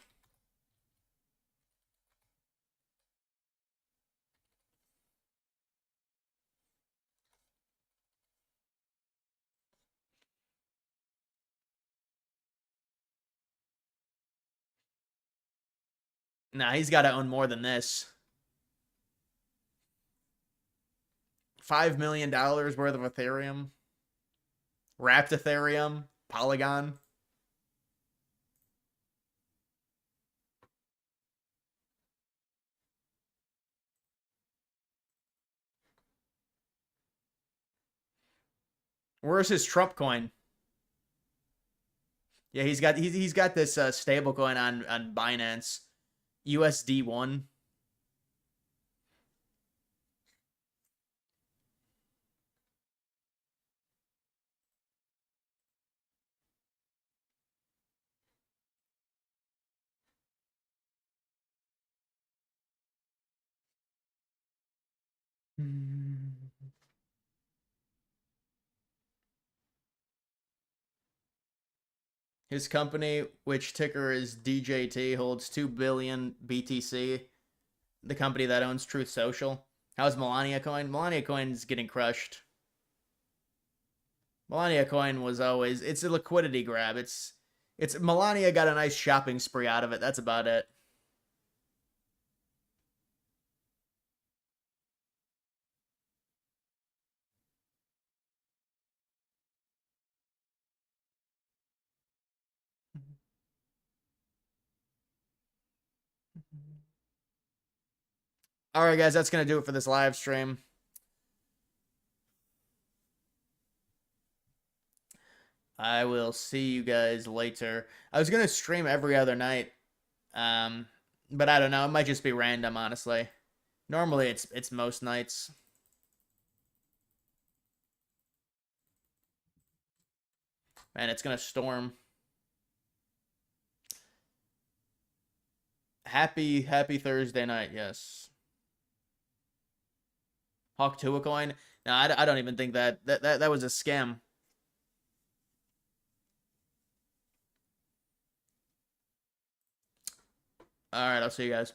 Nah, he's got to own more than this. $5 million worth of Ethereum. Wrapped Ethereum. Polygon. Where's his Trump coin? Yeah, he's got this stable coin on Binance. USD1. His company, which ticker is DJT, holds 2 billion BTC. The company that owns Truth Social. How's Melania Coin? Melania Coin's getting crushed. Melania Coin was always, it's a liquidity grab. It's Melania got a nice shopping spree out of it. That's about it. All right, guys, that's going to do it for this live stream. I will see you guys later. I was going to stream every other night, but I don't know. It might just be random, honestly. Normally, it's most nights. Man, it's going to storm. Happy Thursday night, yes. Hawk Tua coin? No, I don't even think that was a scam. All right, I'll see you guys.